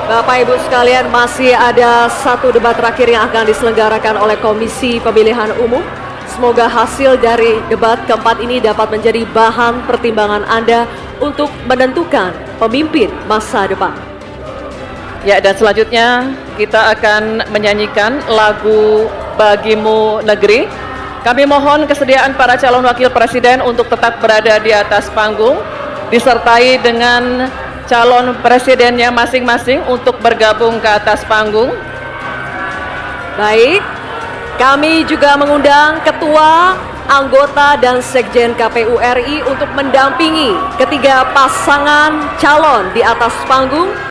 Bapak Ibu sekalian, masih ada satu debat terakhir yang akan diselenggarakan oleh Komisi Pemilihan Umum. Semoga hasil dari debat keempat ini dapat menjadi bahan pertimbangan Anda untuk menentukan pemimpin masa depan. Ya, dan selanjutnya kita akan menyanyikan lagu Bagimu Negeri. Kami mohon kesediaan para calon wakil presiden untuk tetap berada di atas panggung, disertai dengan calon presidennya masing-masing untuk bergabung ke atas panggung. Baik, kami juga mengundang ketua, anggota, dan sekjen KPU RI untuk mendampingi ketiga pasangan calon di atas panggung.